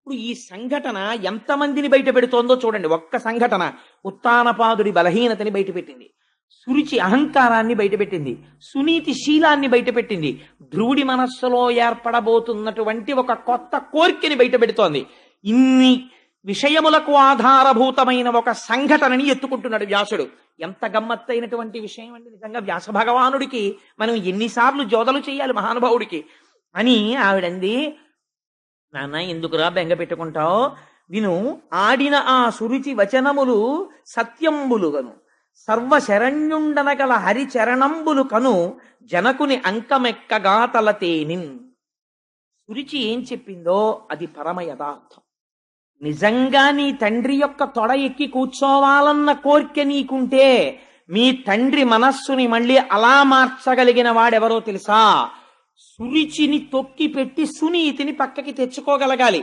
ఇప్పుడు ఈ సంఘటన ఎంతమందిని బయట పెడుతోందో చూడండి. ఒక్క సంఘటన ఉత్తానపాదుడి బలహీనతని బయటపెట్టింది, సురుచి అహంకారాన్ని బయటపెట్టింది, సునీతి శీలాన్ని బయటపెట్టింది, ధ్రువుడి మనస్సులో ఏర్పడబోతున్నటువంటి ఒక కొత్త కోరికని బయటపెడుతోంది. ఇన్ని విషయములకు ఆధారభూతమైన ఒక సంఘటనని ఎత్తుకుంటున్నాడు వ్యాసుడు. ఎంత గమ్మత్తైనటువంటి విషయం అండి నిజంగా. వ్యాస భగవానుడికి మనం ఎన్నిసార్లు జోదలు చేయాలి మహానుభావుడికి అని ఆవిడంది. నాన్న ఎందుకురా బెంగ పెట్టుకుంటావు, విను ఆడిన ఆ సురుచి వచనములు సత్యంబులు గను, సర్వశరణ్యుండనగల హరిచరణంబులు కను, జనకుని అంకమెక్కగా తలతేనిన్. సురుచి ఏం చెప్పిందో అది పరమ యథార్థం. నిజంగా నీ తండ్రి యొక్క తొడ ఎక్కి కూర్చోవాలన్న కోరిక నీకుంటే మీ తండ్రి మనస్సుని మళ్ళీ అలా మార్చగలిగిన వాడెవరో తెలుసా? సురుచిని తొక్కి పెట్టి సునీతిని పక్కకి తెచ్చుకోగలగాలి.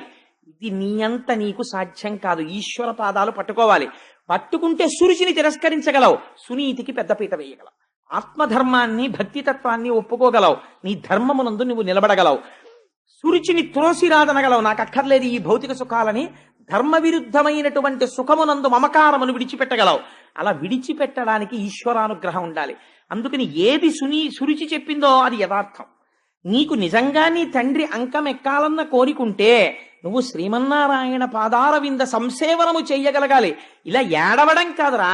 ఇది నీ అంత నీకు సాధ్యం కాదు. ఈశ్వర పాదాలు పట్టుకోవాలి. పట్టుకుంటే సురుచిని తిరస్కరించగలవు, సునీతికి పెద్దపీట వేయగలవు, ఆత్మధర్మాన్ని భక్తితత్వాన్ని ఒప్పుకోగలవు, నీ ధర్మమునందు నువ్వు నిలబడగలవు, సురుచిని త్రోసిరాదనగలవు. నాకు అక్కర్లేదు ఈ భౌతిక సుఖాలని, ధర్మ విరుద్ధమైనటువంటి సుఖమునందు మమకారమును విడిచిపెట్టగలవు. అలా విడిచిపెట్టడానికి ఈశ్వరానుగ్రహం ఉండాలి. అందుకని ఏది సురుచి చెప్పిందో అది యథార్థం. నీకు నిజంగా నీ తండ్రి అంకం ఎక్కాలన్న కోరికుంటే నువ్వు శ్రీమన్నారాయణ పాదార వింద సంసేవనము చెయ్యగలగాలి. ఇలా ఏడవడం కాదురా,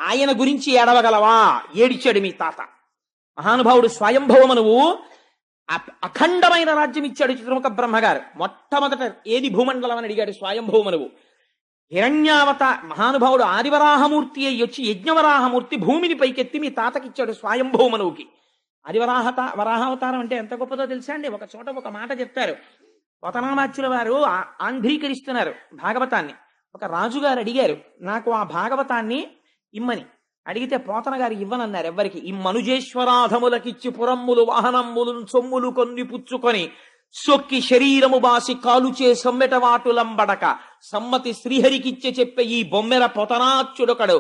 ఆయన గురించి ఏడవగలవా? ఏడిచాడు మీ తాత మహానుభావుడు స్వయంభవమనువు. అఖండమైన రాజ్యం ఇచ్చాడు చిత్రముఖ బ్రహ్మగారు. మొట్టమొదట ఏది భూమండలం అని అడిగాడు స్వయంభవమనువు. హిరణ్యావత మహానుభావుడు ఆదివరాహమూర్తి అయ్యి వచ్చి యజ్ఞవరాహమూర్తి భూమిని పైకెత్తి మీ తాతకిచ్చాడు స్వయంభవమనువుకి. వరాహావతారం అంటే ఎంత గొప్పదో తెలుసా అండి? ఒక చోట ఒక మాట చెప్తారు. పోతనామాచ్యుల వారు ఆంధ్రీకరిస్తున్నారు భాగవతాన్ని. ఒక రాజుగారు అడిగారు, నాకు ఆ భాగవతాన్ని ఇమ్మని. అడిగితే పోతన గారు ఇవ్వనన్నారు ఎవ్వరికి. ఈ మనుజేశ్వరాధములకిచ్చి పురమ్ములు వాహనమ్ములు సొమ్ములు కొన్ని పుచ్చుకొని సొక్కి శరీరము బాసి కాలుచే సొమ్మెటవాటులంబడక సమ్మతి శ్రీహరికిచ్చే చెప్పే ఈ బొమ్మెర పోతనాచ్యుడొకడు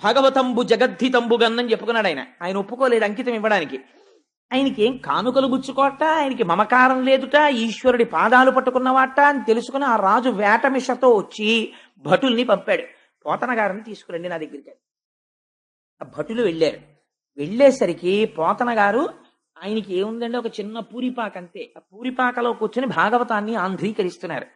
భగవతంబు జగద్ధితంబు గన్నని చెప్పుకున్నాడు. ఆయన ఒప్పుకోలేదు అంకితం ఇవ్వడానికి. ఆయనకి ఏం కానుకలు గుచ్చుకోట, ఆయనకి మమకారం లేదుట, ఈశ్వరుడి పాదాలు పట్టుకున్నవాట అని తెలుసుకుని ఆ రాజు వేటమిషతో వచ్చి భటుల్ని పంపాడు. పోతన గారిని తీసుకురండి నా దగ్గరికి. ఆ భటులు వెళ్ళారు. వెళ్ళేసరికి పోతన గారు ఆయనకి ఏముందండి, ఒక చిన్న పూరిపాక అంతే. ఆ పూరిపాకలో కూర్చొని భాగవతాన్ని ఆంధ్రీకరిస్తున్నారు.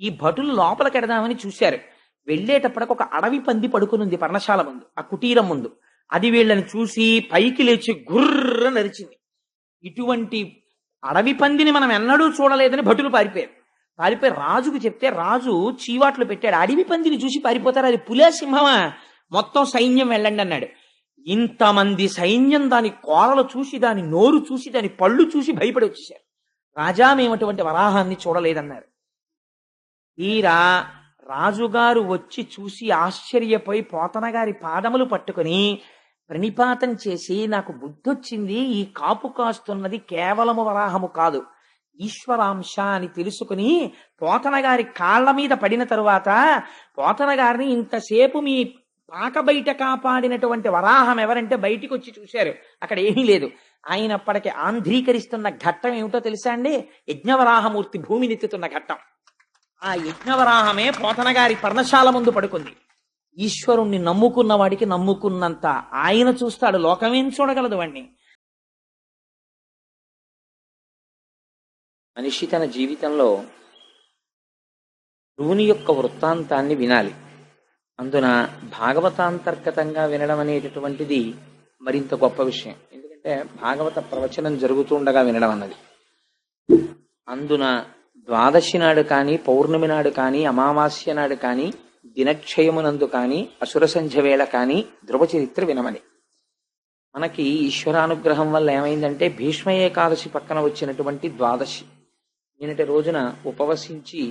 ఈ భటులు లోపలికి ఎడదామని చూశారు. వెళ్ళేటప్పటికి ఒక అడవి పంది పడుకునుంది పర్ణశాల ముందు, ఆ కుటీరం ముందు. అది వీళ్ళని చూసి పైకి లేచి గుర్ర నరిచింది. ఇటువంటి అడవి పందిని మనం ఎన్నడూ చూడలేదని భటులు పారిపోయి రాజుకు చెప్తే రాజు చీవాట్లు పెట్టాడు. అడవి పందిని చూసి పారిపోతారు, అది పులే సింహమా, మొత్తం సైన్యం వెళ్ళండి అన్నాడు. ఇంతమంది సైన్యం దాని కోరలు చూసి, దాని నోరు చూసి, దాని పళ్ళు చూసి భయపడి వచ్చేసారు. రాజా మేము అటువంటి వరాహాన్ని చూడలేదన్నారు. తీరా రాజుగారు వచ్చి చూసి ఆశ్చర్యపోయి పోతన గారి పాదములు పట్టుకుని ప్రణిపాతం చేసి, నాకు బుద్ధొచ్చింది, ఈ కాపు కాస్తున్నది కేవలము వరాహము కాదు, ఈశ్వరాంశ అని తెలుసుకుని పోతన గారి కాళ్ల మీద పడిన తరువాత పోతన గారిని ఇంతసేపు మీ పాక బయట కాపాడినటువంటి వరాహం ఎవరంటే బయటికి వచ్చి చూశారు. అక్కడ ఏమీ లేదు. ఆయనప్పటికి ఆంధ్రీకరిస్తున్న ఘట్టం ఏమిటో తెలుసా అండి? యజ్ఞవరాహమూర్తి భూమినెత్తుతున్న ఘట్టం. ఆ యజ్ఞవరాహమే పోతన గారి పర్ణశాల ముందు పడుకుంది. ఈశ్వరుణ్ణి నమ్ముకున్న వాడికి నమ్ముకున్నంత ఆయన చూస్తాడు, లోకమేం చూడగలదు వాణ్ణి. మనిషి తన జీవితంలో ధ్రువుని యొక్క వృత్తాంతాన్ని వినాలి. అందున భాగవతాంతర్గతంగా వినడం అనేటటువంటిది మరింత గొప్ప విషయం. ఎందుకంటే భాగవత ప్రవచనం జరుగుతుండగా వినడం అన్నది. అందున ద్వాదశి నాడు కానీ, పౌర్ణమి నాడు కానీ, అమావాస్య నాడు కానీ, దినక్షయమునందు కానీ, అసుర సంధ్య వేళ కానీ ధ్రువ చరిత్ర వినమని. మనకి ఈశ్వరానుగ్రహం వల్ల ఏమైందంటే భీష్మ ఏకాదశి పక్కన వచ్చినటువంటి ద్వాదశి నిన్నటి రోజున ఉపవసించి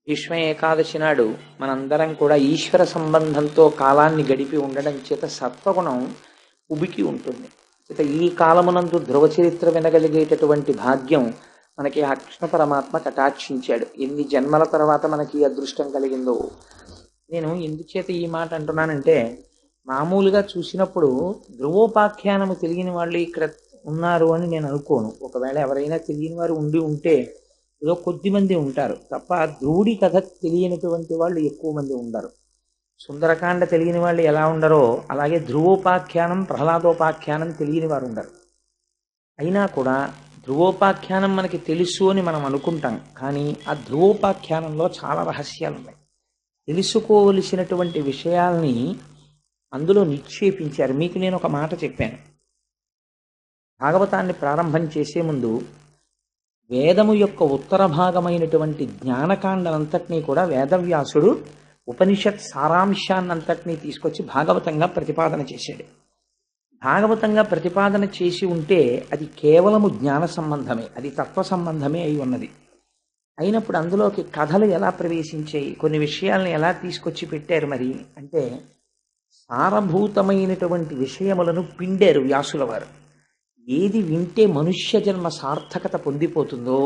భీష్మ ఏకాదశి నాడు మనందరం కూడా ఈశ్వర సంబంధంతో కాలాన్ని గడిపి ఉండడం చేత సత్వగుణం ఉబికి ఉంటుంది. చేత ఈ కాలమునందు ధ్రువ చరిత్ర వినగలిగేటటువంటి భాగ్యం మనకి ఆ కృష్ణ పరమాత్మ కటాక్షించాడు. ఎన్ని జన్మల తర్వాత మనకి అదృష్టం కలిగిందో. నేను ఎందుచేత ఈ మాట అంటున్నానంటే, మామూలుగా చూసినప్పుడు ధ్రువోపాఖ్యానము తెలియని వాళ్ళు ఇక్కడ ఉన్నారు అని నేను అనుకోను. ఒకవేళ ఎవరైనా తెలియని వారు ఉండి ఉంటే ఏదో కొద్ది మంది ఉంటారు తప్ప ధ్రువుడి కథ తెలియనటువంటి వాళ్ళు ఎక్కువ మంది ఉండరు. సుందరకాండ తెలియని వాళ్ళు ఎలా ఉండరో అలాగే ధ్రువోపాఖ్యానం ప్రహ్లాదోపాఖ్యానం తెలియని వారు ఉండరు. అయినా కూడా ధ్రువోపాఖ్యానం మనకి తెలుసు అని మనం అనుకుంటాం, కానీ ఆ ధ్రువోపాఖ్యానంలో చాలా రహస్యాలు ఉన్నాయి. తెలుసుకోవలసినటువంటి విషయాల్ని అందులో నిక్షేపించారు. మీకు నేను ఒక మాట చెప్పాను, భాగవతాన్ని ప్రారంభం చేసే ముందు వేదము యొక్క ఉత్తర భాగమైనటువంటి జ్ఞానకాండనంతటినీ కూడా వేదవ్యాసుడు ఉపనిషత్ సారాంశాన్నంతటినీ తీసుకొచ్చి భాగవతంగా ప్రతిపాదన చేశాడు. భాగవతంగా ప్రతిపాదన చేసి ఉంటే అది కేవలము జ్ఞాన సంబంధమే, అది తత్వ సంబంధమే అయి ఉన్నది. అయినప్పుడు అందులోకి కథలు ఎలా ప్రవేశించాయి, కొన్ని విషయాలను ఎలా తీసుకొచ్చి పెట్టారు మరి అంటే, సారభూతమైనటువంటి విషయములను పిండారు వ్యాసుల వారు. ఏది వింటే మనుష్య జన్మ సార్థకత పొందిపోతుందో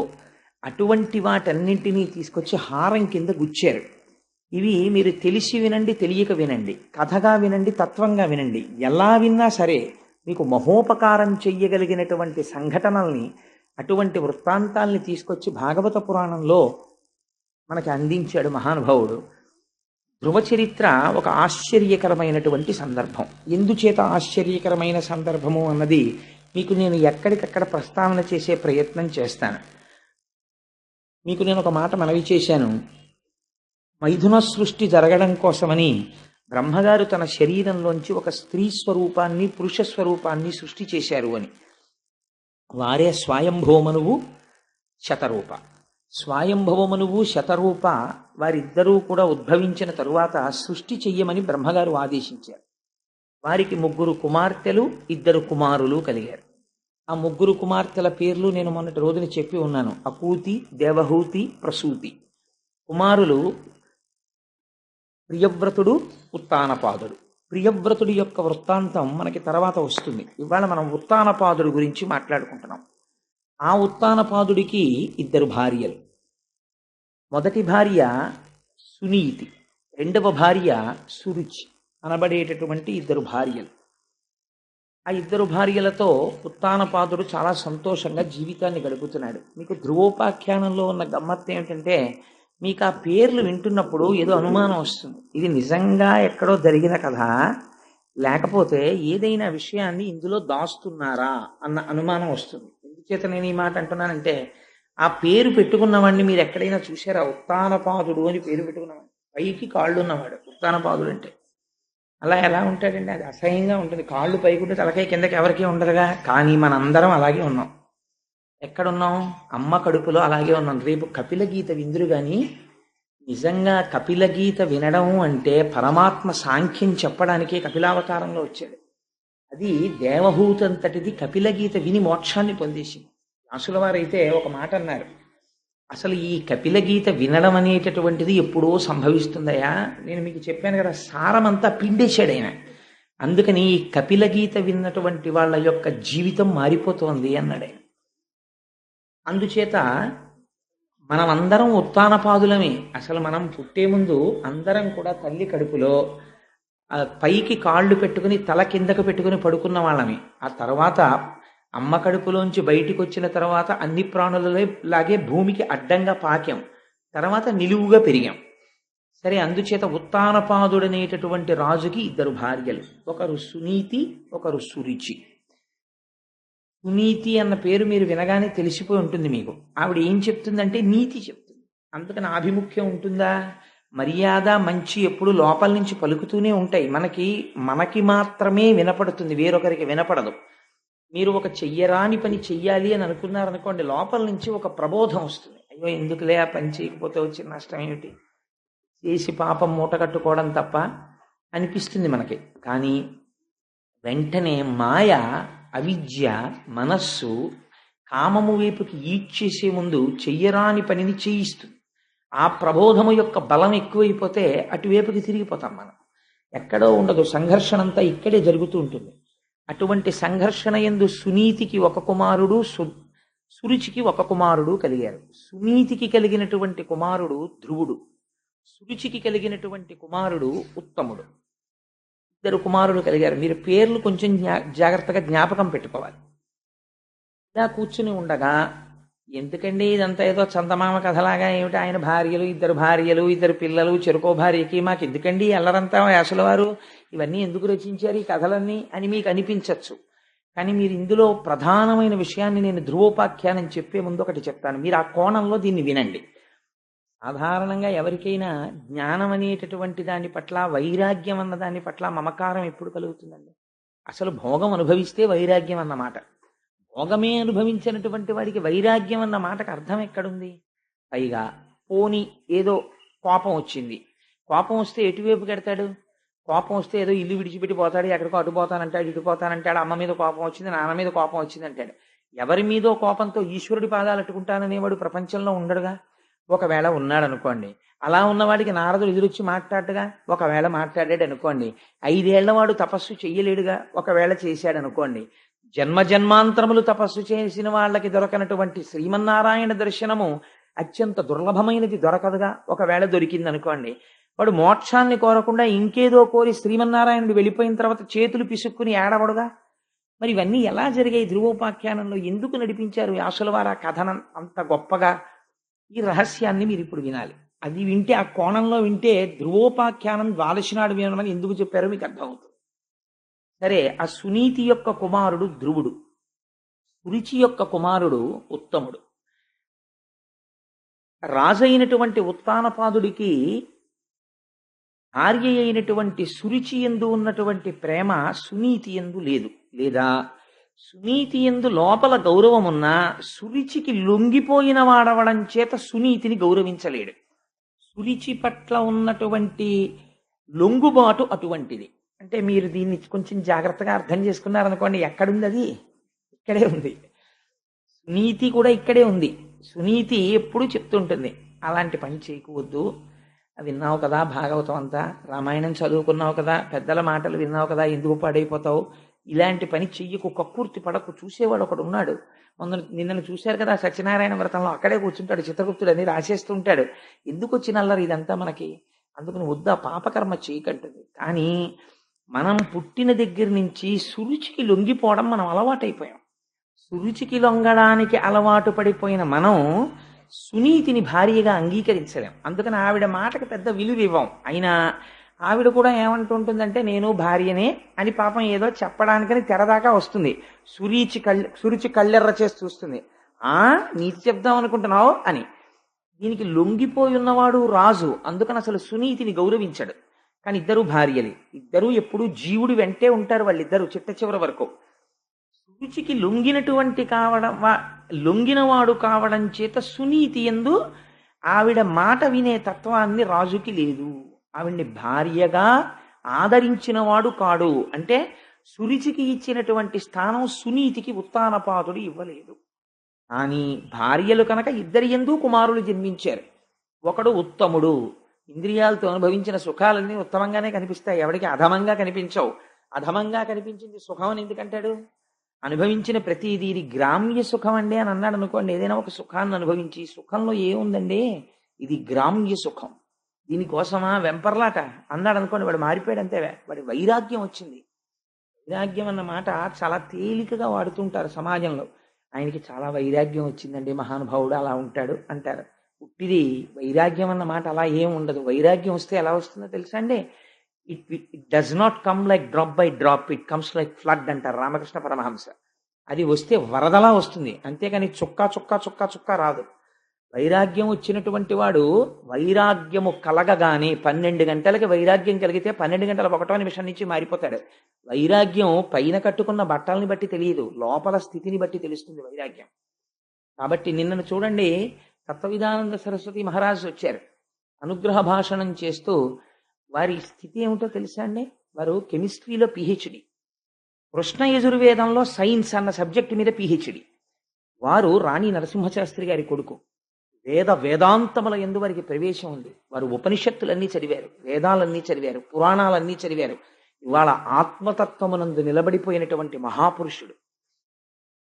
అటువంటి వాటన్నింటినీ తీసుకొచ్చి హారం కింద గుచ్చారు. ఇవి మీరు తెలిసి వినండి, తెలియక వినండి, కథగా వినండి, తత్వంగా వినండి, ఎలా విన్నా సరే మీకు మహోపకారం చెయ్యగలిగినటువంటి సంఘటనల్ని, అటువంటి వృత్తాంతాల్ని తీసుకొచ్చి భాగవత పురాణంలో మనకి అందించాడు మహానుభావుడు. ధ్రువ చరిత్ర ఒక ఆశ్చర్యకరమైనటువంటి సందర్భం. ఎందుచేత ఆశ్చర్యకరమైన సందర్భము అన్నది మీకు నేను ఎక్కడికక్కడ ప్రస్తావన చేసే ప్రయత్నం చేస్తాను. మీకు నేను ఒక మాట మనవి చేశాను, మైథున సృష్టి జరగడం కోసమని బ్రహ్మగారు తన శరీరంలోంచి ఒక స్త్రీ స్వరూపాన్ని, పురుష స్వరూపాన్ని సృష్టి చేశారు అని. వారే స్వయంభవమనువు, శతరూప. స్వయంభవమనువు, శతరూప వారిద్దరూ కూడా ఉద్భవించిన తరువాత సృష్టి చెయ్యమని బ్రహ్మగారు ఆదేశించారు. వారికి 3 కుమార్తెలు, 2 కుమారులు కలిగారు. ఆ 3 కుమార్తెల పేర్లు నేను మొన్నటి రోజున చెప్పి ఉన్నాను, అకూతి, దేవహూతి, ప్రసూతి. కుమారులు ప్రియవ్రతుడు, ఉత్తానపాదుడు. ప్రియవ్రతుడి యొక్క వృత్తాంతం మనకి తర్వాత వస్తుంది. ఇవాళ మనం ఉత్తానపాదుడి గురించి మాట్లాడుకుంటున్నాం. ఆ ఉత్తానపాదుడికి 2 భార్యలు. మొదటి భార్య సునీతి, రెండవ భార్య సురుచి అనబడేటటువంటి 2 భార్యలు. ఆ 2 భార్యలతో ఉత్తానపాదుడు చాలా సంతోషంగా జీవితాన్ని గడుపుతున్నాడు. మీకు ధ్రువోపాఖ్యానంలో ఉన్న గమ్మత్తు ఏమిటంటే, మీకు ఆ పేర్లు వింటున్నప్పుడు ఏదో అనుమానం వస్తుంది, ఇది నిజంగా ఎక్కడో జరిగిన కథ, లేకపోతే ఏదైనా విషయాన్ని ఇందులో దాస్తున్నారా అన్న అనుమానం వస్తుంది. ఎందుచేత నేను ఈ మాట అంటున్నానంటే, ఆ పేరు పెట్టుకున్నవాడిని మీరు ఎక్కడైనా చూసారా? ఉత్తానపాదుడు అని పేరు పెట్టుకున్నవాడు, పైకి కాళ్ళు ఉన్నవాడు ఉత్తానపాదుడు అంటే. అలా ఎలా ఉంటాడండి? అది అసహ్యంగా ఉంటుంది. కాళ్ళు పైకుంటే తలకాయ కిందకి ఎవరికీ ఉండదుగా. కానీ మనందరం అలాగే ఉన్నాం. ఎక్కడున్నాం? అమ్మ కడుపులో అలాగే ఉన్నాం. రేపు కపిల గీత విందురు కానీ నిజంగా కపిల గీత వినడం అంటే పరమాత్మ సాంఖ్యం చెప్పడానికే కపిలావతారంలో వచ్చాడు. అది దేవహూతంతటిది కపిల గీత విని మోక్షాన్ని పొందేసింది. వ్యాసుల వారైతే ఒక మాట అన్నారు, అసలు ఈ కపిల గీత వినడం అనేటటువంటిది ఎప్పుడో సంభవిస్తుందయా. నేను మీకు చెప్పాను కదా, సారమంతా పిండేశాడు ఆయన. అందుకని ఈ కపిల గీత విన్నటువంటి వాళ్ళ యొక్క జీవితం మారిపోతోంది అన్నాడు ఆయన. అందుచేత మనమందరం ఉత్తానపాదులమే. అసలు మనం పుట్టే ముందు అందరం కూడా తల్లి కడుపులో పైకి కాళ్ళు పెట్టుకుని తల కిందకు పెట్టుకుని పడుకున్న వాళ్ళమే. ఆ తర్వాత అమ్మ కడుపులోంచి బయటికి వచ్చిన తర్వాత అన్ని ప్రాణులలాగే భూమికి అడ్డంగా పాకాం, తర్వాత నిలువుగా పెరిగాం. సరే, అందుచేత ఉత్తానపాదుడనేటటువంటి రాజుకి 2 భార్యలు, ఒకరు సునీతి, ఒకరు సురుచి. సునీతి అన్న పేరు మీరు వినగానే తెలిసిపోయి ఉంటుంది మీకు. ఆవిడ ఏం చెప్తుందంటే నీతి చెప్తుంది. అందుకని ఆభిముఖ్యం ఉంటుందా? మర్యాద, మంచి ఎప్పుడు లోపల నుంచి పలుకుతూనే ఉంటాయి. మనకి మాత్రమే వినపడుతుంది, వేరొకరికి వినపడదు. మీరు ఒక చెయ్యరాని పని చెయ్యాలి అని అనుకున్నారనుకోండి, లోపల నుంచి ఒక ప్రబోధం వస్తుంది. అయ్యో ఎందుకులే ఆ పని చేయకపోతే వచ్చిన నష్టం ఏమిటి, చేసి పాపం మూట కట్టుకోవడం తప్ప అనిపిస్తుంది మనకి. కానీ వెంటనే మాయ, అవిద్య, మనస్సు కామము వైపుకి ఈడ్చేసే ముందు చెయ్యరాని పనిని చేయిస్తుంది. ఆ ప్రబోధము యొక్క బలం ఎక్కువైపోతే అటువైపుకి తిరిగిపోతాం మనం. ఎక్కడో ఉండదు, సంఘర్షణ అంతా ఇక్కడే జరుగుతూ ఉంటుంది. అటువంటి సంఘర్షణ యందు సునీతికి 1 కుమారుడు, సురుచికి 1 కుమారుడు కలిగారు. సునీతికి కలిగినటువంటి కుమారుడు ధ్రువుడు, సురుచికి కలిగినటువంటి కుమారుడు ఉత్తముడు. 2 కుమారులు కలిగారు. మీరు పేర్లు కొంచెం జాగ్రత్తగా జ్ఞాపకం పెట్టుకోవాలి. ఇలా కూర్చుని ఉండగా ఎందుకండి ఇదంతా ఏదో చందమామ కథలాగా ఏమిటి, ఆయన భార్యలు, ఇద్దరు పిల్లలు, చెరుకో భార్యకి, మాకు ఎందుకండి అల్లరంతా వ్యాసుల వారు ఇవన్నీ ఎందుకు రచించారు ఈ కథలన్నీ అని మీకు అనిపించవచ్చు. కానీ మీరు ఇందులో ప్రధానమైన విషయాన్ని నేను ధ్రువోపాఖ్యానం చెప్పే ముందు ఒకటి చెప్తాను, మీరు ఆ కోణంలో దీన్ని వినండి. సాధారణంగా ఎవరికైనా జ్ఞానం అనేటటువంటి దాని పట్ల, వైరాగ్యం అన్న దాని పట్ల మమకారం ఎప్పుడు కలుగుతుందండి? అసలు భోగం అనుభవిస్తే వైరాగ్యం అన్నమాట. భోగమే అనుభవించినటువంటి వాడికి వైరాగ్యం అన్న మాటకు అర్థం ఎక్కడుంది? పైగా పోని ఏదో కోపం వచ్చింది, కోపం వస్తే ఎటువైపు కడతాడు? కోపం వస్తే ఏదో ఇల్లు విడిచిపెట్టి పోతాడు, ఎక్కడికో అటుపోతానంటాడు, ఇటుపోతానంటాడు, అమ్మ మీద కోపం వచ్చింది, నాన్న మీద కోపం వచ్చింది అంటాడు. ఎవరి మీదో కోపంతో ఈశ్వరుడి పాదాలు అట్టుకుంటాననేవాడు ప్రపంచంలో ఉండడుగా. ఒకవేళ ఉన్నాడు అనుకోండి, అలా ఉన్నవాడికి నారదుడు ఎదురొచ్చి మాట్లాడగా ఒకవేళ మాట్లాడాడు అనుకోండి, 5 ఏళ్ల వాడు తపస్సు చెయ్యలేడుగా, ఒకవేళ చేశాడు అనుకోండి, జన్మ జన్మాంతరములు తపస్సు చేసిన వాళ్ళకి దొరకనటువంటి శ్రీమన్నారాయణ దర్శనము అత్యంత దుర్లభమైనది దొరకదుగా, ఒకవేళ దొరికింది అనుకోండి, వాడు మోక్షాన్ని కోరకుండా ఇంకేదో కోరి శ్రీమన్నారాయణుడు వెళ్ళిపోయిన తర్వాత చేతులు పిసుక్కుని ఏడవడుగా. మరి ఇవన్నీ ఎలా జరిగాయి ధ్రువోపాఖ్యానంలో? ఎందుకు నడిపించారు వ్యాసుల వారు ఆ కథనం అంత గొప్పగా? ఈ రహస్యాన్ని మీరు ఇప్పుడు వినాలి. అది వింటే, ఆ కోణంలో వింటే ధ్రువోపాఖ్యానం ద్వాదశినాడు వినమని ఎందుకు చెప్పారో మీకు అర్థమవుతుంది. సరే, ఆ సునీతి యొక్క కుమారుడు ధ్రువుడు, సురుచి యొక్క కుమారుడు ఉత్తముడు. రాజైనటువంటి ఉత్తానపాదుడికి భార్య అయినటువంటి సురుచి యందు ఉన్నటువంటి ప్రేమ సునీతి యందు లేదు. లేదా సునీతి యందు లోపల గౌరవం ఉన్నా సురుచికి లొంగిపోయిన వాడవడం చేత సునీతిని గౌరవించలేడు. సురుచి పట్ల ఉన్నటువంటి లొంగుబాటు అటువంటిది. అంటే మీరు దీన్ని కొంచెం జాగ్రత్తగా అర్థం చేసుకున్నారనుకోండి, ఎక్కడుంది అది? ఇక్కడే ఉంది. సునీతి కూడా ఇక్కడే ఉంది. సునీతి ఎప్పుడు చెప్తుంటుంది, అలాంటి పని చేయకూడదు, విన్నావు కదా భాగవతం అంతా, రామాయణం చదువుకున్నావు కదా, పెద్దల మాటలు విన్నావు కదా, ఎందుకు పాడైపోతావు, ఇలాంటి పని చెయ్యకు, కక్కుర్తి పడకు. చూసేవాడు ఒకడు ఉన్నాడు, నిన్నను చూశారు కదా సత్యనారాయణ వ్రతంలో, అక్కడే కూర్చుంటాడు చిత్రగుప్తుడు అని రాసేస్తుంటాడు. ఎందుకు వచ్చినల్లరు ఇదంతా మనకి? అందుకని వద్దా, పాపకర్మ చేయకంటుంది. కానీ మనం పుట్టిన దగ్గర నుంచి సురుచికి లొంగిపోవడం మనం అలవాటైపోయాం. సురుచికి లొంగడానికి అలవాటు పడిపోయిన మనం సునీతిని భార్యగా అంగీకరించలేం. అందుకని ఆవిడ మాటకు పెద్ద విలువ ఇవ్వం. అయినా ఆవిడ కూడా ఏమంటుంటుందంటే, నేను భార్యనే అని పాపం ఏదో చెప్పడానికని తెరదాకా వస్తుంది. సురుచి కళ్ళెర్ర చేసి చూస్తుంది. నీతి చెప్దాం అనుకుంటున్నావు అని. దీనికి లొంగిపోయి ఉన్నవాడు రాజు, అందుకని అసలు సునీతిని గౌరవించాడు. కానీ ఇద్దరు భార్యలే, ఇద్దరూ ఎప్పుడూ జీవుడి వెంటే ఉంటారు వాళ్ళిద్దరూ చిట్ట చివరి వరకు. సురుచికి లొంగినవాడు కావడం చేత సునీతి యందు ఆవిడ మాట వినే తత్వాన్ని రాజుకి లేదు. ఆవిడ్ని భార్యగా ఆదరించినవాడు కాడు. అంటే సురుచికి ఇచ్చినటువంటి స్థానం సునీతికి ఉత్తానపాదుడు ఇవ్వలేదు. కానీ భార్యలు కనుక ఇద్దరి యందు కుమారులు జన్మించారు. ఒకడు ఉత్తముడు, ఇంద్రియాలతో అనుభవించిన సుఖాలన్నీ ఉత్తమంగానే కనిపిస్తాయి, ఎవడికి అధమంగా కనిపించవు. అధమంగా కనిపించింది సుఖం అని ఎందుకంటాడు? అనుభవించిన ప్రతిదీ ఇది గ్రామ్య సుఖం అండి అని అన్నాడు అనుకోండి. ఏదైనా ఒక సుఖాన్ని అనుభవించి, సుఖంలో ఏముందండి, ఇది గ్రామ్య సుఖం, దీనికోసమా వెంపర్లాట అన్నాడు అనుకోండి, వాడు మారిపోయాడు అంతే. వాడి వైరాగ్యం వచ్చింది. వైరాగ్యం అన్న మాట చాలా తేలికగా వాడుతుంటారు సమాజంలో. ఆయనకి చాలా వైరాగ్యం వచ్చిందండి, మహానుభావుడు అలా ఉంటాడు అంటారు. పుట్టిది వైరాగ్యం అన్న మాట అలా ఏం ఉండదు. వైరాగ్యం వస్తే ఎలా వస్తుందో తెలుసా అండి? It does not come like drop by drop, it comes like flood అంటారు రామకృష్ణ పరమహంస. అది వస్తే వరదలా వస్తుంది, అంతేకాని చుక్క చుక్క చుక్క చుక్క రాదు. వైరాగ్యం వచ్చినటువంటి వాడు వైరాగ్యము కలగగానే 12 గంటలకి వైరాగ్యం కలిగితే 12 గంటల 1వ నిమిషం నుంచి మారిపోతాడు. వైరాగ్యం పైన కట్టుకున్న బట్టల్ని బట్టి తెలియదు, లోపల స్థితిని బట్టి తెలుస్తుంది వైరాగ్యం. కాబట్టి నిన్నను చూడండి, తత్వవిధానంద సరస్వతి మహారాజు వచ్చారు, అనుగ్రహ భాషణం చేస్తూ. వారి స్థితి ఏమిటో తెలుసా అండి? వారు కెమిస్ట్రీలో పిహెచ్డి, కృష్ణ యజుర్వేదంలో సైన్స్ అన్న సబ్జెక్టు మీద పిహెచ్డి. వారు రాణి నరసింహశాస్త్రి గారి కొడుకు. వేదాంతముల యందు వారికి ప్రవేశం ఉంది. వారు ఉపనిషత్తులన్నీ చదివారు, వేదాలన్నీ చదివారు, పురాణాలన్నీ చదివారు. ఇవాళ ఆత్మతత్వమునందు నిలబడిపోయినటువంటి మహాపురుషుడు,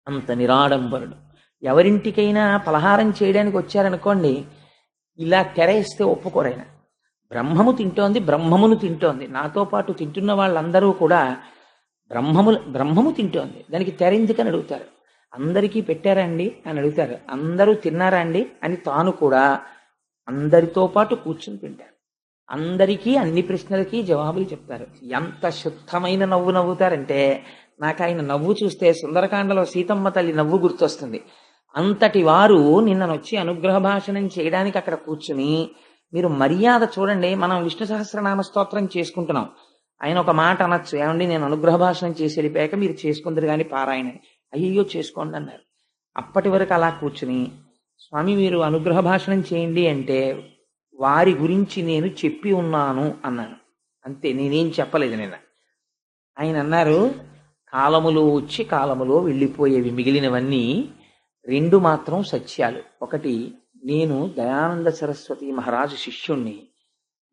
అంత నిరాడంబరుడు. ఎవరింటికైనా పలహారం చేయడానికి వచ్చారనుకోండి, ఇలా తెరేస్తే ఒప్పుకోరైన. బ్రహ్మము తింటోంది, బ్రహ్మమును తింటోంది, నాతో పాటు తింటున్న వాళ్ళందరూ కూడా బ్రహ్మము తింటోంది, దానికి తెర ఎందుకని అడుగుతారు. అందరికీ పెట్టారా అండి అని అడుగుతారు. అందరూ తిన్నారా అండి అని తాను కూడా అందరితో పాటు కూర్చుని తింటారు. అందరికీ అన్ని ప్రశ్నలకి జవాబులు చెప్తారు. ఎంత శుద్ధమైన నవ్వు నవ్వుతారంటే నాకు ఆయన నవ్వు చూస్తే సుందరకాండలో సీతమ్మ తల్లి నవ్వు గుర్తొస్తుంది. అంతటి వారు నిన్ననొచ్చి అనుగ్రహ భాషణం చేయడానికి అక్కడ కూర్చుని, మీరు మర్యాద చూడండి. మనం విష్ణు సహస్రనామ స్తోత్రం చేసుకుంటున్నాం. ఆయన ఒక మాట అనొచ్చు, ఏమండి నేను అనుగ్రహ భాషణం చేసి వెళ్ళిపోయాక మీరు చేసుకుందరు కానీ పారాయణ. అయ్యో చేసుకోండి అన్నారు. అప్పటి వరకు అలా కూర్చుని, స్వామి మీరు అనుగ్రహ భాషణం చేయండి అంటే వారి గురించి నేను చెప్పి ఉన్నాను అన్నాను. అంతే, నేనేం చెప్పలేదు నిన్న. ఆయన అన్నారు, కాలములో వచ్చి కాలములో వెళ్ళిపోయేవి మిగిలినవన్నీ రెండు మాత్రం సత్యాలు. ఒకటి, నేను దయానంద సరస్వతి మహారాజు శిష్యుణ్ణి,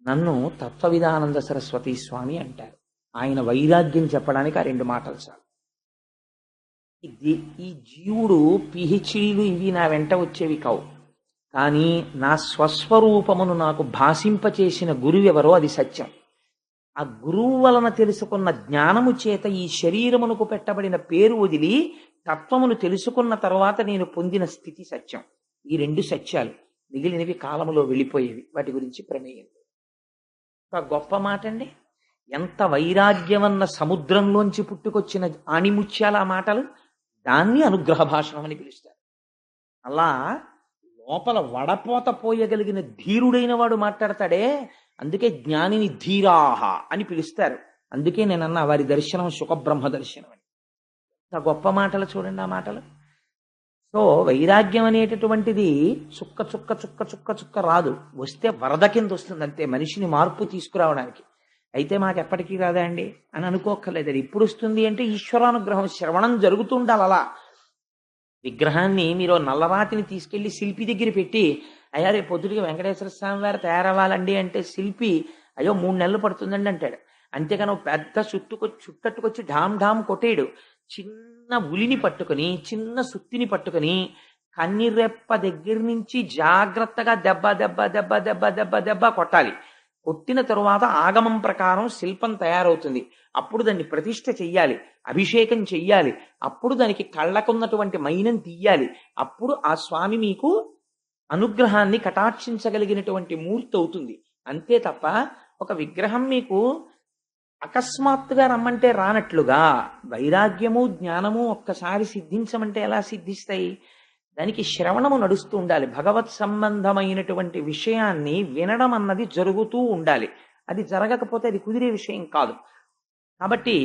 నన్ను తత్వవిధానంద సరస్వతి స్వామి అంటారు. ఆయన వైరాగ్యం చెప్పడానికి ఆ రెండు మాటలు చాలు. ఈ జీవుడు పిహెచ్డీలు ఇవి నా వెంట వచ్చేవి కావు, కానీ నా స్వస్వరూపమును నాకు భాషింపచేసిన గురువు ఎవరో అది సత్యం. ఆ గురువు వలన తెలుసుకున్న జ్ఞానము చేత ఈ శరీరమునకు పెట్టబడిన పేరు వదిలి తత్వమును తెలుసుకున్న తర్వాత నేను పొందిన స్థితి సత్యం. ఈ రెండు సత్యాలు, మిగిలినవి కాలములో వెళ్ళిపోయేవి, వాటి గురించి ప్రమేయం. ఒక గొప్ప మాట అండి. ఎంత వైరాగ్యమన్న సముద్రంలోంచి పుట్టుకొచ్చిన ఆణిముత్యాల ఆ మాటలు, దాన్ని అనుగ్రహ భాషణం అని పిలుస్తారు. అలా లోపల వడపోత పోయగలిగిన ధీరుడైన వాడు మాట్లాడతాడే, అందుకే జ్ఞానిని ధీరాహ అని పిలుస్తారు. అందుకే నేనన్నా వారి దర్శనం సుఖబ్రహ్మ దర్శనం అని. ఎంత గొప్ప మాటలు చూడండి ఆ మాటలు. సో వైరాగ్యం అనేటటువంటిది చుక్క చుక్క చుక్క చుక్క చుక్క రాదు, వస్తే వరద కింద వస్తుంది అంతే, మనిషిని మార్పు తీసుకురావడానికి. అయితే మాకు ఎప్పటికీ రాదా అండి అని అనుకోక్కర్లేదు. అది ఇప్పుడు వస్తుంది అంటే ఈశ్వరానుగ్రహం, శ్రవణం జరుగుతుండాలి. అలా విగ్రహాన్ని మీరు నల్లరాతిని తీసుకెళ్లి శిల్పి దగ్గర పెట్టి, అయ్యా రేపు పొద్దుటికి వెంకటేశ్వర స్వామి వారు తయారవ్వాలండి అంటే శిల్పి అయ్యో 3 నెలలు పడుతుందండి అంటాడు. అంతేగాని పెద్ద చుట్టట్టుకొచ్చి ఢామ్ ఢామ్ కొట్టేయడు. చిన్న ఉలిని పట్టుకుని, చిన్న సుత్తిని పట్టుకుని కన్నిరెప్ప దగ్గర నుంచి జాగ్రత్తగా దెబ్బ దెబ్బ దెబ్బ దెబ్బ దెబ్బ దెబ్బ కొట్టాలి. కొట్టిన తరువాత ఆగమం ప్రకారం శిల్పం తయారవుతుంది. అప్పుడు దాన్ని ప్రతిష్ఠ చెయ్యాలి, అభిషేకం చెయ్యాలి, అప్పుడు దానికి కళ్ళకున్నటువంటి మైనం తీయాలి. అప్పుడు ఆ స్వామి మీకు అనుగ్రహాన్ని కటాక్షించగలిగినటువంటి మూర్తి అవుతుంది. అంతే తప్ప ఒక విగ్రహం మీకు అకస్మాత్తుగా రమ్మంటే రానట్లుగా వైరాగ్యము జ్ఞానము ఒక్కసారి సిద్ధించమంటే ఎలా సిద్ధిస్తాయి? దానికి శ్రవణము నడుస్తూ ఉండాలి. భగవత్ సంబంధమైనటువంటి విషయాన్ని వినడం అన్నది జరుగుతూ ఉండాలి. అది జరగకపోతే అది కుదిరే విషయం కాదు. కాబట్టి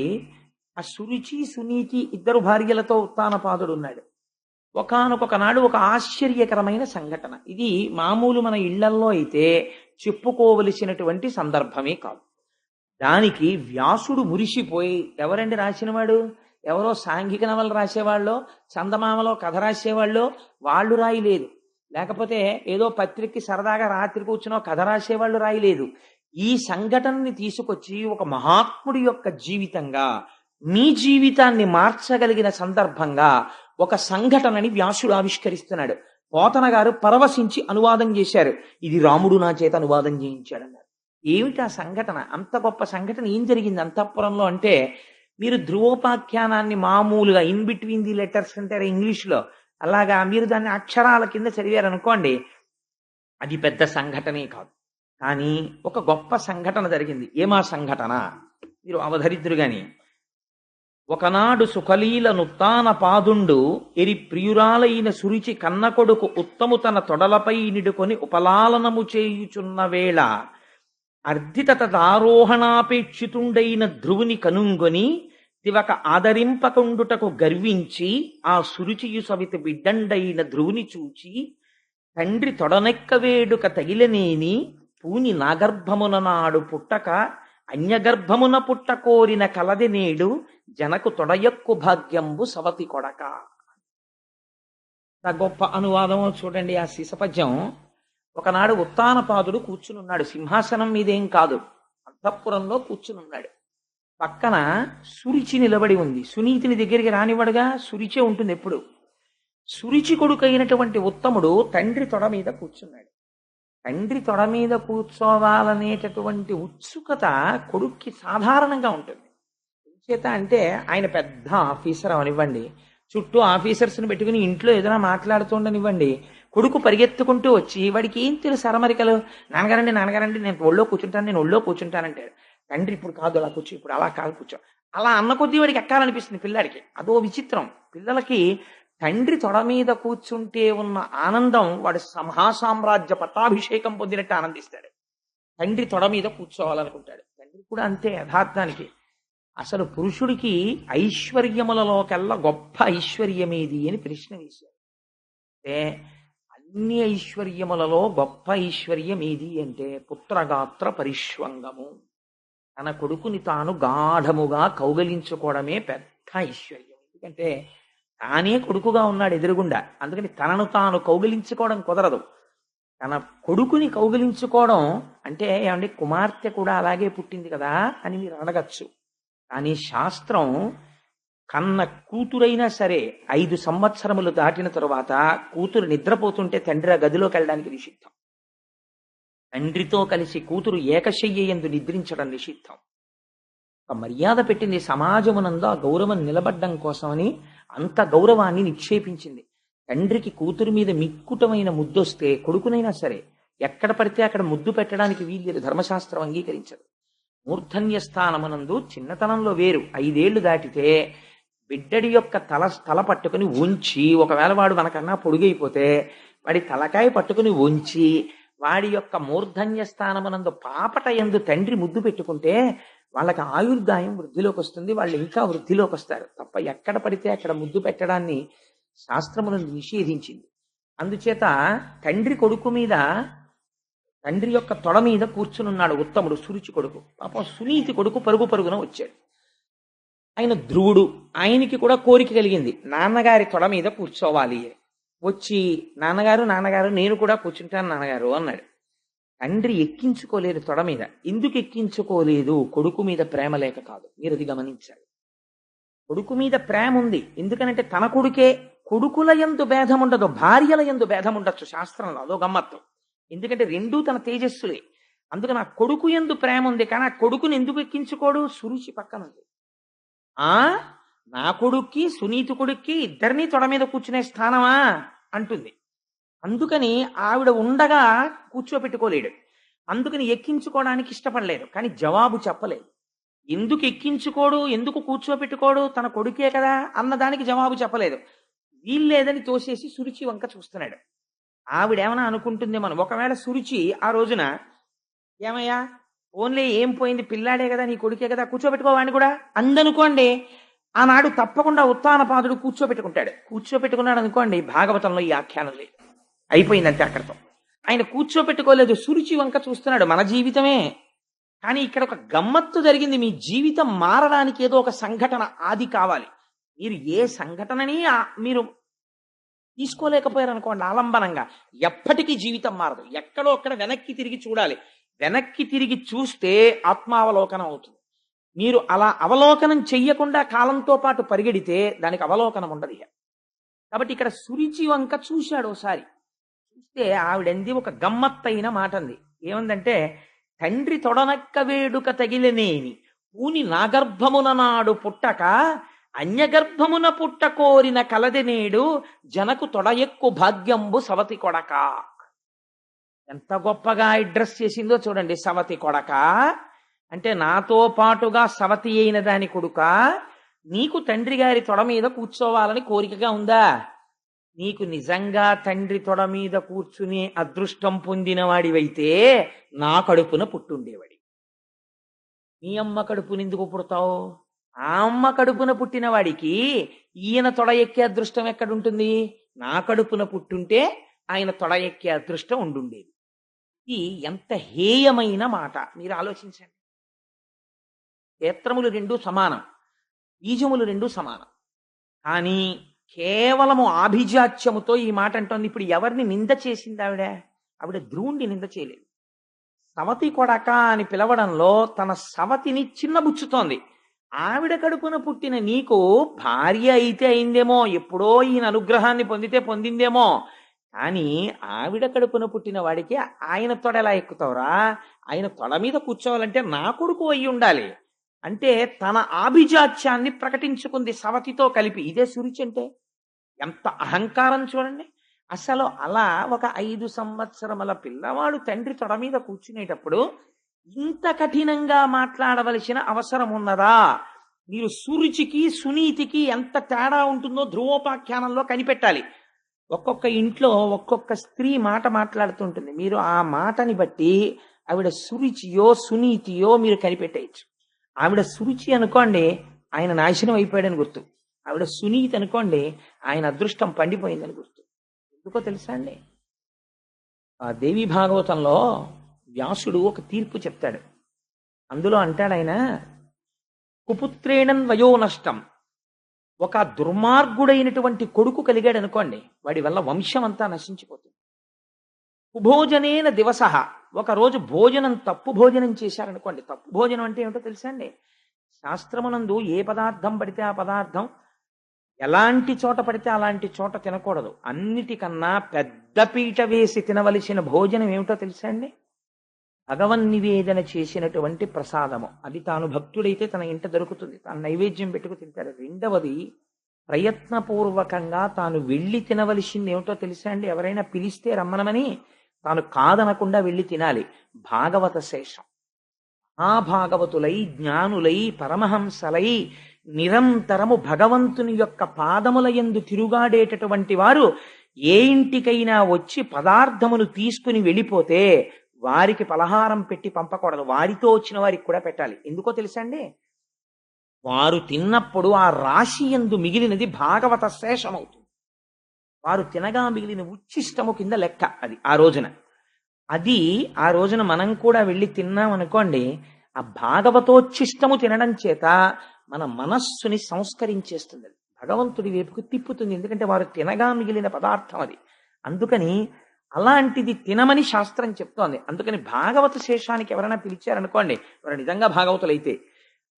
ఆ సురుచి సునీతి ఇద్దరు భార్యలతో ఉత్తానపాదుడు ఉన్నాడు. ఒకానొక నాడు ఒక ఆశ్చర్యకరమైన సంఘటన. ఇది మామూలు మన ఇళ్లల్లో అయితే చెప్పుకోవలసినటువంటి సందర్భమే కాదు. దానికి వ్యాసుడు మురిసిపోయి, ఎవరండి రాసినవాడు? ఎవరో సాంఘిక నవలు రాసేవాళ్ళో, చందమామలో కథ రాసేవాళ్ళో వాళ్ళు రాయలేదు. లేకపోతే ఏదో పత్రికకి సరదాగా రాత్రి కూర్చునో కథ రాసేవాళ్ళు రాయలేదు. ఈ సంఘటనని తీసుకొచ్చి ఒక మహాత్ముడి యొక్క జీవితంగా, మీ జీవితాన్ని మార్చగలిగిన సందర్భంగా ఒక సంఘటనని వ్యాసుడు ఆవిష్కరిస్తున్నాడు. పోతన గారు పరవశించి అనువాదం చేశారు. ఇది రాముడు నా చేత అనువాదం చేయించాడన్నారు. ఏమిటి ఆ సంఘటన? అంత గొప్ప సంఘటన ఏం జరిగింది అంతఃపురంలో అంటే, మీరు ధ్రువోపాఖ్యానాన్ని మామూలుగా ఇన్ బిట్వీన్ ది లెటర్స్ అంటారు ఇంగ్లీష్లో, అలాగా మీరు దాన్ని అక్షరాల కింద చదివారనుకోండి, అది పెద్ద సంఘటనే కాదు. కానీ ఒక గొప్ప సంఘటన జరిగింది. ఏమా సంఘటన? మీరు అవధరిద్దురు గాని, ఒకనాడు సుఖలీల నుత్తాన పాదుండు ఎరి ప్రియురాలైన సురుచి కన్న కొడుకు ఉత్తము తన తొడలపై నిడుకొని ఉపలాలనము చేయుచున్న వేళ అర్ధితత దారోహణాపేక్షితుండైన ధ్రువుని కనుంగొని తివక ఆదరింపకుండుటకు గర్వించి ఆ సురుచియు సవితి బిడ్డండైన ధ్రువుని చూచి తండ్రి తొడనెక్క వేడుక తగిలనేని పూని నాగర్భమున నాడు పుట్టక అన్యగర్భమున పుట్ట కోరిన కలది నేడు జనకు తొడయక్కు భాగ్యంబు సవతి కొడక. గొప్ప అనువాదము చూడండి ఆ శిశపద్యం. ఒకనాడు ఉత్తానపాదుడు కూర్చునున్నాడు. సింహాసనం మీదేం కాదు, అంతఃపురంలో కూర్చునున్నాడు. పక్కన సురుచి నిలబడి ఉంది. సునీతిని దగ్గరికి రానివ్వడుగా, సురిచే ఉంటుంది ఎప్పుడు. సురుచి కొడుకైనటువంటి ఉత్తముడు తండ్రి తొడ మీద కూర్చున్నాడు. తండ్రి తొడ మీద కూర్చోవాలనేటటువంటి ఉత్సుకత కొడుక్కి సాధారణంగా ఉంటుంది. చేత అంటే ఆయన పెద్ద ఆఫీసర్ అవనివ్వండి, చుట్టూ ఆఫీసర్స్ని పెట్టుకుని ఇంట్లో ఏదైనా మాట్లాడుతుండనివ్వండి, కొడుకు పరిగెత్తుకుంటూ వచ్చి వాడికి ఏం తెలుసు అరమరికలు, నాన్నగారండి నాన్నగారండి నేను ఒళ్ళో కూర్చుంటాను, నేను ఒళ్ళో కూర్చుంటానంటాడు. తండ్రి ఇప్పుడు కాదు అలా కూర్చో, ఇప్పుడు అలా కాదు కూర్చో. అలా అన్న కొద్దీ వాడికి ఎక్కాలనిపిస్తుంది పిల్లాడికి. అదో విచిత్రం. పిల్లలకి తండ్రి తొడ మీద కూర్చుంటే ఉన్న ఆనందం వాడు మహాసామ్రాజ్య పట్టాభిషేకం పొందినట్టు ఆనందిస్తాడు. తండ్రి తొడ మీద కూర్చోవాలనుకుంటాడు. తండ్రి కూడా అంతే యథార్థానికి. అసలు పురుషుడికి ఐశ్వర్యములలోకెల్లా గొప్ప ఐశ్వర్యమేది అని ప్రశ్న వేశారు. అంటే అన్ని ఐశ్వర్యములలో గొప్ప ఐశ్వర్యం ఏది అంటే పుత్రగాత్ర పరిష్వంగము. తన కొడుకుని తాను గాఢముగా కౌగలించుకోవడమే పెద్ద ఐశ్వర్యం. ఎందుకంటే తానే కొడుకుగా ఉన్నాడు ఎదురుగుండా, అందుకని తనను తాను కౌగలించుకోవడం కుదరదు. తన కొడుకుని కౌగలించుకోవడం అంటే ఏమంటే కుమార్తె కూడా అలాగే పుట్టింది కదా అని మీరు అడగచ్చు. కానీ శాస్త్రం కన్న కూతురైనా సరే 5 సంవత్సరములు దాటిన తరువాత కూతురు నిద్రపోతుంటే తండ్రి ఆ గదిలోకి వెళ్ళడానికి నిషిద్ధం. తండ్రితో కలిసి కూతురు ఏకశయ్య యందు నిద్రించడం నిషిద్ధం. ఒక మర్యాద పెట్టింది సమాజమునందు, ఆ గౌరవం నిలబడ్డం కోసమని అంత గౌరవాన్ని నిక్షేపించింది. తండ్రికి కూతురు మీద మిక్కుటమైన ముద్దొస్తే కొడుకునైనా సరే ఎక్కడ పడితే అక్కడ ముద్దు పెట్టడానికి వీల్లేదు, ధర్మశాస్త్రం అంగీకరించదు. మూర్ధన్య స్థానమునందు చిన్నతనంలో వేరు, 5 ఏళ్లు దాటితే బిడ్డడి యొక్క తల పట్టుకుని ఉంచి, ఒకవేళ వాడు మనకన్నా పొడుగైపోతే వాడి తలకాయ పట్టుకుని ఉంచి వాడి యొక్క మూర్ధన్య స్థానమునందు పాపట యందు తండ్రి ముద్దు పెట్టుకుంటే వాళ్ళకి ఆయుర్దాయం వృద్ధిలోకి వస్తుంది, వాళ్ళు ఇంకా వృద్ధిలోకి వస్తారు. తప్ప ఎక్కడ పడితే అక్కడ ముద్దు పెట్టడాన్ని శాస్త్రమునందు నిషేధించింది. అందుచేత తండ్రి కొడుకు మీద, తండ్రి యొక్క తొడ మీద కూర్చునున్నాడు ఉత్తముడు, సురుచి కొడుకు. పాపం సునీతి కొడుకు పరుగు పరుగున వచ్చాడు. ఆయన ధ్రువుడు, ఆయనకి కూడా కోరిక కలిగింది నాన్నగారి తొడ మీద కూర్చోవాలి. వచ్చి నాన్నగారు నాన్నగారు నేను కూడా కూర్చుంటాను నాన్నగారు అన్నాడు. తండ్రి ఎక్కించుకోలేదు తొడ మీద. ఎందుకు ఎక్కించుకోలేదు? కొడుకు మీద ప్రేమ లేక కాదు. మీరు అది గమనించాలి. కొడుకు మీద ప్రేమ ఉంది, ఎందుకనంటే తన కొడుకే. కొడుకుల యందు భేదం ఉండదు, భార్యల యందు భేదం ఉండొచ్చు శాస్త్రంలో, అదో గమ్మత్తు. ఎందుకంటే రెండూ తన తేజస్సులే. అందుకని ఆ కొడుకు యందు ప్రేమ ఉంది, కానీ ఆ కొడుకుని ఎందుకు ఎక్కించుకోడు? సురుచి పక్కన ఉంది. నా కొడుక్కి సునీతి కొడుక్కి ఇద్దరినీ తొడ మీద కూర్చునే స్థానమా అంటుంది. అందుకని ఆవిడ ఉండగా కూర్చోపెట్టుకోలేడు, అందుకని ఎక్కించుకోవడానికి ఇష్టపడలేదు. కానీ జవాబు చెప్పలేదు. ఎందుకు ఎక్కించుకోడు, ఎందుకు కూర్చోపెట్టుకోడు, తన కొడుకే కదా అన్నదానికి జవాబు చెప్పలేదు. వీల్లేదని తోసేసి సురుచి వంక చూస్తున్నాడు. ఆవిడేమన్నా అనుకుంటుంది మనం, ఒకవేళ సురుచి ఆ రోజున ఏమయ్యా ఓన్లీ ఏం పోయింది, పిల్లాడే కదా నీ కొడుకే కదా కూర్చోబెట్టుకోవాడిని కూడా అందనుకోండి, ఆనాడు తప్పకుండా ఉత్తానపాదుడు కూర్చోపెట్టుకున్నాడు అనుకోండి, భాగవతంలో ఈ ఆఖ్యానం లేదు, అయిపోయిందంతే అక్కడితో. ఆయన కూర్చోపెట్టుకోలేదు, సురుచి వంక చూస్తున్నాడు. మన జీవితమే. కానీ ఇక్కడ ఒక గమ్మత్తు జరిగింది. మీ జీవితం మారడానికి ఏదో ఒక సంఘటన ఆది కావాలి. మీరు ఏ సంఘటనని మీరు తీసుకోలేకపోయారు అనుకోండి ఆలంబనంగా, ఎప్పటికీ జీవితం మారదు. ఎక్కడో అక్కడ వెనక్కి తిరిగి చూడాలి. వెనక్కి తిరిగి చూస్తే ఆత్మావలోకనం అవుతుంది. మీరు అలా అవలోకనం చెయ్యకుండా కాలంతో పాటు పరిగెడితే దానికి అవలోకనం ఉండదు. కాబట్టి ఇక్కడ సురుచి వంక చూశాడు ఒకసారి. చూస్తే ఆవిడంది ఒక గమ్మత్తైన మాట అంది. ఏముందంటే, తండ్రి తొడనక్క వేడుక తగిలినేని పూని నాగర్భమున నాడు పుట్టక అన్యగర్భమున పుట్ట కోరిన కలది నేడు జనకు తొడయెక్కు భాగ్యంబు సవతి కొడక. ఎంత గొప్పగా అడ్రస్ చేసిందో చూడండి. సవతి కొడక అంటే నాతో పాటుగా సవతి అయిన దాని కొడుక, నీకు తండ్రి గారి తొడ మీద కూర్చోవాలని కోరికగా ఉందా? నీకు నిజంగా తండ్రి తొడ మీద కూర్చునే అదృష్టం పొందిన వాడివైతే నా కడుపున పుట్టుండేవాడి. నీ అమ్మ కడుపున ఎందుకు పుడతావు? ఆ అమ్మ కడుపున పుట్టిన వాడికి ఈయన తొడ ఎక్కే అదృష్టం ఎక్కడుంటుంది? నా కడుపున పుట్టుంటే ఆయన తొడ ఎక్కే అదృష్టం ఉండుండేది. ఇది ఎంత హేయమైన మాట మీరు ఆలోచించండి. క్షేత్రములు 2 సమానం, బీజములు 2 సమానం. కానీ కేవలము ఆభిజాత్యముతో ఈ మాట అంటోంది. ఇప్పుడు ఎవరిని నింద చేసింది ఆవిడ ధ్రువుణ్ణి నింద చేయలేదు. సవతి కొడక అని పిలవడంలో తన సవతిని చిన్నబుచ్చుతోంది. ఆవిడ కడుపున పుట్టిన నీకు భార్య అయితే అయిందేమో, ఎప్పుడో ఈయన అనుగ్రహాన్ని పొందితే పొందిందేమో, కానీ ఆవిడ కడుపున పుట్టిన వాడికి ఆయన తొడ ఎలా ఎక్కుతావురా? ఆయన తొడ మీద కూర్చోవాలంటే నా కొడుకు అయి ఉండాలి. అంటే తన ఆభిజాత్యాన్ని ప్రకటించుకుంది సవతితో కలిపి. ఇదే సురుచి అంటే. ఎంత అహంకారం చూడండి. అసలు అలా ఒక 5 సంవత్సరముల పిల్లవాడు తండ్రి తొడ మీద కూర్చునేటప్పుడు ఇంత కఠినంగా మాట్లాడవలసిన అవసరం ఉన్నదా? మీరు సురుచికి సునీతికి ఎంత తేడా ఉంటుందో ధ్రువోపాఖ్యానంలో కనిపెట్టాలి. ఒక్కొక్క ఇంట్లో ఒక్కొక్క స్త్రీ మాట మాట్లాడుతుంటుంది. మీరు ఆ మాటని బట్టి ఆవిడ సురుచియో సునీతియో మీరు కనిపెట్టేయచ్చు. ఆవిడ సురుచి అనుకోండి, ఆయన నాశనం అయిపోయాడని గుర్తు. ఆవిడ సునీతి అనుకోండి, ఆయన అదృష్టం పండిపోయిందని గుర్తు. ఎందుకో తెలుసా అండి? ఆ దేవి భాగవతంలో వ్యాసుడు ఒక తీర్పు చెప్తాడు. అందులో అంటాడు ఆయన, కుపుత్రేణన్ వయో నష్టం. ఒక దుర్మార్గుడైనటువంటి కొడుకు కలిగాడు అనుకోండి, వాడి వల్ల వంశం అంతా నశించిపోతుంది. కుభోజనేన దివస. ఒక రోజు భోజనం తప్పు భోజనం చేశారనుకోండి. తప్పు భోజనం అంటే ఏమిటో తెలుసా అండి? శాస్త్రమునందు ఏ పదార్థం పడితే ఆ పదార్థం ఎలాంటి చోట పడితే అలాంటి చోట తినకూడదు. అన్నిటికన్నా పెద్ద పీట వేసి తినవలసిన భోజనం ఏమిటో తెలుసా అండి? భగవన్ నివేదన చేసినటువంటి ప్రసాదము. అది తాను భక్తుడైతే తన ఇంట దొరుకుతుంది, తాను నైవేద్యం పెట్టుకు తింటాడు. రెండవది, ప్రయత్నపూర్వకంగా తాను వెళ్ళి తినవలసింది ఏమిటో తెలుసా అండి? ఎవరైనా పిలిస్తే రమ్మనమని తాను కాదనకుండా వెళ్ళి తినాలి. భాగవత శేషం. మహాభాగవతులై జ్ఞానులై పరమహంసలై నిరంతరము భగవంతుని యొక్క పాదముల యందు తిరుగాడేటటువంటి వారు ఏ ఇంటికైనా వచ్చి పదార్థమును తీసుకుని వెళ్ళిపోతే వారికి పలహారం పెట్టి పంపకూడదు. వారితో వచ్చిన వారికి కూడా పెట్టాలి. ఎందుకో తెలుసా అండి? వారు తిన్నప్పుడు ఆ రాశి యందు మిగిలినది భాగవత శేషమవుతుంది. వారు తినగా మిగిలిన ఉచ్ఛిష్టము కింద లెక్క అది ఆ రోజున. అది ఆ రోజున మనం కూడా వెళ్ళి తిన్నాం అనుకోండి, ఆ భాగవతోచ్ఛిష్టము తినడం చేత మన మనస్సుని సంస్కరించేస్తుంది. అది భగవంతుడి వైపుకు తిప్పుతుంది. ఎందుకంటే వారు తినగా మిగిలిన పదార్థం అది. అందుకని అలాంటిది తినమని శాస్త్రం చెప్తోంది. అందుకని భాగవత శేషానికి ఎవరైనా పిలిచారనుకోండి, వారు నిజంగా భాగవతులైతే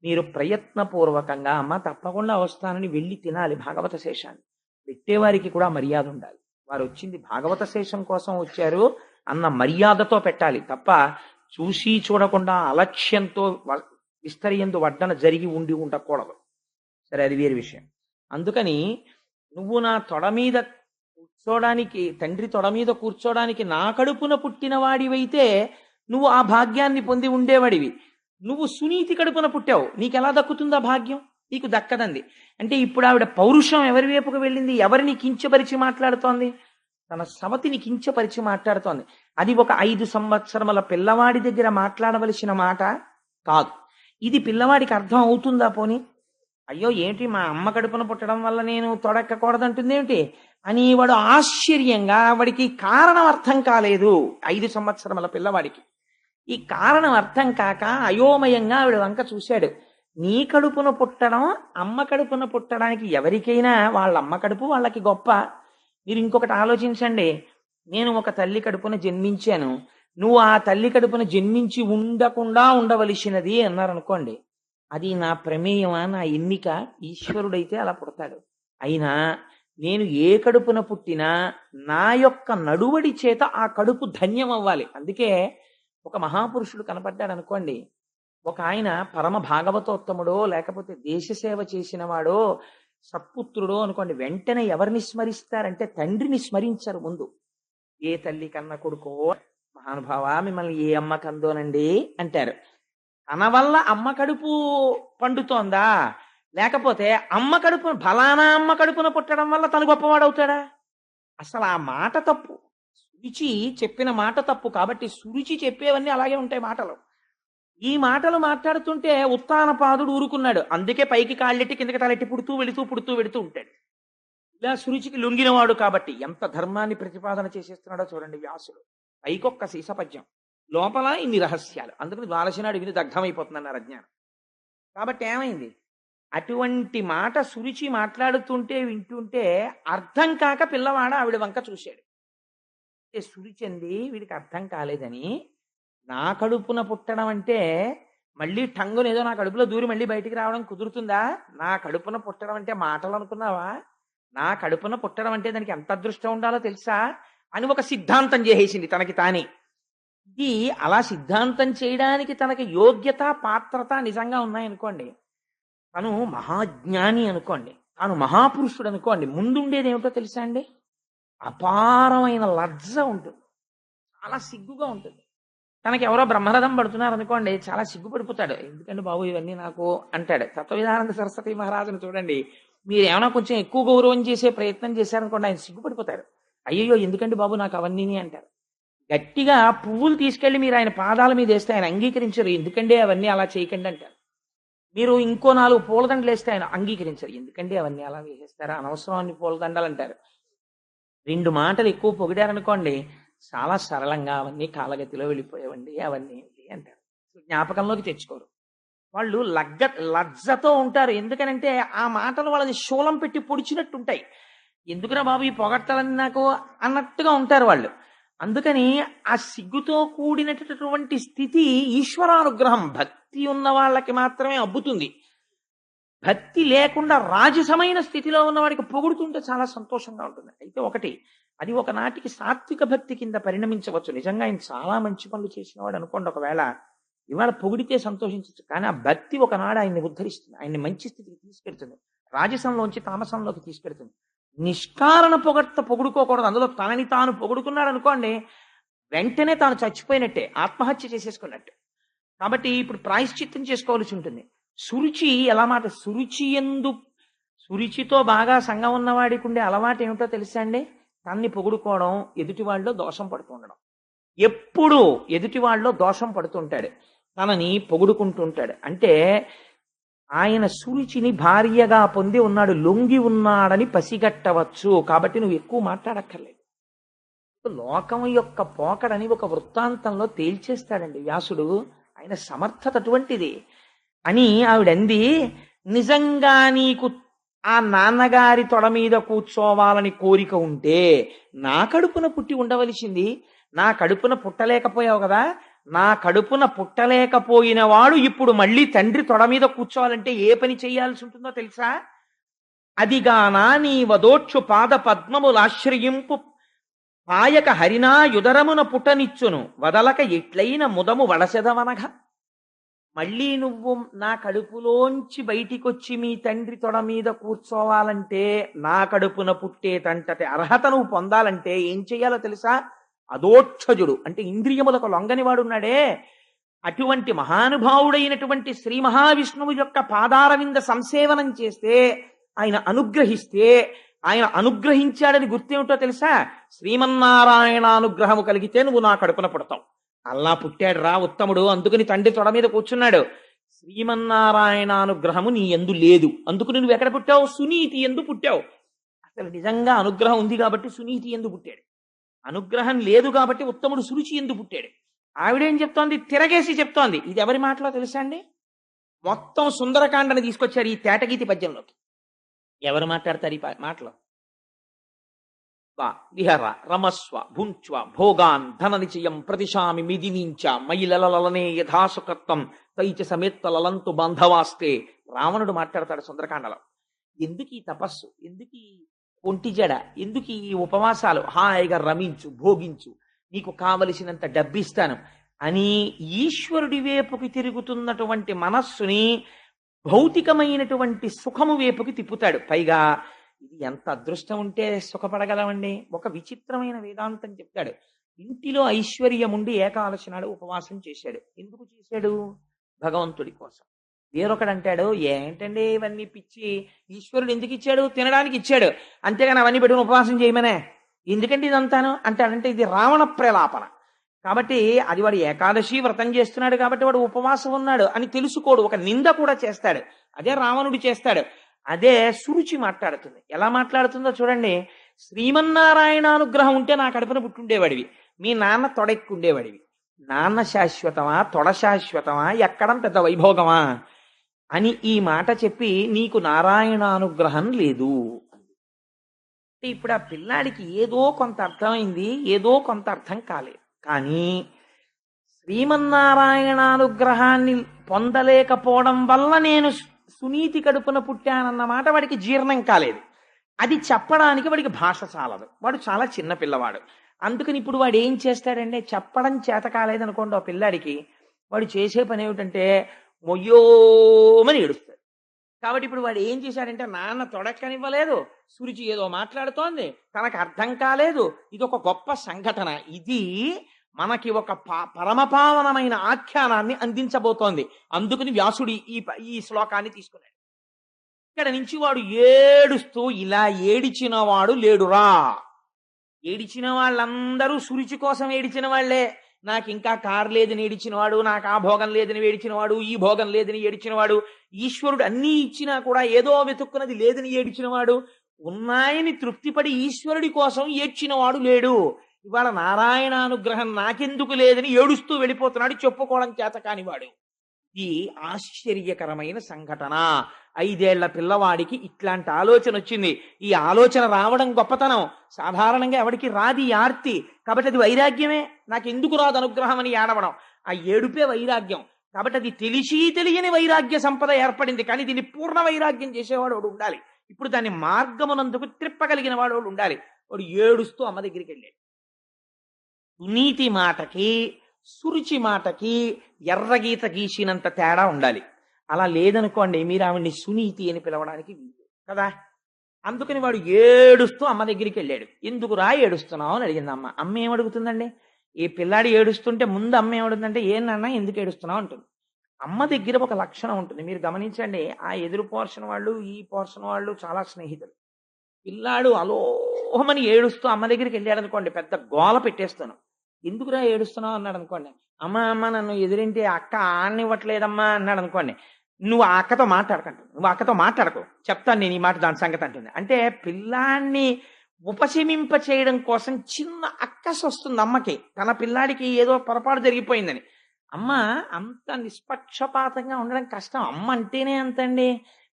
మీరు ప్రయత్నపూర్వకంగా అమ్మ తప్పకుండా వస్తానని వెళ్ళి తినాలి భాగవత శేషాన్ని. పెట్టేవారికి కూడా మర్యాద ఉండాలి. వారు వచ్చింది భాగవత శేషం కోసం వచ్చారు అన్న మర్యాదతో పెట్టాలి తప్ప చూసి చూడకుండా అలక్ష్యంతో విస్తరియందు వడ్డన జరిగి ఉండి ఉండకూడదు. సరే, అది వేరే విషయం. అందుకని నువ్వు నా తొడ మీద కూర్చోడానికి, తండ్రి తొడ మీద కూర్చోడానికి నా కడుపున పుట్టిన వాడివైతే నువ్వు ఆ భాగ్యాన్ని పొంది ఉండేవాడివి. నువ్వు సునీతి కడుపున పుట్టావు, నీకెలా దక్కుతుందా భాగ్యం? నీకు దక్కదంది. అంటే ఇప్పుడు ఆవిడ పౌరుషం ఎవరి వైపుకు వెళ్ళింది? ఎవరిని కించపరిచి మాట్లాడుతోంది? తన సవతిని కించపరిచి మాట్లాడుతోంది. అది ఒక 5 సంవత్సరముల పిల్లవాడి దగ్గర మాట్లాడవలసిన మాట కాదు. ఇది పిల్లవాడికి అర్థం అవుతుందా పోని? అయ్యో ఏంటి మా అమ్మ కడుపున పుట్టడం వల్ల నేను తొడెక్కకూడదంటుంది ఏమిటి అని వాడు ఆశ్చర్యంగా, వాడికి కారణం అర్థం కాలేదు. 5 సంవత్సరముల పిల్లవాడికి ఈ కారణం అర్థం కాక అయోమయంగా ఆవిడ వంక చూశాడు. నీ కడుపున పుట్టడం అమ్మ కడుపున పుట్టడానికి ఎవరికైనా వాళ్ళ అమ్మ కడుపు వాళ్ళకి గొప్ప. మీరు ఇంకొకటి ఆలోచించండి. నేను ఒక తల్లి కడుపున జన్మించాను, నువ్వు ఆ తల్లి కడుపున జన్మించి ఉండకుండా ఉండవలసినది అన్నారనుకోండి, అది నా ప్రమేయమా, నా ఎన్నిక? ఈశ్వరుడైతే అలా పుడతాడు. అయినా నేను ఏ కడుపున పుట్టినా నా యొక్క నడువడి చేత ఆ కడుపు ధన్యం అవ్వాలి. అందుకే ఒక మహాపురుషుడు కనపడ్డాడు అనుకోండి, ఒక ఆయన పరమ భాగవతోత్తముడో లేకపోతే దేశసేవ చేసిన వాడో సత్పుత్రుడో అనుకోండి, వెంటనే ఎవరిని స్మరిస్తారంటే తండ్రిని స్మరించరు. ముందు ఏ తల్లి కన్న కొడుకో, మహానుభావ మిమ్మల్ని ఏ అమ్మ కందోనండి అంటారు. తన వల్ల అమ్మ కడుపు పండుతోందా, లేకపోతే అమ్మ కడుపు ఫలానా అమ్మ కడుపున పుట్టడం వల్ల తను గొప్పవాడవుతాడా? అసలు ఆ మాట తప్పు. సురుచి చెప్పిన మాట తప్పు. కాబట్టి సురుచి చెప్పేవన్నీ అలాగే ఉంటాయి మాటలు. ఈ మాటలు మాట్లాడుతుంటే ఉత్తానపాదుడు ఊరుకున్నాడు. అందుకే పైకి కాళ్ళెట్టి కిందకి తలెట్టి పుడుతూ వెడుతూ ఉంటాడు. ఇలా సురుచికి లొంగినవాడు కాబట్టి ఎంత ధర్మాన్ని ప్రతిపాదన చేసేస్తున్నాడో చూడండి వ్యాసుడు. పైకొక్క సీసపద్యం, లోపల ఇన్ని రహస్యాలు. అందుకని ద్వాదశనాడు విని దగ్ధమైపోతుందన్నారు అజ్ఞానం. కాబట్టి ఏమైంది? అటువంటి మాట సురుచి మాట్లాడుతుంటే వింటుంటే అర్థం కాక పిల్లవాడ ఆవిడ వంక చూశాడు. సురుచి అంది వీడికి అర్థం కాలేదని, నా కడుపున పుట్టడం అంటే మళ్ళీ టంగునేదో నా కడుపులో దూరి మళ్ళీ బయటికి రావడం కుదురుతుందా? నా కడుపున పుట్టడం అంటే మాటలు అనుకున్నావా? నా కడుపున పుట్టడం అంటే దానికి ఎంత అదృష్టం ఉండాలో తెలుసా అని ఒక సిద్ధాంతం చేసేసింది తనకి తానే. ఈ అలా సిద్ధాంతం చేయడానికి తనకి యోగ్యత పాత్రత నిజంగా ఉన్నాయనుకోండి, తను మహాజ్ఞాని అనుకోండి, తాను మహాపురుషుడు అనుకోండి, ముందుండేది ఏమిటో తెలుసా అండి? అపారమైన లజ్జ ఉంటుంది, చాలా సిగ్గుగా ఉంటుంది. తనకి ఎవరో బ్రహ్మరథం పడుతున్నారు అనుకోండి, చాలా సిగ్గుపడిపోతాడు. ఎందుకంటే బాబు ఇవన్నీ నాకు అంటాడు. తత్వవిధానంద సరస్వతి మహారాజును చూడండి, మీరు ఏమైనా కొంచెం ఎక్కువ గౌరవం చేసే ప్రయత్నం చేశారనుకోండి, ఆయన సిగ్గుపడిపోతారు. అయ్యయ్యో ఎందుకండి బాబు నాకు అవన్నీ అంటారు. గట్టిగా పువ్వులు తీసుకెళ్లి మీరు ఆయన పాదాల మీద వేస్తే ఆయన అంగీకరించరు. ఎందుకంటే అవన్నీ అలా చేయకండి అంటారు. మీరు ఇంకో 4 పూలదండలు వేస్తే ఆయన అంగీకరించరు. ఎందుకంటే అవన్నీ అలా వేసేస్తారా, అనవసరం అన్ని పూలదండలు అంటారు. 2 మాటలు ఎక్కువ పొగిడారనుకోండి, చాలా సరళంగా అవన్నీ కాలగతిలో వెళ్ళిపోయేవండి అవన్నీ అంటారు. జ్ఞాపకంలోకి తెచ్చుకోరు. వాళ్ళు లజ్జతో ఉంటారు. ఎందుకనంటే ఆ మాటలు వాళ్ళని శూలం పెట్టి పొడిచినట్టు ఉంటాయి. ఎందుకురా బాబు ఈ పొగడ్తలన్నీ నాకు అన్నట్టుగా ఉంటారు వాళ్ళు. అందుకని ఆ సిగ్గుతో కూడినటువంటి స్థితి ఈశ్వరానుగ్రహం. భక్తి ఉన్న వాళ్ళకి మాత్రమే అబ్బుతుంది. భక్తి లేకుండా రాజసమైన స్థితిలో ఉన్నవాడికి పొగుడుతుంటే చాలా సంతోషంగా ఉంటుంది. అయితే ఒకటి, అది ఒకనాటికి సాత్విక భక్తి కింద పరిణమించవచ్చు. నిజంగా ఆయన చాలా మంచి పనులు చేసినవాడు అనుకోండి, ఒకవేళ ఇవాళ పొగిడితే సంతోషించవచ్చు. కానీ ఆ భక్తి ఒకనాడు ఆయన్ని ఉద్ధరిస్తుంది, ఆయన్ని మంచి స్థితికి తీసుకెళ్తుంది, రాజసంలోంచి తామసంలోకి తీసుకెళ్తుంది. నిష్కారణ పొగుడుకోకూడదు. అందులో తనని తాను పొగుడుకున్నాడు అనుకోండి, వెంటనే తాను చచ్చిపోయినట్టే, ఆత్మహత్య చేసేసుకున్నట్టు. కాబట్టి ఇప్పుడు ప్రాయశ్చిత్తం చేసుకోవాల్సి ఉంటుంది. సురుచి ఎలా మాట, సురుచితో బాగా సంగం ఉన్నవాడికి ఉండే అలవాటు ఏమిటో తెలుసా అండి? తన్ని పొగుడుకోవడం, ఎదుటి వాళ్ళలో దోషం పడుతూ ఉండడం. ఎప్పుడు ఎదుటి వాళ్ళలో దోషం పడుతుంటాడు, తనని పొగుడుకుంటుంటాడు. అంటే ఆయన సురుచిని భార్యగా పొంది ఉన్నాడు, లొంగి ఉన్నాడని పసిగట్టవచ్చు. కాబట్టి నువ్వు ఎక్కువ మాట్లాడక్కర్లేదు. లోకం యొక్క పోకడని ఒక వృత్తాంతంలో తేల్చేస్తాడండి వ్యాసుడు. ఆయన సమర్థత అటువంటిది అని ఆవిడంది. నిజంగా నీకు ఆ నాన్నగారి తొడ మీద కూర్చోవాలని కోరిక ఉంటే నా కడుపున పుట్టి ఉండవలసింది. నా కడుపున పుట్టలేకపోయావు కదా, నా కడుపున పుట్టలేకపోయిన వాడు ఇప్పుడు మళ్ళీ తండ్రి తొడ మీద కూర్చోవాలంటే ఏ పని చేయాల్సి ఉంటుందో తెలుసా? అదిగానా నీ వదోక్షు పాద పద్మములాశ్రయింపు పాయక హరినా యుదరమున పుట్టనిచ్చును వదలక ఎట్లయిన ముదము వడసెదవనగా. మళ్ళీ నువ్వు నా కడుపులోంచి బయటికొచ్చి మీ తండ్రి తొడ మీద కూర్చోవాలంటే, నా కడుపున పుట్టేటంతటి అర్హత నువ్వు పొందాలంటే ఏం చెయ్యాలో తెలుసా? అదోక్షజుడు అంటే ఇంద్రియములకు లొంగనివాడున్నాడే, అటువంటి మహానుభావుడైనటువంటి శ్రీ మహావిష్ణువు యొక్క పాదారవింద సంసేవనం చేస్తే, ఆయన అనుగ్రహిస్తే, ఆయన అనుగ్రహించాడని గుర్తేమిటో తెలుసా? శ్రీమన్నారాయణ అనుగ్రహము కలిగితే నువ్వు నా కడుపున పుడతావు. అల్లా పుట్టాడు రా ఉత్తముడు, అందుకని తండ్రి తొడ మీద కూర్చున్నాడు. శ్రీమన్నారాయణ అనుగ్రహము నీ యందు లేదు, అందుకు నువ్వు ఎక్కడ పుట్టావు? సునీతి యందు పుట్టావు. అసలు నిజంగా అనుగ్రహం ఉంది కాబట్టి సునీతి యందు పుట్టాడు. అనుగ్రహం లేదు కాబట్టి ఉత్తముడు సురుచి ఎందు పుట్టాడు. ఆవిడేం చెప్తోంది? తిరగేసి చెప్తోంది. ఇది ఎవరి మాటలో తెలుసా అండి? మొత్తం సుందరకాండని తీసుకొచ్చారు ఈ తేటగీతి పద్యంలోకి. ఎవరు మాట్లాడతారు ఈ మాటలో? విహర రమస్వ భుంచ్వ భోగాన్ ధన నిచయం ప్రతిశామి మిదినించ మయిలలనే యథాసుకత్వం తైచ సమేత్తలంతు బాంధవాస్తే. రావణుడు మాట్లాడతాడు సుందరకాండలో. ఎందుకు ఈ తపస్సు, ఎందుకు ఈ ఒంటి జడ, ఎందుకు ఈ ఉపవాసాలు, హాయిగా రమించు భోగించు, నీకు కావలసినంత డబ్బిస్తాను అని ఈశ్వరుడి వైపుకి తిరుగుతున్నటువంటి మనస్సుని భౌతికమైనటువంటి సుఖము వైపుకి తిప్పుతాడు. పైగా ఇది ఎంత అదృష్టం ఉంటే సుఖపడగలమండి. ఒక విచిత్రమైన వేదాంతం చెప్తాడు. ఇంటిలో ఐశ్వర్యం ఉండి ఏకాదశి నాడు ఉపవాసం చేశాడు. ఎందుకు చేశాడు? భగవంతుడి కోసం. వేరొకడు అంటాడు, ఏంటండి ఇవన్నీ పిచ్చి, ఈశ్వరుడు ఎందుకు ఇచ్చాడు? తినడానికి ఇచ్చాడు, అంతేగాని అవన్నీ పెట్టుకుని ఉపవాసం చేయమనే. ఎందుకంటే ఇదంతాను అంటాడంటే ఇది రావణ ప్రలాపన. కాబట్టి అది వాడు ఏకాదశి వ్రతం చేస్తున్నాడు కాబట్టి వాడు ఉపవాసం ఉన్నాడు అని తెలుసుకోడు, ఒక నింద కూడా చేస్తాడు. అదే రావణుడు చేస్తాడు. అదే సురుచి మాట్లాడుతుంది. ఎలా మాట్లాడుతుందో చూడండి. శ్రీమన్నారాయణ అనుగ్రహం ఉంటే నా కడుపున పుట్టుండేవాడివి, మీ నాన్న తొడెక్కుండేవాడివి. నాన్న శాశ్వతమా, తొడ శాశ్వతమా, ఎక్కడం పెద్ద వైభోగమా అని ఈ మాట చెప్పి నీకు నారాయణ అనుగ్రహం లేదు. ఇప్పుడు ఆ పిల్లాడికి ఏదో కొంత అర్థమైంది, ఏదో కొంత అర్థం కాలేదు. కానీ శ్రీమన్నారాయణానుగ్రహాన్ని పొందలేకపోవడం వల్ల నేను సునీతి కడుపున పుట్టానన్న మాట వాడికి జీర్ణం కాలేదు. అది చెప్పడానికి వాడికి భాష చాలదు. వాడు చాలా చిన్న పిల్లవాడు. అందుకని ఇప్పుడు వాడు ఏం చేస్తాడంటే, చెప్పడం చేత కాలేదనుకోండి ఆ పిల్లాడికి, వాడు చేసే పని ఏమిటంటే మొయ్యోమని ఏడుస్తాడు. కాబట్టి ఇప్పుడు వాడు ఏం చేశాడంటే, నాన్న తొడక్కనివ్వలేదు, సురుచి ఏదో మాట్లాడుతోంది, తనకు అర్థం కాలేదు, ఇది ఒక గొప్ప సంఘటన, ఇది మనకి ఒక పరమపావనమైన ఆఖ్యానాన్ని అందించబోతోంది. అందుకని వ్యాసుడి ఈ శ్లోకాన్ని తీసుకున్నాడు. ఇక్కడ నుంచి వాడు ఏడుస్తూ, ఇలా ఏడిచిన వాడు లేడురా. ఏడిచిన వాళ్ళందరూ సురుచి కోసం ఏడిచిన వాళ్లే. నాకు ఇంకా కారు లేదని ఏడిచినవాడు, నాకు ఆ భోగం లేదని ఏడిచినవాడు, ఈ భోగం లేదని ఏడిచినవాడు, ఈశ్వరుడు అన్నీ ఇచ్చినా కూడా ఏదో వెతుక్కున్నది లేదని ఏడిచినవాడు, ఉన్నాయని తృప్తిపడి ఈశ్వరుడి కోసం ఏడ్చినవాడు లేడు. ఇవాళ నారాయణానుగ్రహం నాకెందుకు లేదని ఏడుస్తూ వెళ్ళిపోతున్నాడు, చెప్పుకోవడం చేత కానివాడు. ఈ ఆశ్చర్యకరమైన సంఘటన. 5 ఏళ్ల పిల్లవాడికి ఇట్లాంటి ఆలోచన వచ్చింది. ఈ ఆలోచన రావడం గొప్పతనం. సాధారణంగా ఎవడికి రాది ఆర్తి. కాబట్టి అది వైరాగ్యమే. నాకు ఎందుకు రాదు అనుగ్రహం అని ఏడవడం, ఆ ఏడుపే వైరాగ్యం. కాబట్టి అది తెలిసి తెలియని వైరాగ్య సంపద ఏర్పడింది. కానీ దీన్ని పూర్ణ వైరాగ్యం చేసేవాడు వాడు ఉండాలి. ఇప్పుడు దాన్ని మార్గమునందుకు త్రిప్పగలిగిన వాడు ఉండాలి. వాడు ఏడుస్తూ అమ్మ దగ్గరికి వెళ్ళాడు. సునీతి మాటకి సురుచి మాటకి ఎర్రగీత గీసినంత తేడా ఉండాలి. అలా లేదనుకోండి, మీరు ఆవిడ్ని సునీతి అని పిలవడానికి వీలు కదా. అందుకని వాడు ఏడుస్తూ అమ్మ దగ్గరికి వెళ్ళాడు. ఎందుకురా ఏడుస్తున్నావు అని అడిగింది అమ్మ. అమ్మ ఏమడుగుతుందండి? ఈ పిల్లాడు ఏడుస్తుంటే ముందు అమ్మ ఏమడుగుతుందంటే, ఏనన్నా ఎందుకు ఏడుస్తున్నావు అంటుంది. అమ్మ దగ్గర ఒక లక్షణం ఉంటుంది, మీరు గమనించండి. ఆ ఎదురు పోర్షన్ వాళ్ళు ఈ పోర్షన్ వాళ్ళు చాలా స్నేహితులు. పిల్లాడు అలోహమని ఏడుస్తూ అమ్మ దగ్గరికి వెళ్ళాడు అనుకోండి, పెద్ద గోల పెట్టేస్తాను. ఎందుకురా ఏడుస్తున్నావు అన్నాడు అనుకోండి, అమ్మ నన్ను ఎదురింటి అక్క ఆడనివ్వట్లేదమ్మా అన్నాడు అనుకోండి, నువ్వు ఆ అక్కతో మాట్లాడకంటు, నువ్వు అక్కతో మాట్లాడకు, చెప్తాను నేను ఈ మాట దాని సంగతి అంటుంది. అంటే పిల్లాన్ని ఉపశమింప చేయడం కోసం చిన్న అక్కసు వస్తుంది అమ్మకి, తన పిల్లాడికి ఏదో పొరపాటు జరిగిపోయిందని. అమ్మ అంత నిష్పక్షపాతంగా ఉండడం కష్టం. అమ్మ అంటేనే అంతండి.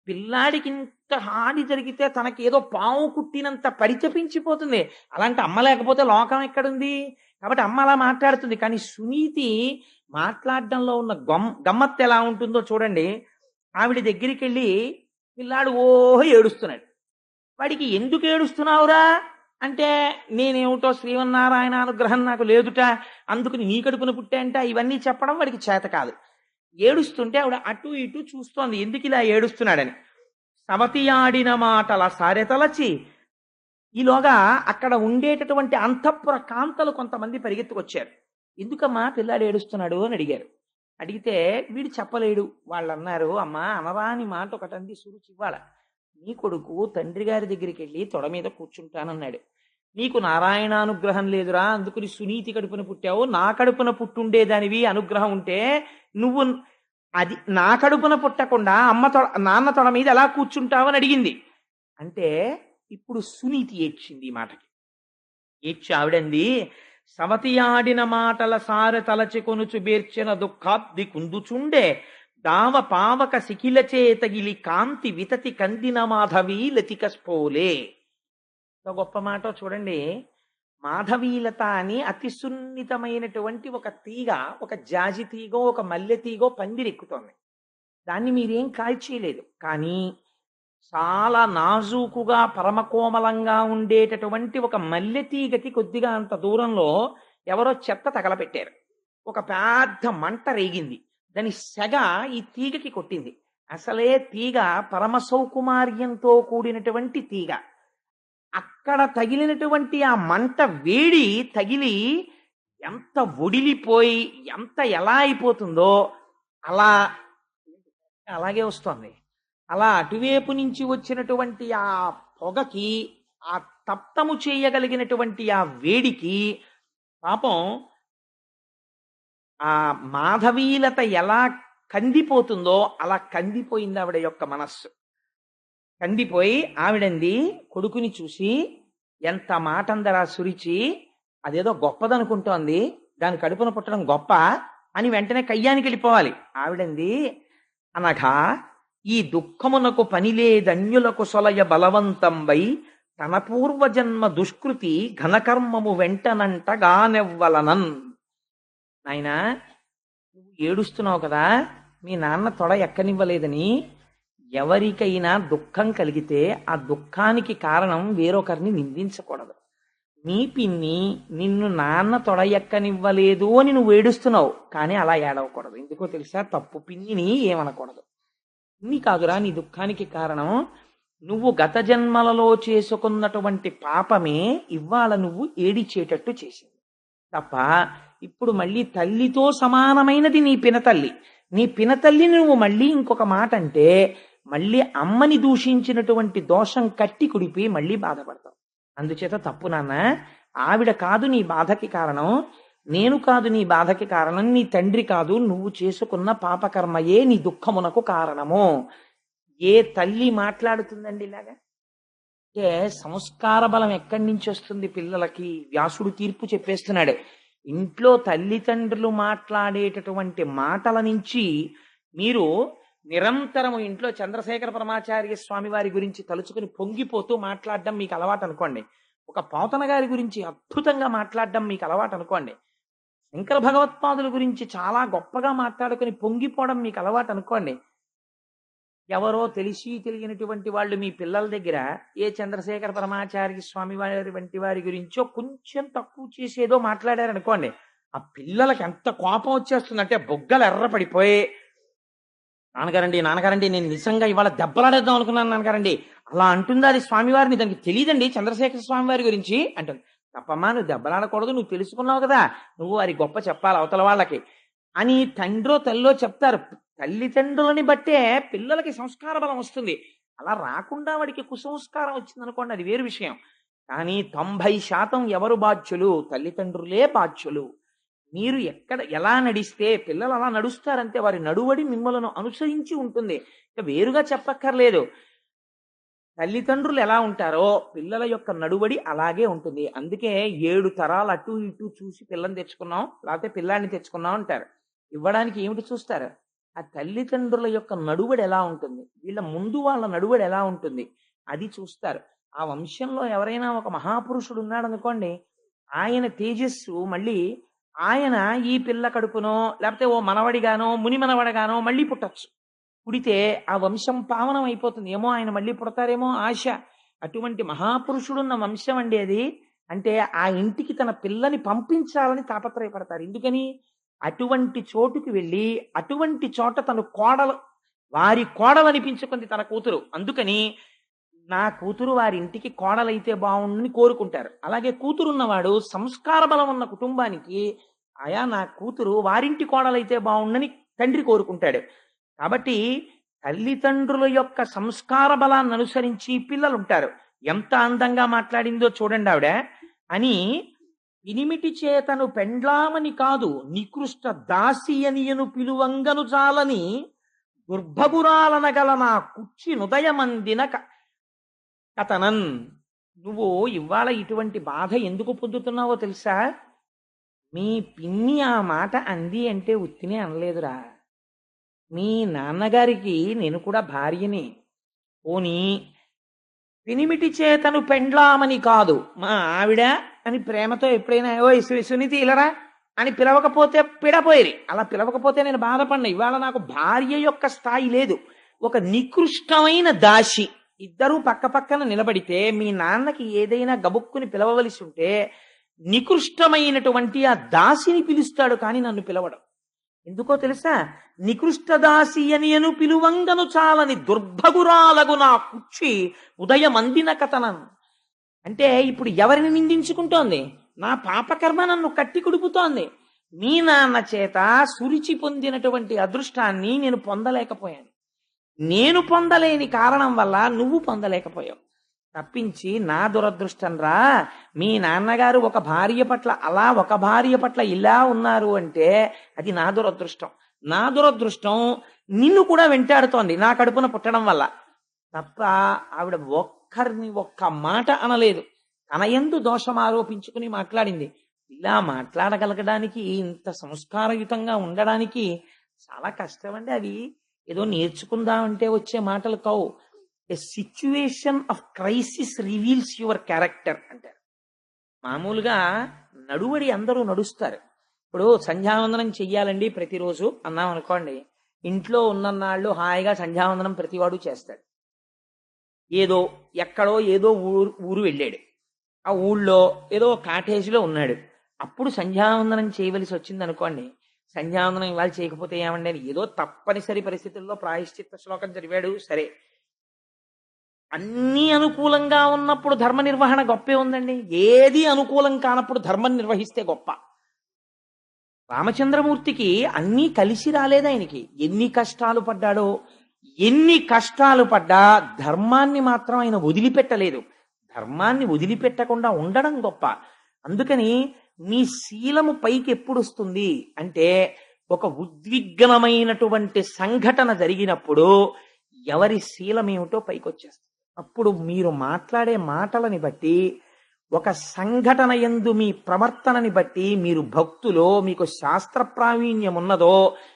పిల్లాడికి ఇంత హాని జరిగితే తనకి ఏదో పాము కుట్టినంత పరితపించిపోతుంది. అలాంటి అమ్మ లేకపోతే లోకం ఎక్కడుంది? కాబట్టి అమ్మ అలా మాట్లాడుతుంది. కానీ సునీతి మాట్లాడడంలో ఉన్న గమ్మత్తు ఎలా ఉంటుందో చూడండి. ఆవిడ దగ్గరికి వెళ్ళి పిల్లాడు ఓహో ఏడుస్తున్నాడు. వాడికి ఎందుకు ఏడుస్తున్నావురా అంటే, నేనేమిటో శ్రీమన్నారాయణ అనుగ్రహం నాకు లేదుట, అందుకని నీ కడుపున పుట్టేంట, ఇవన్నీ చెప్పడం వాడికి చేత కాదు. ఏడుస్తుంటే ఆవిడ అటు ఇటు చూస్తోంది, ఎందుకు ఇలా ఏడుస్తున్నాడని. సవతి ఆడిన మాటల సారెతలచి, ఈలోగా అక్కడ ఉండేటటువంటి అంతఃపుర కాంతలు కొంతమంది పరిగెత్తుకొచ్చారు. ఎందుకమ్మా పిల్లాడు ఏడుస్తున్నాడు అని అడిగారు. అడిగితే వీడు చెప్పలేడు. వాళ్ళు అన్నారు, అమ్మా అనరాని మాట ఒకటంది సురుచి, ఇవ్వాల నీ కొడుకు తండ్రి గారి దగ్గరికి వెళ్ళి తొడ మీద కూర్చుంటానన్నాడు. నీకు నారాయణానుగ్రహం లేదురా, అందుకుని సునీతి కడుపున పుట్టావు. నా కడుపున పుట్టుండేదానివి అనుగ్రహం ఉంటే నువ్వు అది నా కడుపున పుట్టకుండా నాన్న తొడ మీద ఎలా కూర్చుంటావని అడిగింది. అంటే ఇప్పుడు సునీతి ఏడ్చింది ఈ మాటకి. ఏడ్చి ఆవిడంది, సవతి ఆడిన మాటల సారె తలచి కొనుచు బేర్చిన దుఃఖాబ్ది కుందుచుండే దావ పావక శిఖిలచే తగిలి కాంతి వితతి కందిన మాధవీ లతిక స్పోలే. గొప్ప మాట చూడండి. మాధవీలత అని అతి సున్నితమైనటువంటి ఒక తీగ, ఒక జాజి తీగో ఒక మల్లె తీగో పందిరెక్కుతోంది. దాన్ని మీరేం కాల్చేయలేదు. కానీ చాలా నాజూకుగా పరమకోమలంగా ఉండేటటువంటి ఒక మల్లె తీగకి కొద్దిగా అంత దూరంలో ఎవరో చెత్త తగలపెట్టారు. ఒక పెద్ద మంట రేగింది. దాని సెగ ఈ తీగకి కొట్టింది. అసలే తీగ పరమ సౌకుమార్యంతో కూడినటువంటి తీగ. అక్కడ తగిలినటువంటి ఆ మంట వేడి తగిలి ఎంత ఒడిలిపోయి ఎంత ఎలా అయిపోతుందో అలా అలాగే వస్తుంది. అలా అటువైపు నుంచి వచ్చినటువంటి ఆ పొగకి, ఆ తప్తము చేయగలిగినటువంటి ఆ వేడికి పాపం ఆ మాధవీలత ఎలా కందిపోతుందో అలా కందిపోయింది ఆవిడ యొక్క మనస్సు. కందిపోయి ఆవిడంది కొడుకుని చూసి, ఎంత మాట అందరా సురిచి, అదేదో గొప్పదనుకుంటోంది, దాని కడుపున పుట్టడం గొప్ప అని వెంటనే కయ్యానికి వెళ్ళిపోవాలి. ఆవిడంది, అనగా ఈ దుఃఖమునకు పనిలేదన్యులకు సొలయ బలవంతంబై తన పూర్వజన్మ దుష్కృతి ఘనకర్మము వెంటనంటగానెవ్వలనన్. నాయనా, నువ్వు ఏడుస్తున్నావు కదా, మీ నాన్న తొడ ఎక్కనివ్వలేదని. ఎవరికైనా దుఃఖం కలిగితే ఆ దుఃఖానికి కారణం వేరొకరిని నిందించకూడదు. నీ పిన్ని నిన్ను నాన్న తొడ ఎక్కనివ్వలేదు అని నువ్వు ఏడుస్తున్నావు, కానీ అలా ఏడవకూడదు. ఎందుకో తెలుసా? తప్పు పిన్నిని ఏమనకూడదు. పిన్ని కాదురా నీ దుఃఖానికి కారణం, నువ్వు గత జన్మలలో చేసుకున్నటువంటి పాపమే ఇవాళ నువ్వు ఏడిచేటట్టు చేసింది తప్ప, ఇప్పుడు మళ్ళీ తల్లితో సమానమైనది నీ పినతల్లి. నీ పినతల్లిని నువ్వు మళ్ళీ ఇంకొక మాట అంటే మళ్ళీ అమ్మని దూషించినటువంటి దోషం కట్టి కుడిపి మళ్ళీ బాధపడతావు. అందుచేత తప్పు నాన్న, ఆవిడ కాదు నీ బాధకి కారణం, నేను కాదు నీ బాధకి కారణం, నీ తండ్రి కాదు, నువ్వు చేసుకున్న పాపకర్మయే నీ దుఃఖమునకు కారణము. ఏ తల్లి మాట్లాడుతుందండి ఇలాగా? అంటే సంస్కార బలం ఎక్కడి నుంచి వస్తుంది పిల్లలకి? వ్యాసుడు తీర్పు చెప్పేస్తున్నాడు. ఇంట్లో తల్లిదండ్రులు మాట్లాడేటటువంటి మాటల నుంచి మీరు నిరంతరము ఇంట్లో చంద్రశేఖర పరమాచార్య స్వామి వారి గురించి తలుచుకుని పొంగిపోతూ మాట్లాడడం మీకు అలవాటు అనుకోండి. ఒక పోతన గారి గురించి అద్భుతంగా మాట్లాడడం మీకు అలవాటు అనుకోండి. శంకర భగవత్పాదుల గురించి చాలా గొప్పగా మాట్లాడుకుని పొంగిపోవడం మీకు అలవాటు అనుకోండి. ఎవరో తెలిసి తెలియనటువంటి వాళ్ళు మీ పిల్లల దగ్గర ఏ చంద్రశేఖర పరమాచార్య స్వామి వారి వంటి వారి గురించో కొంచెం తక్కువ చేసేదో మాట్లాడారనుకోండి, ఆ పిల్లలకి ఎంత కోపం వచ్చేస్తుందంటే బొగ్గలు ఎర్ర పడిపోయి, నాన్నగారండి నేను నిజంగా ఇవాళ దెబ్బలాడేద్దాం అనుకున్నాను నాన్నగారండి, అలా అంటుందా అది స్వామివారిని, దానికి తెలియదండి చంద్రశేఖర స్వామి వారి గురించి అంటుంది. తప్పమ్మా, నువ్వు దెబ్బలాడకూడదు, నువ్వు తెలుసుకున్నావు కదా, నువ్వు వారి గొప్ప చెప్పాలి అవతల వాళ్ళకి అని తండ్రో తల్లో చెప్తారు. తల్లిదండ్రులని బట్టే పిల్లలకి సంస్కార బలం వస్తుంది. అలా రాకుండా వాడికి కుసంస్కారం వచ్చింది అనుకోండి, అది వేరు విషయం. కానీ 90% ఎవరు బాధ్యులు? తల్లిదండ్రులే బాధ్యులు. మీరు ఎక్కడ ఎలా నడిస్తే పిల్లలు అలా నడుస్తారంటే వారి నడువడి మిమ్మల్ని అనుసరించి ఉంటుంది. ఇక వేరుగా చెప్పక్కర్లేదు. తల్లిదండ్రులు ఎలా ఉంటారో పిల్లల యొక్క నడువడి అలాగే ఉంటుంది. అందుకే 7 తరాలు అటు ఇటు చూసి పిల్లని తెచ్చుకున్నాం, లేకపోతే పిల్లాన్ని తెచ్చుకున్నాం అంటారు. ఇవ్వడానికి ఏమిటి చూస్తారు? ఆ తల్లిదండ్రుల యొక్క నడువడి ఎలా ఉంటుంది, వీళ్ళ ముందు వాళ్ళ నడువడి ఎలా ఉంటుంది, అది చూస్తారు. ఆ వంశంలో ఎవరైనా ఒక మహాపురుషుడు ఉన్నాడు అనుకోండి, ఆయన తేజస్సు మళ్ళీ ఆయన ఈ పిల్ల కడుపునో లేకపోతే ఓ మనవడిగానో ముని మనవడిగానో మళ్ళీ పుట్టచ్చు. పుడితే ఆ వంశం పావనం అయిపోతుంది. ఏమో ఆయన మళ్ళీ పుడతారేమో ఆశ. అటువంటి మహాపురుషుడున్న వంశం అండి అది. అంటే ఆ ఇంటికి తన పిల్లని పంపించాలని తాపత్రయపడతారు. ఎందుకని? అటువంటి చోటుకి వెళ్ళి అటువంటి చోట తను వారి కోడలు అనిపించుకుంది తన కూతురు. అందుకని నా కూతురు వారి ఇంటికి కోడలైతే బాగుండని కోరుకుంటారు. అలాగే కూతురున్నవాడు సంస్కార బలం ఉన్న కుటుంబానికి నా కూతురు వారింటి కోడలైతే బాగుండని తండ్రి కోరుకుంటాడు. కాబట్టి తల్లిదండ్రుల యొక్క సంస్కార బలాన్ని అనుసరించి పిల్లలు ఉంటారు. ఎంత అందంగా మాట్లాడిందో చూడండి ఆవిడ. అని ఇనిమిటి చేతను పెండ్లామని కాదు, నికృష్ట దాసి అనియను పిలువంగను చాలని దుర్భగురాలనగల నా కుచ్చి నుదయమందిన కథనన్. నువ్వు ఇవాళ ఇటువంటి బాధ ఎందుకు పొందుతున్నావో తెలుసా? మీ పిన్ని ఆ మాట అంది అంటే ఉత్తినే అనలేదురా. మీ నాన్నగారికి నేను కూడా భార్యని. పోనీ పినిమిటి చేతను పెండ్లామని కాదు, మా ఆవిడ అని ప్రేమతో ఎప్పుడైనా ఓ సునీతి ఇలరా అని పిలవకపోతే పిడపోయిరి. అలా పిలవకపోతే నేను బాధపడినా. ఇవాళ నాకు భార్య యొక్క స్థాయి లేదు. ఒక నికృష్టమైన దాసి. ఇద్దరూ పక్క పక్కన నిలబడితే మీ నాన్నకి ఏదైనా గబుక్కుని పిలవవలసి ఉంటే నికృష్టమైనటువంటి ఆ దాసిని పిలుస్తాడు, కానీ నన్ను పిలవడం. ఎందుకో తెలుసా? నికృష్ట దాసి అనియను పిలువంగను చాలని దుర్భగురాలగు నా కుచ్చి ఉదయమందిన కథనను. అంటే ఇప్పుడు ఎవరిని నిందించుకుంటోంది? నా పాపకర్మ నన్ను కట్టి కుడుపుతోంది. మీ నాన్న చేత సురిచి పొందినటువంటి అదృష్టాన్ని నేను పొందలేకపోయాను. నేను పొందలేని కారణం వల్ల నువ్వు పొందలేకపోయావు. తప్పించి నా దురదృష్టం రా. మీ నాన్నగారు ఒక భార్య పట్ల అలా, ఒక భార్య పట్ల ఇలా ఉన్నారు అంటే అది నా దురదృష్టం. నా దురదృష్టం నిన్ను కూడా వెంటాడుతోంది నా కడుపున పుట్టడం వల్ల తప్ప ఆవిడ ఒక్కరిని ఒక్క మాట అనలేదు. తన యందు దోషం ఆరోపించుకుని మాట్లాడింది. ఇలా మాట్లాడగలగడానికి, ఇంత సంస్కారయుతంగా ఉండడానికి చాలా కష్టం అండి. అవి ఏదో నేర్చుకుందామంటే వచ్చే మాటలు కావు. A situation of crisis reveals your character అంటారు. మామూలుగా నడువడి అందరూ నడుస్తారు. ఇప్పుడు సంధ్యావందనం చెయ్యాలండి ప్రతిరోజు అన్నాం అనుకోండి, ఇంట్లో ఉన్ననాళ్ళు హాయిగా సంధ్యావందనం ప్రతివాడు చేస్తాడు. ఏదో ఎక్కడో ఏదో ఊరు వెళ్ళాడు, ఆ ఊళ్ళో ఏదో కాటేజీలో ఉన్నాడు. అప్పుడు సంధ్యావందనం చేయవలసి వచ్చింది అనుకోండి. సంధ్యావందనం ఇవాళ చేయకపోతే ఏమండి అని ఏదో తప్పనిసరి పరిస్థితుల్లో ప్రాయశ్చిత్త శ్లోకం చదివాడు సరే. అన్నీ అనుకూలంగా ఉన్నప్పుడు ధర్మ నిర్వహణ గొప్పే ఉందండి. ఏది అనుకూలం కానప్పుడు ధర్మం నిర్వహిస్తే గొప్ప. రామచంద్రమూర్తికి అన్నీ కలిసి రాలేదు. ఆయనకి ఎన్ని కష్టాలు పడ్డాడో, ఎన్ని కష్టాలు పడ్డా ధర్మాన్ని మాత్రం ఆయన వదిలిపెట్టలేదు. ధర్మాన్ని వదిలిపెట్టకుండా ఉండడం గొప్ప. అందుకని మీ శీలము పైకి ఎప్పుడు వస్తుంది అంటే, ఒక ఉద్విగ్నమైనటువంటి సంఘటన జరిగినప్పుడు ఎవరి శీలం ఏమిటో పైకి వచ్చేస్తుంది. అప్పుడు మీరు మాట్లాడే మాటలని బట్టి, ఒక సంఘటన యందు మీ ప్రవర్తనని బట్టి, మీరు భక్తులో, మీకు శాస్త్ర ప్రావీణ్యం ఉన్నదో,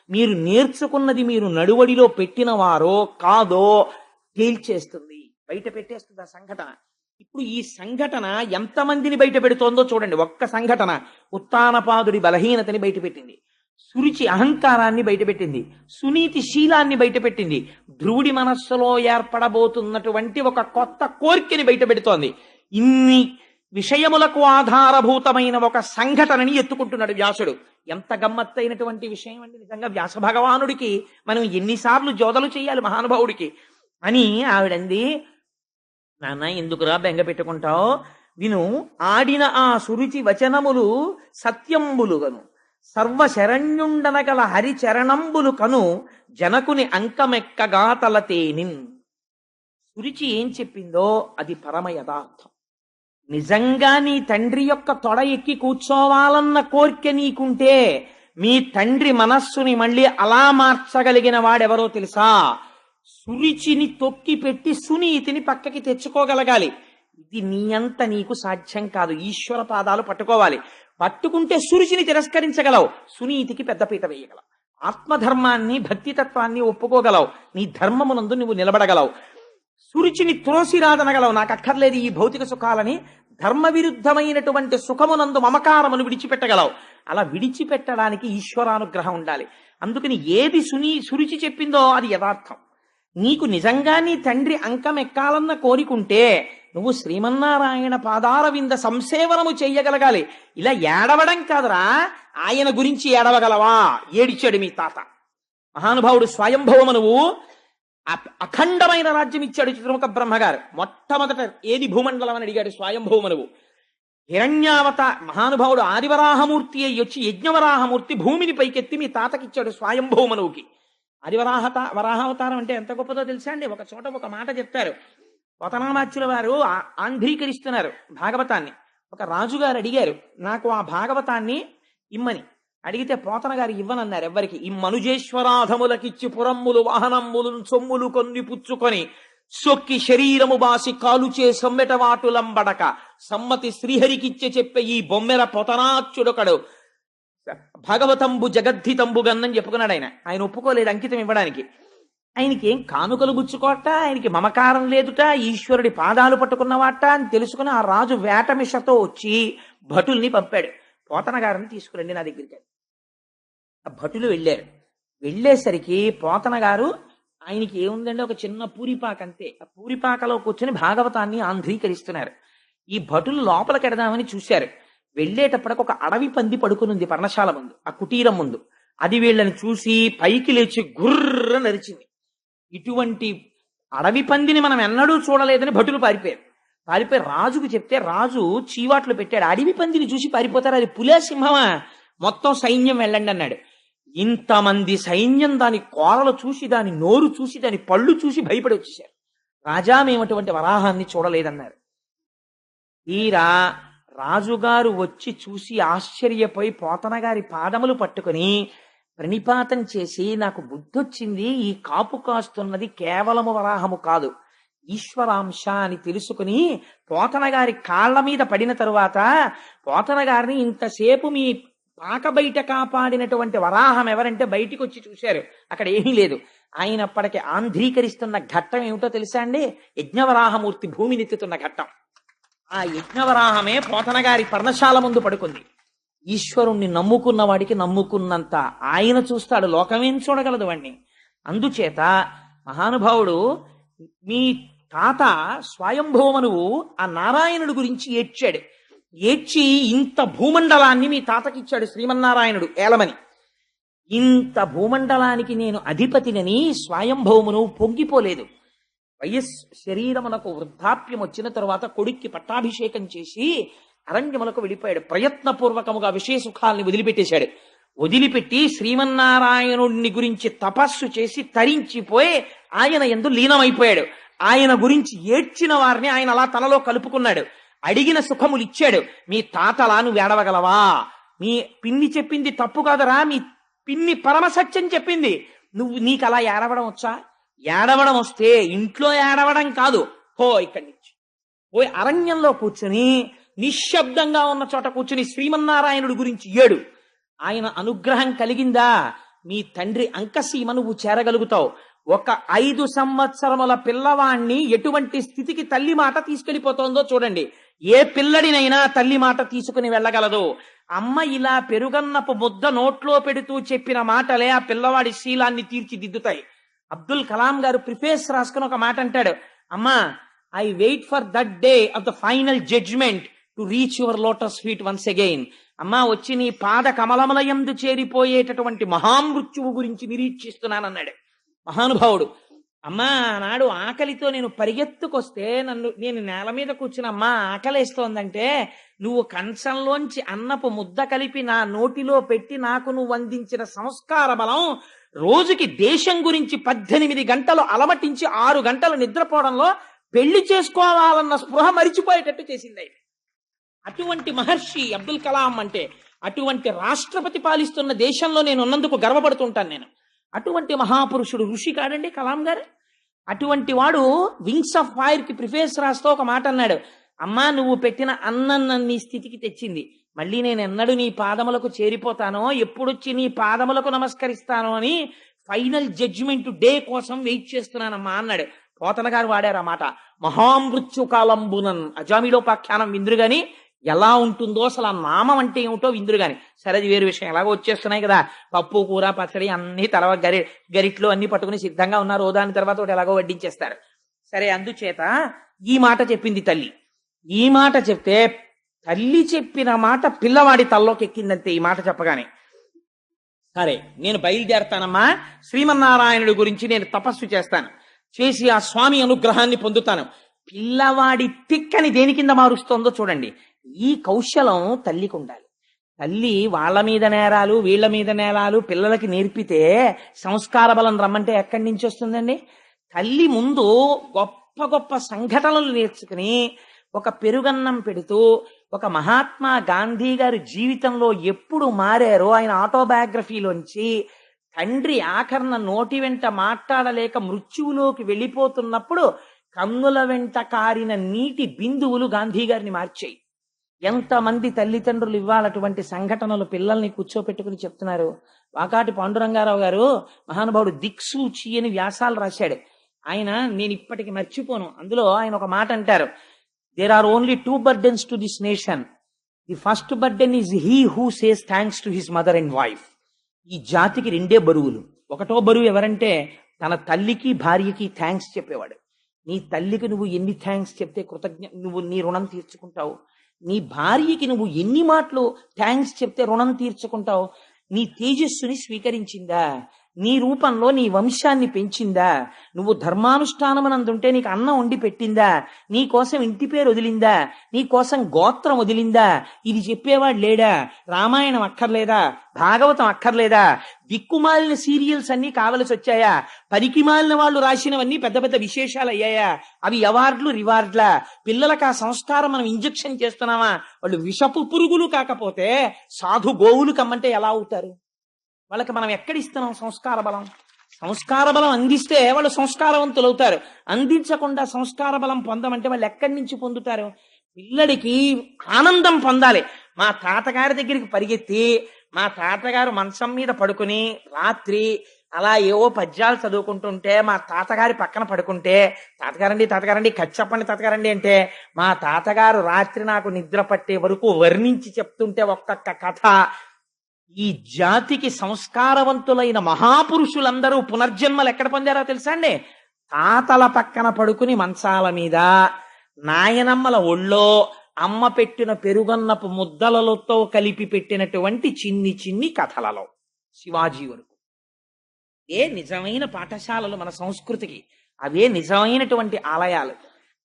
మీరు నేర్చుకున్నది మీరు నడువడిలో పెట్టినవారో కాదో తేల్చేస్తుంది, బయట పెట్టేస్తుంది ఆ సంఘటన. ఇప్పుడు ఈ సంఘటన ఎంతమందిని బయట పెడుతోందో చూడండి. ఒక్క సంఘటన ఉత్తానపాదుడి బలహీనతని బయటపెట్టింది, సురుచి అహంకారాన్ని బయటపెట్టింది, సునీతి శీలాన్ని బయటపెట్టింది, ధ్రువుడి మనస్సులో ఏర్పడబోతున్నటువంటి ఒక కొత్త కోరికని బయట పెడుతోంది. ఇన్ని విషయములకు ఆధారభూతమైన ఒక సంఘటనని ఎత్తుకుంటున్నాడు వ్యాసుడు. ఎంత గమ్మత్తైనటువంటి విషయం అండి నిజంగా. వ్యాస భగవానుడికి మనం ఎన్నిసార్లు జోదలు చేయాలి మహానుభావుడికి అని ఆవిడంది. నాన్న ఎందుకురా బెంగ పెట్టుకుంటావు, విను ఆడిన ఆ సురుచి వచనములు సత్యంబులుగను, సర్వశరణ్యుండనగల హరిచరణంబులు కను, జనకుని అంకమెక్కగా తలతేనిన్. సురుచి ఏం చెప్పిందో అది పరమ యథార్థం. నిజంగా నీ తండ్రి యొక్క తొడ ఎక్కి కూర్చోవాలన్న కోరిక నీకుంటే, మీ తండ్రి మనస్సుని మళ్ళీ అలా మార్చగలిగిన వాడెవరో తెలుసా? సురుచిని తొక్కి పెట్టి సునీతిని పక్కకి తెచ్చుకోగలగాలి. ఇది నీ అంత నీకు సాధ్యం కాదు. ఈశ్వర పాదాలు పట్టుకోవాలి. పట్టుకుంటే సురుచిని తిరస్కరించగలవు, సునీతికి పెద్దపీట వేయగలవు, ఆత్మధర్మాన్ని భక్తితత్వాన్ని ఒప్పుకోగలవు, నీ ధర్మమునందు నువ్వు నిలబడగలవు, సురుచిని త్రోసిరాదనగలవు. నాకు అక్కర్లేదు ఈ భౌతిక సుఖాలని, ధర్మ విరుద్ధమైనటువంటి సుఖమునందు మమకారమును విడిచిపెట్టగలవు. అలా విడిచిపెట్టడానికి ఈశ్వరానుగ్రహం ఉండాలి. అందుకని ఏది సురుచి చెప్పిందో అది యథార్థం. నీకు నిజంగా నీ తండ్రి అంకం ఎక్కాలన్న కోరికుంటే నువ్వు శ్రీమన్నారాయణ పాదార వింద సంసేవనము చెయ్యగలగాలి. ఇలా ఏడవడం కాదురా, ఆయన గురించి ఏడవగలవా? ఏడిచాడు మీ తాత మహానుభావుడు స్వయంభవమనువు. అఖండమైన రాజ్యం ఇచ్చాడు చిత్రముఖ బ్రహ్మగారు. మొట్టమొదట ఏది భూమండలం అని అడిగాడు స్వయంభవమనువు. హిరణ్యావత మహానుభావుడు ఆదివరాహమూర్తి అయ్యి వచ్చి యజ్ఞవరాహమూర్తి భూమిని పైకెత్తి మీ తాతకిచ్చాడు స్వయంభవమనువుకి. వరాహావతారం అంటే ఎంత గొప్పదో తెలుసా అండి? ఒక చోట ఒక మాట చెప్తారు. పోతనామాచ్యుల వారు ఆంధ్రీకరిస్తున్నారు భాగవతాన్ని. ఒక రాజుగారు అడిగారు, నాకు ఆ భాగవతాన్ని ఇమ్మని. అడిగితే పోతన గారు ఇవ్వనన్నారు ఎవ్వరికి. ఇమ్మనుజేశ్వరాధములకిచ్చి పురమ్ములు వాహనమ్ములు సొమ్ములు కొన్ని పుచ్చుకొని సొక్కి శరీరము బాసి కాలుచే సొమ్మెటవాటులంబడక సమ్మతి శ్రీహరికిచ్చే చెప్పే ఈ బొమ్మెర పొతనాచ్యుడొకడు భాగవతంబు జగద్ధితంబు గన్నని చెప్పుకున్నాడు. ఆయన ఒప్పుకోలేదు అంకితం ఇవ్వడానికి. ఆయనకి ఏం కానుకలు గుచ్చుకోట, ఆయనకి మమకారం లేదుట, ఈశ్వరుడి పాదాలు పట్టుకున్నవాట అని తెలుసుకుని ఆ రాజు వేటమిషతో వచ్చి భటుల్ని పంపాడు. పోతన గారిని తీసుకురండి నా దగ్గరికి. ఆ భటులు వెళ్ళారు. వెళ్ళేసరికి పోతన గారు ఆయనకి ఏముందంటే ఒక చిన్న పూరిపాక అంతే. ఆ పూరిపాకలో కూర్చొని భాగవతాన్ని ఆంధ్రీకరిస్తున్నారు. ఈ భటులు లోపలికి ఎడదామని చూశారు. వెళ్ళేటప్పటికి ఒక అడవి పంది పడుకునుంది పర్ణశాల ముందు, ఆ కుటీరం ముందు. అది వీళ్ళని చూసి పైకి లేచి గుర్ర నరిచింది. ఇటువంటి అడవి పందిని మనం ఎన్నడూ చూడలేదని భటులు పారిపోయారు. పారిపోయి రాజుకు చెప్తే రాజు చీవాట్లు పెట్టాడు. అడవి పందిని చూసి పారిపోతారు, అది పులే సింహమా, మొత్తం సైన్యం వెళ్ళండి అన్నాడు. ఇంతమంది సైన్యం దాని కోరలు చూసి, దాని నోరు చూసి, దాని పళ్ళు చూసి భయపడి వచ్చేసారు. రాజా మేమటువంటి వరాహాన్ని చూడలేదన్నారు. తీరా రాజుగారు వచ్చి చూసి ఆశ్చర్యపోయి పోతన గారి పాదములు పట్టుకుని ప్రణిపాతం చేసి, నాకు బుద్ధొచ్చింది, ఈ కాపు కాస్తున్నది కేవలము వరాహము కాదు, ఈశ్వరాంశ అని తెలుసుకుని పోతన గారి కాళ్ల మీద పడిన తరువాత పోతన గారిని ఇంతసేపు మీ పాక బయట కాపాడినటువంటి వరాహం ఎవరంటే బయటికి వచ్చి చూశారు. అక్కడ ఏమీ లేదు. ఆయన అప్పటికి ఆంధ్రీకరిస్తున్న ఘట్టం ఏమిటో తెలుసా అండి? యజ్ఞవరాహమూర్తి భూమినెత్తుతున్న ఘట్టం. ఆ యజ్ఞవరాహమే పోతన గారి పర్ణశాల ముందు పడుకుంది. ఈశ్వరుణ్ణి నమ్ముకున్న వాడికి నమ్ముకున్నంత ఆయన చూస్తాడు, లోకమేం చూడగలదు వాణ్ణి. అందుచేత మహానుభావుడు మీ తాత స్వయంభూమనువు ఆ నారాయణుడు గురించి ఏడ్చాడు. ఏడ్చి ఇంత భూమండలాన్ని మీ తాతకిచ్చాడు శ్రీమన్నారాయణుడు ఏలమని. ఇంత భూమండలానికి నేను అధిపతినని స్వయంభౌమును పొంగిపోలేదు. శరీరమునకు వృద్ధాప్యం వచ్చిన తరువాత కొడుక్కి పట్టాభిషేకం చేసి అరణ్యములకు వెళ్ళిపోయాడు. ప్రయత్నపూర్వకముగా విషయ సుఖాల్ని వదిలిపెట్టేశాడు. వదిలిపెట్టి శ్రీమన్నారాయణుడిని గురించి తపస్సు చేసి తరించిపోయి ఆయన యందు లీనమైపోయాడు. ఆయన గురించి ఏడ్చిన వారిని ఆయన అలా తనలో కలుపుకున్నాడు. అడిగిన సుఖములు ఇచ్చాడు. మీ తాతలా నువ్వు ఏడవగలవా? మీ పిన్ని చెప్పింది తప్పు కాదరా, మీ పిన్ని పరమసత్యం చెప్పింది. నీకు అలా ఏడవడం వచ్చా? ఏడవడం వస్తే ఇంట్లో ఏడవడం కాదు, పో ఇక్కడి నుంచి. పోయి అరణ్యంలో కూర్చుని నిశ్శబ్దంగా ఉన్న చోట కూర్చుని శ్రీమన్నారాయణుడి గురించి ఏడు. ఆయన అనుగ్రహం కలిగిందా మీ తండ్రి అంకసీమ నువ్వు చేరగలుగుతావు. ఒక 5 సంవత్సరముల పిల్లవాణ్ణి ఎటువంటి స్థితికి తల్లి మాట తీసుకెళ్లిపోతోందో చూడండి. ఏ పిల్లడినైనా తల్లి మాట తీసుకుని వెళ్ళగలదు. అమ్మ ఇలా పెరుగన్నపు ముద్ద నోట్లో పెడుతూ చెప్పిన మాటలే ఆ పిల్లవాడి శీలాన్ని తీర్చిదిద్దుతాయి. అబ్దుల్ కలాం గారు ప్రిఫేస్ రాసుకుని ఒక మాట అంటాడు, అమ్మా I wait for that day of the final judgment to reach your lotus feet once again. అమ్మా వచ్చి నీ పాద కమలములయందు చేరిపోయేటటువంటి మహామృత్యువు గురించి నిరీక్షిస్తున్నానన్నాడు మహానుభావుడు. అమ్మా నాడు ఆకలితో నేను పరిగెత్తుకొస్తే నేను నేల మీద కూర్చుని అమ్మా ఆకలేస్తోందంటే నువ్వు కంచంలోంచి అన్నపు ముద్ద కలిపి నా నోటిలో పెట్టి నాకు నువ్వు అందించిన సంస్కార బలం రోజుకి దేశం గురించి 18 గంటలు అలమటించి 6 గంటలు నిద్రపోవడంలో పెళ్లి చేసుకోవాలన్న స్పృహ మరిచిపోయేటట్టు చేసింది. అటువంటి మహర్షి అబ్దుల్ కలాం అంటే. అటువంటి రాష్ట్రపతి పాలిస్తున్న దేశంలో నేను ఉన్నందుకు గర్వపడుతుంటాను నేను. అటువంటి మహాపురుషుడు ఋషి కాడండి కలాం గారు. అటువంటి వాడు వింగ్స్ ఆఫ్ ఫైర్ కి ప్రిఫేస్ రాస్తూ ఒక మాట అన్నాడు, అమ్మా నువ్వు పెట్టిన అన్నం నీ స్థితికి తెచ్చింది. మళ్ళీ నేను ఎన్నడూ నీ పాదములకు చేరిపోతానో, ఎప్పుడొచ్చి నీ పాదములకు నమస్కరిస్తానో అని ఫైనల్ జడ్జిమెంట్ డే కోసం వెయిట్ చేస్తున్నానమ్మా అన్నాడు. పోతన గారు వాడారు ఆ మాట. మహామృత్యు కాలంబునన్ అజామిలోపాఖ్యానం విందురు గాని ఎలా ఉంటుందో అసలు ఆ నామం అంటే ఏమిటో విందురు గాని. సరే అది వేరు విషయం. ఎలాగో వచ్చేస్తున్నాయి కదా, పప్పు కూర పచ్చడి అన్ని తర్వాత గరిట్లో అన్ని పట్టుకుని సిద్ధంగా ఉన్నారు. దాని తర్వాత ఒకటి ఎలాగో వడ్డించేస్తారు. సరే అందుచేత ఈ మాట చెప్పింది తల్లి. ఈ మాట చెప్తే తల్లి చెప్పిన మాట పిల్లవాడి తల్లోకి ఎక్కిందంతే. ఈ మాట చెప్పగానే సరే నేను బయలుదేరతానమ్మా, శ్రీమన్నారాయణుడి గురించి నేను తపస్సు చేస్తాను, చేసి ఆ స్వామి అనుగ్రహాన్ని పొందుతాను. పిల్లవాడి తిక్కని దేని కింద మారుస్తోందో చూడండి. ఈ కౌశలం తల్లికి ఉండాలి. తల్లి వాళ్ళ మీద నేరాలు వీళ్ళ మీద నేరాలు పిల్లలకి నేర్పితే సంస్కార బలం రమ్మంటే ఎక్కడి నుంచి వస్తుందండి? తల్లి ముందు గొప్ప గొప్ప సంఘటనలు నేర్చుకుని ఒక పెరుగన్నం పెడుతూ ఒక మహాత్మా గాంధీ గారి జీవితంలో ఎప్పుడు మారారో ఆయన ఆటోబయోగ్రఫీలోంచి తండ్రి ఆఖరణ నోటి వెంట మాట్లాడలేక మృత్యువులోకి వెళ్ళిపోతున్నప్పుడు కన్నుల వెంట కారిన నీటి బిందువులు గాంధీ గారిని మార్చాయి. ఎంతమంది తల్లిదండ్రులు ఇవ్వాలి అటువంటి సంఘటనలు పిల్లల్ని కూర్చోపెట్టుకుని చెప్తున్నారు. వాకాటి పాండురంగారావు గారు మహానుభావుడు దిక్సూచి అని వ్యాసాలు రాశాడు. ఆయన నేను ఇప్పటికి మర్చిపోను. అందులో ఆయన ఒక మాట అంటారు, there are only 2 burdens to this nation. The first burden is he who says thanks to his mother and wife. ఈ జాతికి 2 బరువులు. ఒకటో బరువు ఎవరంటే తన తల్లికి భార్యకి థ్యాంక్స్ చెప్పేవాడు. నీ తల్లికి నువ్వు ఎన్ని థ్యాంక్స్ చెప్తే నువ్వు నీ రుణం తీర్చుకుంటావు. నీ భార్యకి నువ్వు ఎన్ని మాటలు థ్యాంక్స్ చెప్తే రుణం తీర్చుకుంటావు. నీ తేజస్సుని స్వీకరించిందా? నీ రూపంలో నీ వంశాన్ని పెంచిందా? నువ్వు ధర్మానుష్ఠానమనందుంటే నీకు అన్నం వండి పెట్టిందా? నీ కోసం ఇంటి పేరు వదిలిందా? నీ కోసం గోత్రం వదిలిందా? ఇది చెప్పేవాడు లేడా? రామాయణం అక్కర్లేదా? భాగవతం అక్కర్లేదా? దిక్కుమాలిన సీరియల్స్ అన్ని కావలసి వచ్చాయా? పనికిమాలిన వాళ్ళు రాసినవన్నీ పెద్ద పెద్ద విశేషాలు అయ్యాయా? అవి అవార్డులు రివార్డులా? పిల్లలకు ఆ సంస్కారం మనం ఇంజెక్షన్ చేస్తున్నామా? వాళ్ళు విషపు పురుగులు కాకపోతే సాధు గోవులు కమ్మంటే ఎలా అవుతారు? వాళ్ళకి మనం ఎక్కడిస్తున్నాం సంస్కార బలం? సంస్కార బలం అందిస్తే వాళ్ళు సంస్కారవంతులు అవుతారు. అందించకుండా సంస్కార బలం పొందమంటే వాళ్ళు ఎక్కడి నుంచి పొందుతారు? పిల్లడికి ఆనందం పొందాలి. మా తాతగారి దగ్గరికి పరిగెత్తి మా తాతగారు మంచం మీద పడుకుని రాత్రి అలా ఏవో పద్యాలు చదువుకుంటుంటే మా తాతగారి పక్కన పడుకుంటే తాతగారండి కథ చెప్పండి తాతగారండి అంటే మా తాతగారు రాత్రి నాకు నిద్ర పట్టే వరకు వర్ణించి చెప్తుంటే ఒక్కొక్క కథ. ఈ జాతికి సంస్కారవంతులైన మహాపురుషులందరూ పునర్జన్మలు ఎక్కడ పొందారో తెలుసా అండి? తాతల పక్కన పడుకుని మంచాల మీద, నాయనమ్మల ఒళ్ళో అమ్మ పెట్టిన పెరుగన్నపు ముద్దలతో కలిపి పెట్టినటువంటి చిన్ని చిన్ని కథలలో శివాజీ వరకు. ఏ నిజమైన పాఠశాలలు మన సంస్కృతికి, అవే నిజమైనటువంటి ఆలయాలు.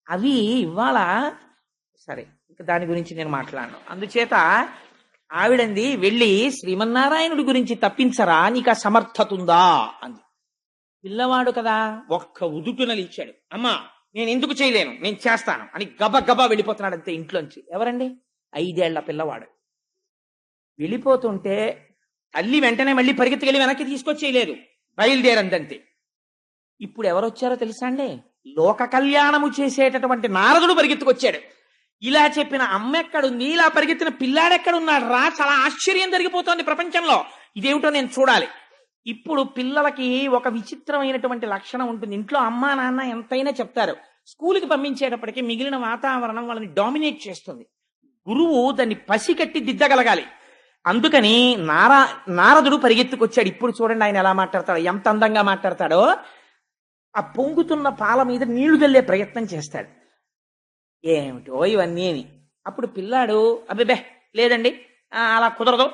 అవి ఇవాళ సరే, ఇంకా దాని గురించి నేను మాట్లాడను. అందుచేత ఆవిడంది వెళ్ళి శ్రీమన్నారాయణుడి గురించి తప్పించరా, నీకు ఆ సమర్థత ఉందా అంది. పిల్లవాడు కదా, ఒక్క ఉదుటునలు ఇచ్చాడు. అమ్మా నేను ఎందుకు చేయలేను, నేను చేస్తాను అని గబగబా వెళ్ళిపోతున్నాడు అంతే ఇంట్లోంచి. ఎవరండి? 5 ఏళ్ల పిల్లవాడు. వెళ్ళిపోతుంటే తల్లి వెంటనే మళ్ళీ పరిగెత్తుకెళ్ళి వెనక్కి తీసుకొచ్చేయలేదు, బయలుదేరందంతే. ఇప్పుడు ఎవరొచ్చారో తెలుసా అండి? లోక కళ్యాణము చేసేటటువంటి నారదుడు పరిగెత్తుకొచ్చాడు. ఇలా చెప్పిన అమ్మ ఎక్కడుంది, ఇలా పరిగెత్తిన పిల్లాడెక్కడున్నాడు రా, చాలా ఆశ్చర్యం జరిగిపోతోంది ప్రపంచంలో. ఇదేమిటో నేను చూడాలి. ఇప్పుడు పిల్లలకి ఒక విచిత్రమైనటువంటి లక్షణం ఉంటుంది. ఇంట్లో అమ్మా నాన్న ఎంతైనా చెప్తారు, స్కూల్కి పంపించేటప్పటికి మిగిలిన వాతావరణం వాళ్ళని డామినేట్ చేస్తుంది. గురువు దాన్ని పసికట్టి దిద్దగలగాలి. అందుకని నారదుడు పరిగెత్తుకొచ్చాడు. ఇప్పుడు చూడండి ఆయన ఎలా మాట్లాడతాడో, ఎంత అందంగా మాట్లాడతాడో. ఆ పొంగుతున్న పాల మీద నీళ్లు చల్లే ప్రయత్నం చేస్తాడు. ఏమిటో ఇవన్నీ అని. అప్పుడు పిల్లాడు అబ్బే లేదండి, అలా కుదరదు.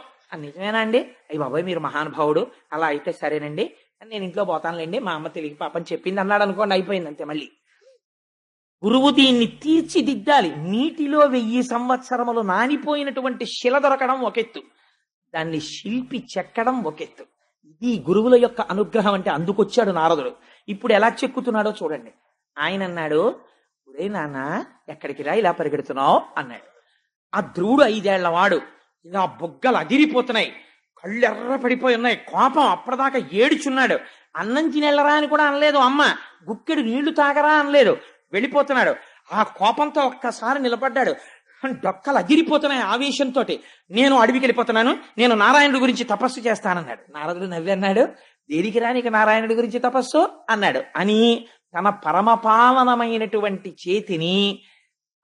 నిజమేనా అండి? అయ్యి బాబాయ్ మీరు మహానుభావుడు, అలా అయితే సరేనండి, నేను ఇంట్లో పోతానులేండి, మా అమ్మ తెలియక పాపని చెప్పింది అన్నాడు అనుకోండి, అయిపోయింది అంతే. మళ్ళీ గురువు దీన్ని తీర్చిదిద్దాలి. నీటిలో 1000 సంవత్సరములు నానిపోయినటువంటి శిల దొరకడం ఒకెత్తు, దాన్ని శిల్పి చెక్కడం ఒకెత్తు. ఇది గురువుల యొక్క అనుగ్రహం అంటే. అందుకొచ్చాడు నారదుడు. ఇప్పుడు ఎలా చెక్కుతున్నాడో చూడండి. ఆయన అన్నాడు, ఒరే నాన్న ఎక్కడికి రా ఇలా పరిగెడుతున్నావు అన్నాడు. ఆ ధ్రువుడు 5 ఏళ్ల వాడు. ఇలా బొగ్గలు అదిరిపోతున్నాయి, కళ్ళు ఎర్ర పడిపోయి ఉన్నాయి, కోపం. అప్పటిదాకా ఏడుచున్నాడు. అన్నం తినెళ్ళరా అని కూడా అనలేదు అమ్మ, గుక్కెడు నీళ్లు తాగరా అనలేదు. వెళ్ళిపోతున్నాడు. ఆ కోపంతో ఒక్కసారి నిలబడ్డాడు. డొక్కలు అదిరిపోతున్నాయి ఆవేశంతో. నేను అడవికి వెళ్ళిపోతున్నాను, నేను నారాయణుడి గురించి తపస్సు చేస్తానన్నాడు. నారదుడు నవ్వి అన్నాడు, దేనికి రానికి నారాయణుడి గురించి తపస్సు అన్నాడు అని తన పరమపావనమైనటువంటి చేతిని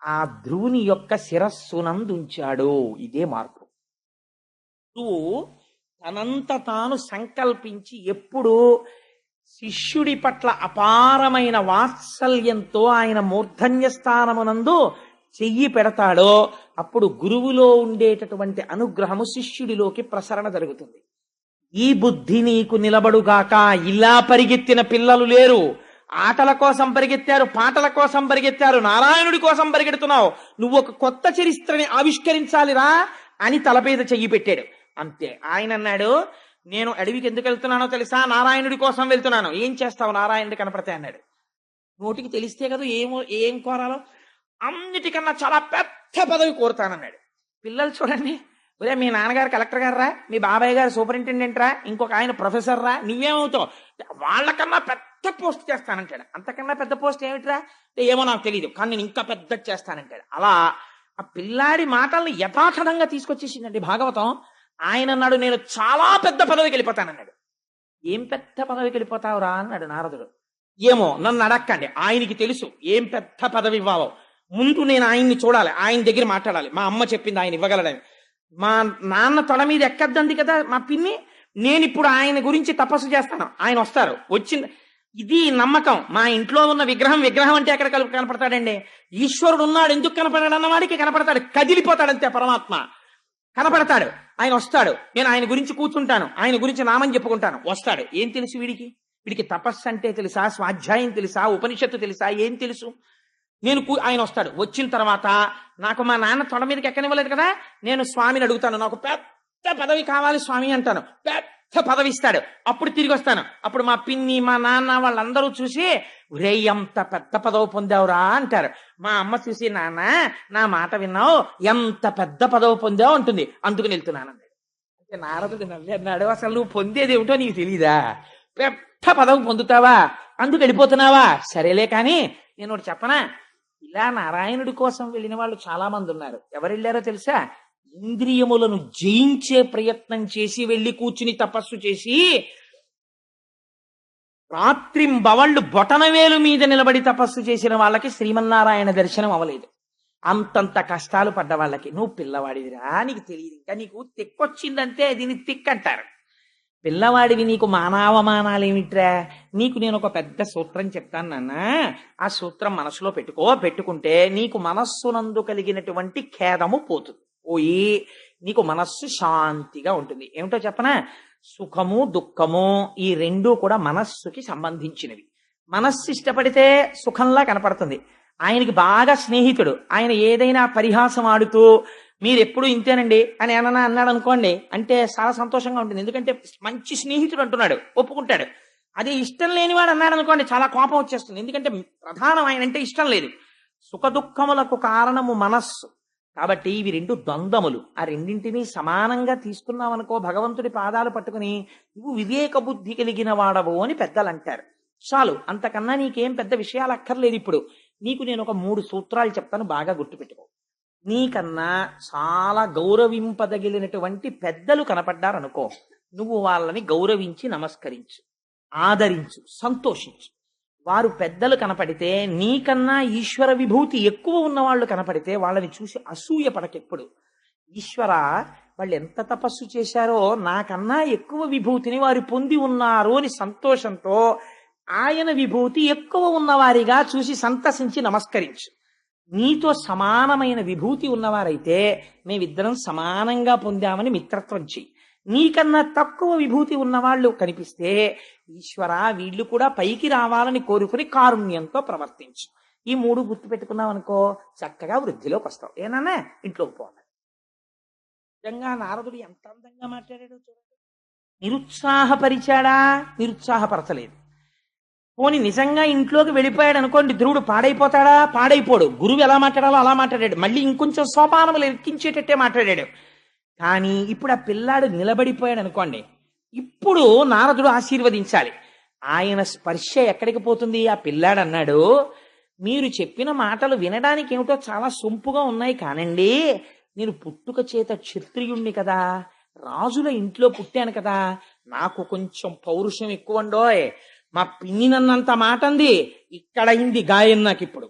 ఆ ధ్రువుని యొక్క శిరస్సునందుంచాడు. ఇదే మార్పు. ధ్రువు తనంత తాను సంకల్పించి ఎప్పుడు శిష్యుడి పట్ల అపారమైన వాత్సల్యంతో ఆయన మూర్ధన్య స్థానమునందు చెయ్యి పెడతాడో అప్పుడు గురువులో ఉండేటటువంటి అనుగ్రహము శిష్యుడిలోకి ప్రసరణ జరుగుతుంది. ఈ బుద్ధి నీకు నిలబడుగాక. ఇలా పరిగెత్తిన పిల్లలు లేరు. ఆటల కోసం పరిగెత్తారు, పాటల కోసం పరిగెత్తారు, నారాయణుడి కోసం పరిగెడుతున్నావు. నువ్వు ఒక కొత్త చరిత్రని ఆవిష్కరించాలిరా అని తలపేద చెయ్యి పెట్టాడు. అంతే. ఆయన అన్నాడు, నేను అడవికి ఎందుకు వెళ్తున్నానో తెలుసా? నారాయణుడి కోసం వెళ్తున్నాను. ఏం చేస్తావు నారాయణుడి కనపడితే అన్నాడు. నోటికి తెలిస్తే కదా ఏం కోరాలో. అన్నిటికన్నా చాలా పెద్ద పదవి కోరుతానన్నాడు. పిల్లలు చూడండి, ఒరే మీ నాన్నగారు కలెక్టర్ గారు రా, మీ బాబాయ్ గారు సూపరింటెండెంట్ రా, ఇంకొక ఆయన ప్రొఫెసర్ రా, నువ్వేమవుతావు? వాళ్ళకన్నా పెద్ద పోస్ట్ చేస్తానంటాడు. అంతకన్నా పెద్ద పోస్ట్ ఏమిట్రా? ఏమో నాకు తెలియదు, కానీ నేను ఇంకా పెద్ద చేస్తానంటాడు. అలా ఆ పిల్లాడి మాటల్ని యథాతథంగా తీసుకొచ్చేసిందండి భాగవతం. ఆయన అన్నాడు, నేను చాలా పెద్ద పదవికి వెళ్ళిపోతానన్నాడు. ఏం పెద్ద పదవికి వెళ్ళిపోతావురా అన్నాడు నారదుడు. ఏమో నన్ను అడక్కండి, ఆయనకి తెలుసు ఏం పెద్ద పదవి ఇవ్వాలో. ముందు నేను ఆయన్ని చూడాలి, ఆయన దగ్గర మాట్లాడాలి. మా అమ్మ చెప్పింది ఆయన ఇవ్వగలడని. మా నాన్న తొడ మీద ఎక్కద్దంది కదా మా పిన్ని, నేను ఇప్పుడు ఆయన గురించి తపస్సు చేస్తాను, ఆయన వస్తారు. వచ్చింది ఇది నమ్మకం. మా ఇంట్లో ఉన్న విగ్రహం అంటే ఎక్కడ కనపడతాడండి? ఈశ్వరుడు ఉన్నాడు, ఎందుకు కనపడాడన్న వాడికి కనపడతాడు, కదిలిపోతాడంతే పరమాత్మ. కనపడతాడు, ఆయన వస్తాడు, నేను ఆయన గురించి కూర్చుంటాను, ఆయన గురించి నామని చెప్పుకుంటాను, వస్తాడు. ఏం తెలుసు వీడికి తపస్సు అంటే తెలుసా? స్వాధ్యాయం తెలుసా? ఉపనిషత్తు తెలుసా? ఏం తెలుసు? ఆయన వస్తాడు. వచ్చిన తర్వాత నాకు మా నాన్న తొడ మీదకి ఎక్కనివ్వలేదు కదా, నేను స్వామిని అడుగుతాను, నాకు పెద్ద పదవి కావాలి స్వామి అంటాను, పెద్ద పదవి ఇస్తాడు. అప్పుడు తిరిగి వస్తాను. అప్పుడు మా పిన్ని మా నాన్న వాళ్ళందరూ చూసి, ఒరే ఎంత పెద్ద పదవి పొందావురా అంటారు. మా అమ్మ చూసి, నాన్న నా మాట విన్నావు, ఎంత పెద్ద పదవి పొందావు అంటుంది, అందుకు వెళ్తున్నాను అన్నాడు. అంటే నారదుడు నవ్వి అన్నాడు, అసలు నువ్వు పొందేది ఏమిటో నీకు తెలీదా? పెద్ద పదవి పొందుతావా, అందుకు వెళ్ళిపోతున్నావా? సరేలే కానీ నేను ఒకటి చెప్పనా, ఇలా నారాయణుడి కోసం వెళ్ళిన వాళ్ళు చాలా మంది ఉన్నారు. ఎవరు వెళ్ళారో తెలుసా? ఇంద్రియములను జయించే ప్రయత్నం చేసి వెళ్ళి కూర్చుని తపస్సు చేసి రాత్రింబవళ్ళు బొటనవేలు మీద నిలబడి తపస్సు చేసిన వాళ్ళకి శ్రీమన్నారాయణ దర్శనం అవ్వలేదు. అంతంత కష్టాలు పడ్డ వాళ్ళకి. నువ్వు పిల్లవాడివిరా, నీకు తెలియదు, ఇంకా నీకు తిక్కొచ్చిందంటే దీన్ని తిక్కంటారు. పిల్లవాడివి, నీకు మానావమానాలు ఏమిట్రా? నీకు నేను ఒక పెద్ద సూత్రం చెప్తాను నాన్న, ఆ సూత్రం మనసులో పెట్టుకుంటే నీకు మనస్సునందు కలిగినటువంటి ఖేదము పోయి నీకు మనస్సు శాంతిగా ఉంటుంది. ఏమిటో చెప్పనా? సుఖము దుఃఖము ఈ రెండూ కూడా మనస్సుకి సంబంధించినవి. మనస్సు ఇష్టపడితే సుఖంలా కనపడుతుంది. ఆయనకి బాగా స్నేహితుడు, ఆయన ఏదైనా పరిహాసం ఆడుతూ మీరు ఎప్పుడు ఇంతేనండి అని ఏమన్నా అన్నాడు అనుకోండి, అంటే చాలా సంతోషంగా ఉంటుంది. ఎందుకంటే మంచి స్నేహితుడు అంటున్నాడు, ఒప్పుకుంటాడు. అదే ఇష్టం లేనివాడు అన్నాడు అనుకోండి, చాలా కోపం వచ్చేస్తుంది. ఎందుకంటే ప్రధానం ఆయన అంటే ఇష్టం లేదు. సుఖ దుఃఖములకు కారణము మనస్సు. కాబట్టి ఇవి రెండు ద్వంద్వములు. ఆ రెండింటినీ సమానంగా తీసుకున్నావనుకో, భగవంతుడి పాదాలు పట్టుకుని నువ్వు వివేక బుద్ధి కలిగిన వాడవు అని పెద్దలు అంటారు. చాలు, అంతకన్నా నీకేం పెద్ద విషయాలు అక్కర్లేదు. ఇప్పుడు నీకు నేను ఒక 3 సూత్రాలు చెప్తాను, బాగా గుర్తుపెట్టుకో. నీకన్నా చాలా గౌరవింపదగిలినటువంటి పెద్దలు కనపడ్డారనుకో, నువ్వు వాళ్ళని గౌరవించి నమస్కరించు, ఆదరించు, సంతోషించు. వారు పెద్దలు కనపడితే, నీకన్నా ఈశ్వర విభూతి ఎక్కువ ఉన్నవాళ్ళు కనపడితే వాళ్ళని చూసి అసూయ పడకెప్పుడు. ఈశ్వర, వాళ్ళు ఎంత తపస్సు చేశారో, నాకన్నా ఎక్కువ విభూతిని వారు పొంది ఉన్నారు అని సంతోషంతో ఆయన విభూతి ఎక్కువ ఉన్నవారిగా చూసి సంతసించి నమస్కరించు. నీతో సమానమైన విభూతి ఉన్నవారైతే మేమిద్దరం సమానంగా పొందామని మిత్రత్వం చెయ్యి. నీకన్నా తక్కువ విభూతి ఉన్నవాళ్ళు కనిపిస్తే, ఈశ్వర వీళ్ళు కూడా పైకి రావాలని కోరుకుని కారుణ్యంతో ప్రవర్తించు. ఈ 3 గుర్తు పెట్టుకున్నావు అనుకో, చక్కగా వృద్ధిలోకి వస్తావు. ఏనన్నా ఇంట్లోకి పోవాలి. నిజంగా నారదుడు ఎంత అందంగా మాట్లాడాడో చూడండి. నిరుత్సాహపరిచాడా? నిరుత్సాహపరచలేదు. పోనీ నిజంగా ఇంట్లోకి వెళ్ళిపోయాడు అనుకోండి, ధ్రువుడు పాడైపోతాడా? పాడైపోడు. గురువు ఎలా మాట్లాడాలో అలా మాట్లాడాడు. మళ్ళీ ఇంకొంచెం సోపానములు ఎక్కించేటట్టే మాట్లాడాడు. కానీ ఇప్పుడు ఆ పిల్లాడు నిలబడిపోయాడు అనుకోండి, ఇప్పుడు నారదుడు ఆశీర్వదించాలి. ఆయన స్పర్శ ఎక్కడికి పోతుంది? ఆ పిల్లాడు అన్నాడు, మీరు చెప్పిన మాటలు వినడానికి ఏమిటో చాలా సొంపుగా ఉన్నాయి కానండి, నేను పుట్టుక చేత క్షత్రియుణ్ణి కదా, రాజుల ఇంట్లో పుట్టాను కదా, నాకు కొంచెం పౌరుషం ఎక్కువండోయ్. మా పిన్ని నన్నంత మాట అంది, ఇక్కడ అయింది గాయం. నాకు ఇప్పుడు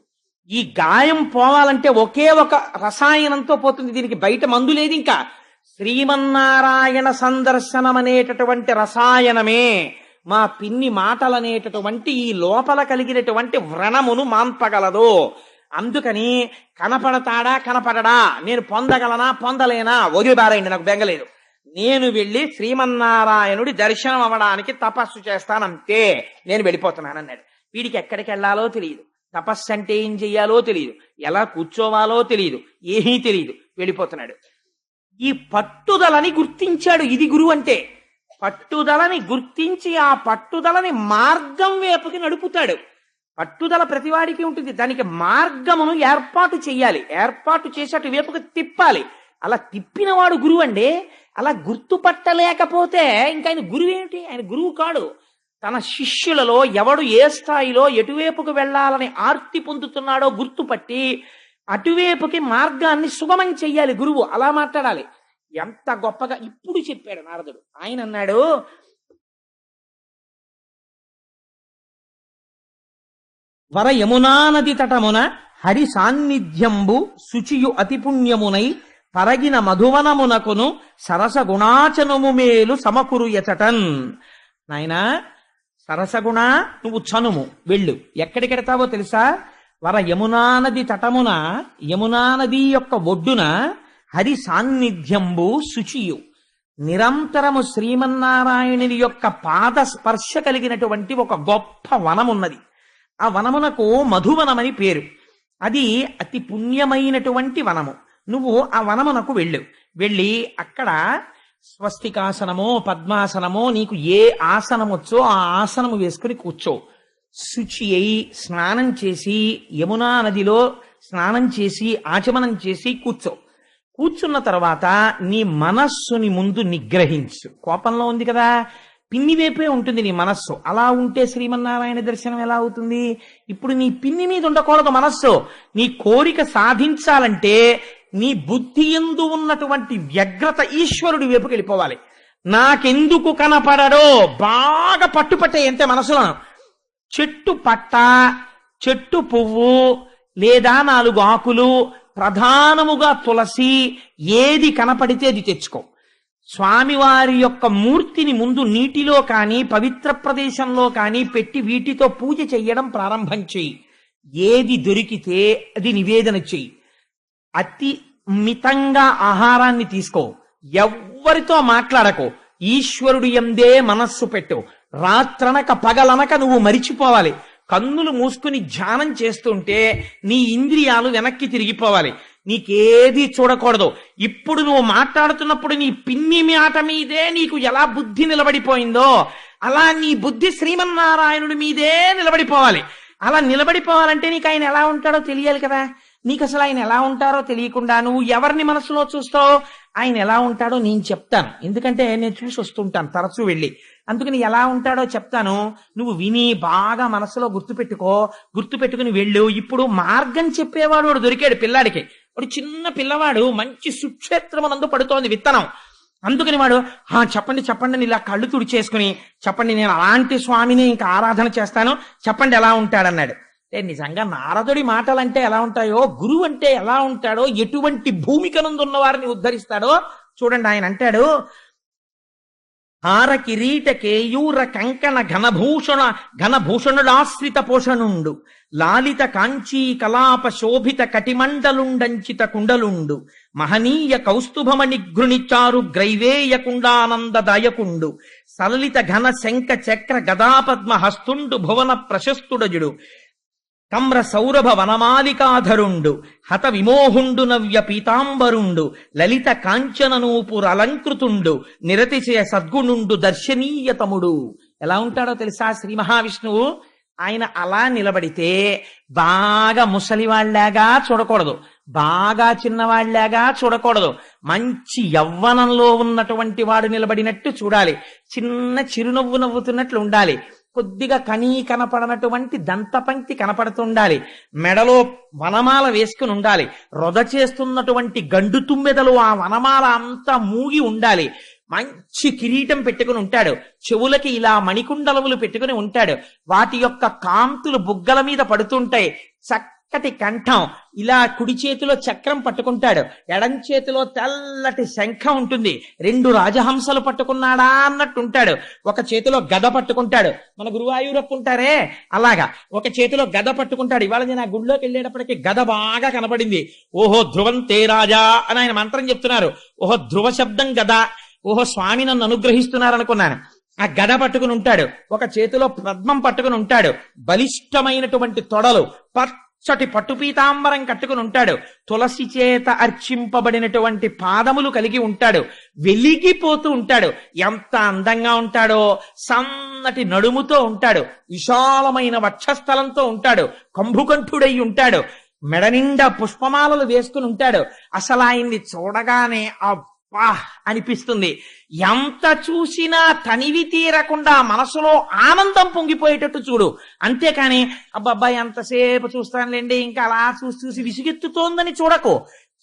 ఈ గాయం పోవాలంటే ఒకే ఒక రసాయనంతో పోతుంది. దీనికి బయట మందు లేదు. ఇంకా శ్రీమన్నారాయణ సందర్శనం అనేటటువంటి రసాయనమే మా పిన్ని మాటలనేటటువంటి ఈ లోపల కలిగినటువంటి వ్రణమును మాన్పగలదు. అందుకని కనపడతాడా కనపడడా, నేను పొందగలనా పొందలేనా వదిలిబారైంది, నాకు బెంగలేదు. నేను వెళ్ళి శ్రీమన్నారాయణుడి దర్శనం అవ్వడానికి తపస్సు చేస్తానంతే, నేను వెళ్ళిపోతున్నాను అన్నాడు. వీడికి ఎక్కడికి వెళ్ళాలో తెలియదు, తపస్సు అంటే ఏం చెయ్యాలో తెలియదు, ఎలా కూర్చోవాలో తెలియదు, ఏమీ తెలియదు, వెళ్ళిపోతున్నాడు. ఈ పట్టుదలని గుర్తించాడు. ఇది గురువు అంటే. పట్టుదలని గుర్తించి ఆ పట్టుదలని మార్గం వైపుకి నడుపుతాడు. పట్టుదల ప్రతివాడికి ఉంటుంది, దానికి మార్గమును ఏర్పాటు చెయ్యాలి, ఏర్పాటు చేసి అటు వైపుకి తిప్పాలి. అలా తిప్పినవాడు గురువు అండి. అలా గుర్తుపట్టలేకపోతే ఇంకా ఆయన గురువు ఏమిటి? ఆయన గురువు కాడు. తన శిష్యులలో ఎవడు ఏ స్థాయిలో ఎటువైపుకు వెళ్ళాలని ఆర్తి పొందుతున్నాడో గుర్తుపట్టి అటువైపుకి మార్గాన్ని సుగమం చెయ్యాలి గురువు. అలా మాట్లాడాలి. ఎంత గొప్పగా ఇప్పుడు చెప్పాడు నారదుడు. ఆయన అన్నాడు, వర యమునా నది తటమున హరి సాన్నిధ్యంబు శుచియు అతి పుణ్యమునై పరగిన మధువనమునకును సరస గుణాచనుము మేలు సమకురు ఎచటన్. నాయనా సరసగుణ, నువ్వు చనుము, వెళ్ళు. ఎక్కడికెడతావో తెలుసా? వర యమునా నది తటమున, యమునా నది యొక్క ఒడ్డున హరి సాన్నిధ్యంబు శుచియు, నిరంతరము శ్రీమన్నారాయణుని యొక్క పాద స్పర్శ కలిగినటువంటి ఒక గొప్ప వనమున్నది. ఆ వనమునకు మధువనమని పేరు. అది అతి పుణ్యమైనటువంటి వనము. నువ్వు ఆ వనమునకు వెళ్ళి అక్కడ స్వస్తికాసనమో పద్మాసనమో నీకు ఏ ఆసనం వచ్చో ఆ ఆసనము వేసుకుని కూర్చో. శుచి అయి స్నానం చేసి యమునా నదిలో స్నానం చేసి ఆచమనం చేసి కూర్చున్న తర్వాత నీ మనస్సుని ముందు నిగ్రహించు. కోపంలో ఉంది కదా, పిన్ని వైపే ఉంటుంది నీ మనస్సు. అలా ఉంటే శ్రీమన్నారాయణ దర్శనం ఎలా అవుతుంది? ఇప్పుడు నీ పిన్ని మీద ఉండకూడదు మనస్సు. నీ కోరిక సాధించాలంటే నీ బుద్ధి యందు ఉన్నటువంటి వ్యగ్రత ఈశ్వరుడి వైపుకి వెళ్ళిపోవాలి. నాకెందుకు కనపడడో బాగా పట్టుపట్టే అంతే మనసులో. చెట్టు పట్ట, చెట్టు పువ్వు లేదా 4 ఆకులు, ప్రధానముగా తులసి, ఏది కనపడితే అది తెచ్చుకో. స్వామివారి యొక్క మూర్తిని ముందు నీటిలో కానీ పవిత్ర ప్రదేశంలో కానీ పెట్టి వీటితో పూజ చెయ్యడం ప్రారంభం చెయ్యి. ఏది దొరికితే అది నివేదన చెయ్యి. అతి మితంగా ఆహారాన్ని తీసుకో. ఎవ్వరితో మాట్లాడకో. ఈశ్వరుడు ఎందే మనస్సు పెట్టు. రాత్రనక పగలనక నువ్వు మరిచిపోవాలి. కన్నులు మూసుకుని ధ్యానం చేస్తుంటే నీ ఇంద్రియాలు వెనక్కి తిరిగిపోవాలి. నీకేది చూడకూడదు. ఇప్పుడు నువ్వు మాట్లాడుతున్నప్పుడు నీ పిన్ని మాట మీదే నీకు ఎలా బుద్ధి నిలబడిపోయిందో అలా నీ బుద్ధి శ్రీమన్నారాయణుడి మీదే నిలబడిపోవాలి. అలా నిలబడిపోవాలంటే నీకు ఆయన ఎలా ఉంటాడో తెలియాలి కదా. నీకు అసలు ఆయన ఎలా ఉంటారో తెలియకుండా నువ్వు ఎవరిని మనసులో చూస్తావు? ఆయన ఎలా ఉంటాడో నేను చెప్తాను. ఎందుకంటే నేను చూసి వస్తుంటాను తరచూ వెళ్ళి. అందుకని ఎలా ఉంటాడో చెప్తాను. నువ్వు విని బాగా మనసులో గుర్తుపెట్టుకుని వెళ్ళు. ఇప్పుడు మార్గం చెప్పేవాడు వాడు దొరికాడు పిల్లాడికి. వాడు చిన్న పిల్లవాడు, మంచి సుక్షేత్రమునందు పడుతోంది విత్తనం. అందుకని వాడు చెప్పండి అని ఇలా కళ్ళు తుడిచేసుకుని, చెప్పండి నేను అలాంటి స్వామిని ఇంకా ఆరాధన చేస్తాను, చెప్పండి ఎలా ఉంటాడన్నాడు. నిజంగా నారదుడి మాటలంటే ఎలా ఉంటాయో, గురువు అంటే ఎలా ఉంటాడో, ఎటువంటి భూమికనందున్న వారిని ఉద్ధరిస్తాడో చూడండి. ఆయన అంటాడు, హార కిరీట కేయూర కంకణ ఘనభూషణుడాశ్రిత పోషణుండు, లాలిత కాంచీ కలాప శోభిత కటిమండలుండంచిత కుండలుండు, మహనీయ కౌస్తుభమణి గృణిచారు గ్రైవేయ కుండానందదాయకుండు, సలలిత ఘన శంఖ చక్ర గదాపద్మ హస్తుండు భువన ప్రశస్తుడజుడు, కమ్ర సౌరభ వనమాలికాధరుండు, హత విమోహుండు నవ్య పీతాంబరుండు, లలిత కాంచననూపురలంకృతుండు, నిరతిశయ సద్గుణుండు దర్శనీయతముడు. ఎలా ఉంటాడో తెలుసా శ్రీ మహావిష్ణువు? ఆయన అలా నిలబడితే బాగా ముసలివాళ్లాగా చూడకూడదు, బాగా చిన్నవాళ్లాగా చూడకూడదు. మంచి యవ్వనంలో ఉన్నటువంటి వాడు నిలబడినట్టు చూడాలి. చిన్న చిరునవ్వు నవ్వుతున్నట్లు ఉండాలి. కొద్దిగా కనపడనటువంటి దంతపంక్తి కనపడుతుండాలి. మెడలో వనమాల వేసుకుని ఉండాలి. రొద చేస్తున్నటువంటి గండు తుమ్మెదలు ఆ వనమాల అంతా మూగి ఉండాలి. మంచి కిరీటం పెట్టుకుని ఉంటాడు. చెవులకి ఇలా మణికుండలములు పెట్టుకుని ఉంటాడు. వాటి యొక్క కాంతులు బుగ్గల మీద పడుతుంటాయి. చక్కటి కంఠం. ఇలా కుడి చేతిలో చక్రం పట్టుకుంటాడు, ఎడం చేతిలో తెల్లటి శంఖం ఉంటుంది. 2 రాజహంసలు పట్టుకున్నాడా అన్నట్టు ఉంటాడు. ఒక చేతిలో గద పట్టుకుంటాడు. మన గురువాయూరప్పు ఉంటారే అలాగా ఒక చేతిలో గద పట్టుకుంటాడు. ఇవాళ నేను ఆ గుడిలోకి వెళ్ళేటప్పటికి గద బాగా కనపడింది. ఓహో ధ్రువంతే రాజా అని ఆయన మంత్రం చెప్తున్నారు. ఓహో ధ్రువ శబ్దం గద. ఓహో స్వామి నన్ను అనుగ్రహిస్తున్నారనుకున్నాను. ఆ గద పట్టుకుని ఉంటాడు. ఒక చేతిలో పద్మం పట్టుకుని ఉంటాడు. బలిష్టమైనటువంటి తొడలు, పచ్చటి పట్టుపీతాంబరం కట్టుకుని ఉంటాడు. తులసి చేత అర్చింపబడినటువంటి పాదములు కలిగి ఉంటాడు. వెలిగిపోతూ ఉంటాడు. ఎంత అందంగా ఉంటాడో! సన్నటి నడుముతో ఉంటాడు. విశాలమైన వక్షస్థలంతో ఉంటాడు. కంభుకంఠుడై ఉంటాడు. మెడ నిండా పుష్పమాలలు వేసుకుని ఉంటాడు. అసలు ఆయన్ని చూడగానే అనిపిస్తుంది. ఎంత చూసినా తనివి తీరకుండా మనసులో ఆనందం పొంగిపోయేటట్టు చూడు. అంతేకాని అబ్బాయి ఎంతసేపు చూస్తానులేండి ఇంకా అలా చూసి విసుగెత్తుతోందని చూడకు.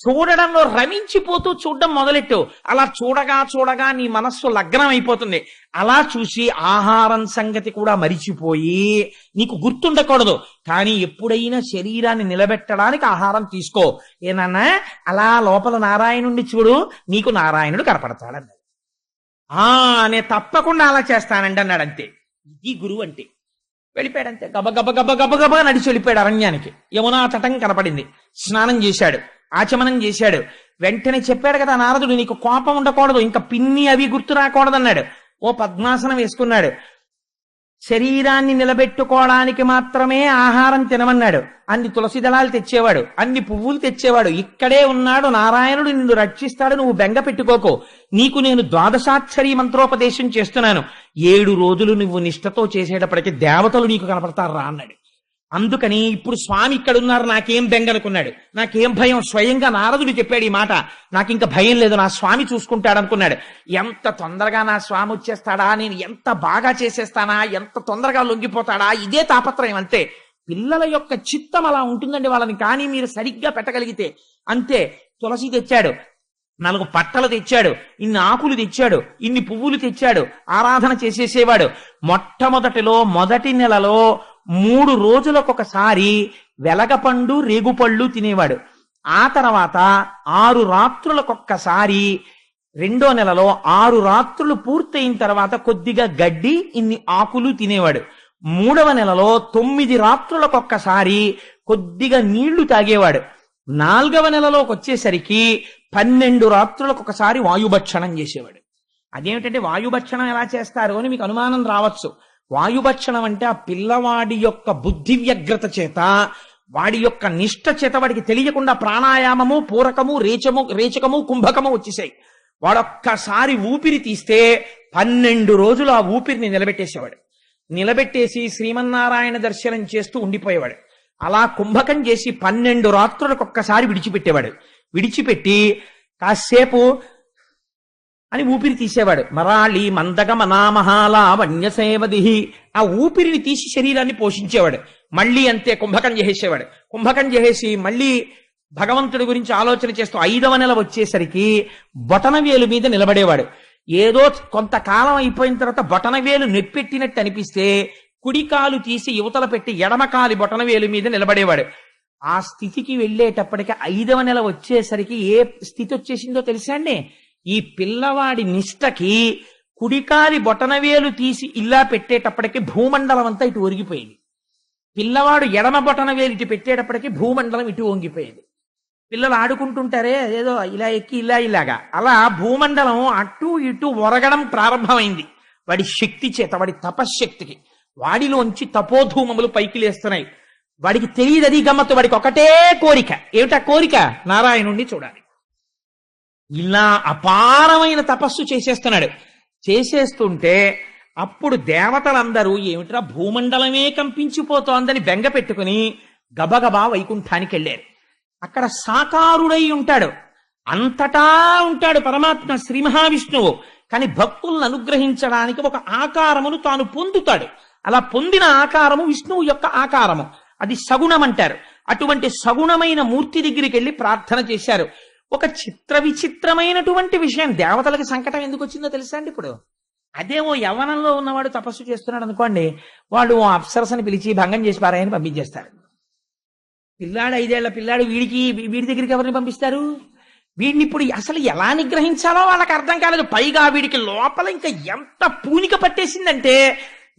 చూడడంలో రమించిపోతూ చూడడం మొదలెట్టు. అలా చూడగా నీ మనస్సు లగ్నం అయిపోతుంది. అలా చూసి ఆహారం సంగతి కూడా మరిచిపోయి నీకు గుర్తుండకూడదు. కానీ ఎప్పుడైనా శరీరాన్ని నిలబెట్టడానికి ఆహారం తీసుకో. ఏనన్నా అలా లోపల నారాయణుణ్ణి చూడు, నీకు నారాయణుడు కనపడతాడన్నాడు. నేను తప్పకుండా అలా చేస్తానండి అన్నాడు. అంతే. ఇది గురువు అంటే. వెళ్ళిపోయాడంతే. గబగబ నడిచి వెళ్ళిపోయాడు అరణ్యానికి. యమునా తటం కనపడింది. స్నానం చేశాడు, ఆచమనం చేశాడు. వెంటనే చెప్పాడు కదా నారదుడు, నీకు కోపం ఉండకూడదు, ఇంకా పిన్ని అవి గుర్తు రాకూడదన్నాడు. ఓ పద్మాసనం వేసుకున్నాడు. శరీరాన్ని నిలబెట్టుకోవడానికి మాత్రమే ఆహారం తినమన్నాడు. అన్ని తులసి దళాలు తెచ్చేవాడు, అన్ని పువ్వులు తెచ్చేవాడు. ఇక్కడే ఉన్నాడు నారాయణుడు, నిన్ను రక్షిస్తాడు, నువ్వు బెంగ పెట్టుకోకు. నీకు నేను ద్వాదశాక్షరి మంత్రోపదేశం చేస్తున్నాను. 7 రోజులు నువ్వు నిష్ఠతో చేసేటప్పటికి దేవతలు నీకు కనపడతారు రా అన్నాడు. అందుకని ఇప్పుడు స్వామి ఇక్కడున్నారు, నాకేం బెంగనుకున్నాడు, నాకేం భయం. స్వయంగా నారదుడు చెప్పాడు ఈ మాట. నాకు ఇంకా భయం లేదు, నా స్వామి చూసుకుంటాడు అనుకున్నాడు. ఎంత తొందరగా నా స్వామి వచ్చేస్తాడా, నేను ఎంత బాగా చేసేస్తానా, ఎంత తొందరగా లొంగిపోతాడా, ఇదే తాపత్రయం. అంతే. పిల్లల యొక్క చిత్తం అలా ఉంటుందండి వాళ్ళని. కానీ మీరు సరిగ్గా పెట్టగలిగితే అంతే. తులసి తెచ్చాడు, 4 పట్టలు తెచ్చాడు, ఇన్ని ఆకులు తెచ్చాడు, ఇన్ని పువ్వులు తెచ్చాడు, ఆరాధన చేసేసేవాడు. మొదటి నెలలో 3 రోజులకొకసారి వెలగపండు రేగుపళ్ళు తినేవాడు. ఆ తర్వాత 6 రాత్రులకొక్కసారి రెండో నెలలో 6 రాత్రులు పూర్తయిన తర్వాత కొద్దిగా గడ్డి ఇన్ని ఆకులు తినేవాడు. 3వ నెలలో 9 రాత్రులకొక్కసారి కొద్దిగా నీళ్లు తాగేవాడు. 4వ నెలలోకి వచ్చేసరికి 12 రాత్రులకొకసారి వాయుభక్షణం చేసేవాడు. అదేమిటంటే వాయుభక్షణం ఎలా చేస్తారు అని మీకు అనుమానం రావచ్చు. వాయుభక్షణం అంటే ఆ పిల్లవాడి యొక్క బుద్ధి వ్యగ్రత చేత, వాడి యొక్క నిష్ఠ చేత వాడికి తెలియకుండా ప్రాణాయామము, పూరకము, రేచకము, కుంభకము వచ్చేసాయి. వాడొక్కసారి ఊపిరి తీస్తే 12 రోజులు ఆ ఊపిరిని నిలబెట్టేసేవాడు. నిలబెట్టేసి శ్రీమన్నారాయణ దర్శనం చేస్తూ ఉండిపోయేవాడు. అలా కుంభకం చేసి 12 రాత్రులకు ఒక్కసారి విడిచిపెట్టేవాడు. విడిచిపెట్టి కాసేపు అని ఊపిరి తీసేవాడు. మరాళి మందగమనామహాలా వన్యసేవదిహి, ఆ ఊపిరిని తీసి శరీరాన్ని పోషించేవాడు. మళ్ళీ అంతే కుంభకం చేసేవాడు. కుంభకం చేసేసి మళ్ళీ భగవంతుడి గురించి ఆలోచన చేస్తూ 5వ నెల వచ్చేసరికి బొటనవేలు మీద నిలబడేవాడు. ఏదో కొంతకాలం అయిపోయిన తర్వాత బొటనవేలు నెప్పెట్టినట్టు అనిపిస్తే కుడికాలు తీసి యువతల పెట్టి ఎడమకాలి బొటనవేలు మీద నిలబడేవాడు. ఆ స్థితికి వెళ్ళేటప్పటికి 5వ నెల వచ్చేసరికి ఏ స్థితి వచ్చేసిందో తెలుసా అండి? ఈ పిల్లవాడి నిష్టకి కుడికాలి బొటనవేలు తీసి ఇలా పెట్టేటప్పటికి భూమండలం అంతా ఇటు ఒరిగిపోయింది. పిల్లవాడు ఎడమ బొటనవేలు ఇటు పెట్టేటప్పటికి భూమండలం ఇటు వంగిపోయేది. పిల్లలు ఆడుకుంటుంటారే ఏదో ఇలా ఎక్కి ఇలాగా, అలా భూమండలం అటు ఇటు ఒరగడం ప్రారంభమైంది. వాడి శక్తి చేత, వాడి తపశ్శక్తికి. వాడిలోంచి తపోధూమములు పైకి లేస్తున్నాయి. వాడికి తెలియదు అది గమ్మత్తు. వాడికి ఒకటే కోరిక. ఏమిటా కోరిక? నారాయణుణ్ణి చూడాలి. ఇలా అపారమైన తపస్సు చేసేస్తున్నాడు. చేసేస్తుంటే అప్పుడు దేవతలందరూ ఏమిట్రా భూమండలమే కంపించిపోతోందని బెంగ పెట్టుకుని గబగబా వైకుంఠానికి వెళ్ళారు. అక్కడ సాకారుడై ఉంటాడు, అంతటా ఉంటాడు పరమాత్మ శ్రీ మహావిష్ణువు. కానీ భక్తులను అనుగ్రహించడానికి ఒక ఆకారమును తాను పొందుతాడు. అలా పొందిన ఆకారము విష్ణువు యొక్క ఆకారము. అది సగుణం అంటారు. అటువంటి సగుణమైన మూర్తి దగ్గరికి వెళ్ళి ప్రార్థన చేశారు. ఒక విచిత్రమైనటువంటి విషయం, దేవతలకు సంకటం ఎందుకు వచ్చిందో తెలుసా అండి? ఇప్పుడు అదేమో యవ్వనంలో ఉన్నవాడు తపస్సు చేస్తున్నాడు అనుకోండి, వాడు అప్సరసని పిలిచి భంగం చేసి పారాయని పంపించేస్తారు. పిల్లాడు 5 ఏళ్ల పిల్లాడు వీడి దగ్గరికి ఎవరిని పంపిస్తారు? వీడిని ఇప్పుడు అసలు ఎలా నిగ్రహించాలో వాళ్ళకి అర్థం కాలేదు. పైగా వీడికి లోపల ఇంకా ఎంత పూనిక పట్టేసిందంటే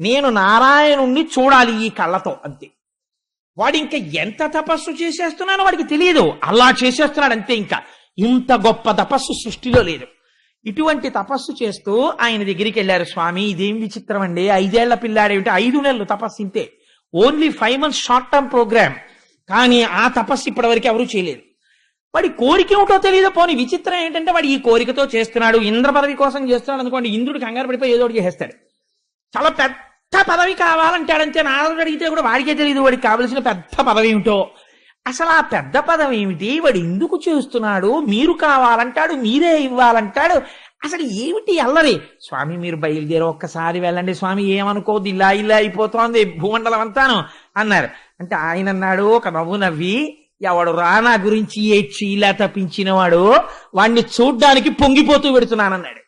నేను నారాయణుణ్ణి చూడాలి ఈ కళ్ళతో, అంతే. వాడు ఇంకా ఎంత తపస్సు చేసేస్తున్నానో వాడికి తెలియదు. అలా చేసేస్తున్నాడు అంతే. ఇంకా ఇంత గొప్ప తపస్సు సృష్టిలో లేదు. ఇటువంటి తపస్సు చేస్తూ ఆయన దగ్గరికి వెళ్ళారు. స్వామి ఇదేం విచిత్రం అండి, 5 ఏళ్ల పిల్లాడేమిటి, 5 నెలలు తపస్సు ఇంతే, only 5 months short term programme. కానీ ఆ తపస్సు ఇప్పటివరకు ఎవరూ చేయలేదు. వాడి కోరిక ఏమిటో తెలియదు. పోనీ విచిత్రం ఏంటంటే వాడు ఈ కోరికతో చేస్తున్నాడు, ఇంద్ర పదవి కోసం చేస్తున్నాడు అనుకోండి, ఇంద్రుడు కంగారు పడిపోయి ఏదో ఒకటి చేసేస్తాడు. చాలా పెద్ద పదవి కావాలంటాడంతే. నారదుడు అడిగితే కూడా వాడికే తెలియదు వాడికి కావలసిన పెద్ద పదవి ఏమిటో. అసలు ఆ పెద్ద పదవి ఏమిటి, వాడు ఎందుకు చేస్తున్నాడు, మీరు కావాలంటాడు, మీరే ఇవ్వాలంటాడు, అసలు ఏమిటి అల్లరి? స్వామి మీరు బయలుదేరి ఒక్కసారి వెళ్ళండి స్వామి, ఏమనుకోవద్దు, ఇలా అయిపోతోంది భూమండలం అంతాను అన్నారు. అంటే ఆయన అన్నాడు ఒక నవ్వు నవ్వి, ఎవడు రానా గురించి ఏడ్చి ఇలా తప్పించినవాడు వాణ్ణి చూడ్డానికి పొంగిపోతూ పెడుతున్నానన్నాడు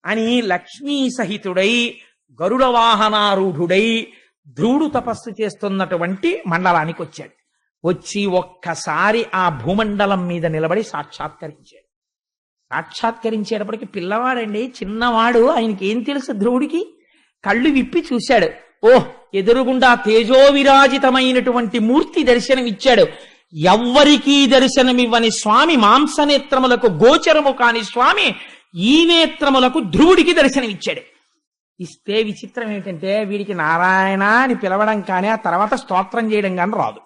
అని. లక్ష్మీ సహితుడై గరుడ వాహనారూఢుడై ధ్రువుడు తపస్సు చేస్తున్నటువంటి మండలానికి వచ్చాడు. వచ్చి ఒక్కసారి ఆ భూమండలం మీద నిలబడి సాక్షాత్కరించాడు. సాక్షాత్కరించేటప్పటికి పిల్లవాడండి, చిన్నవాడు, ఆయనకి ఏం తెలుసు ధ్రువుడికి. కళ్ళు విప్పి చూశాడు. ఓహ్, ఎదురుగుండా తేజోవిరాజితమైనటువంటి మూర్తి దర్శనమిచ్చాడు. ఎవ్వరికీ దర్శనమివ్వని స్వామి, మాంసనేత్రములకు గోచరము కాని స్వామి ఈ నేత్రములకు ధ్రువుడికి దర్శనమిచ్చాడు. ఇస్తే విచిత్రం ఏంటంటే వీడికి నారాయణ అని పిలవడం కానీ ఆ తర్వాత స్తోత్రం చేయడం కానీ రాదు.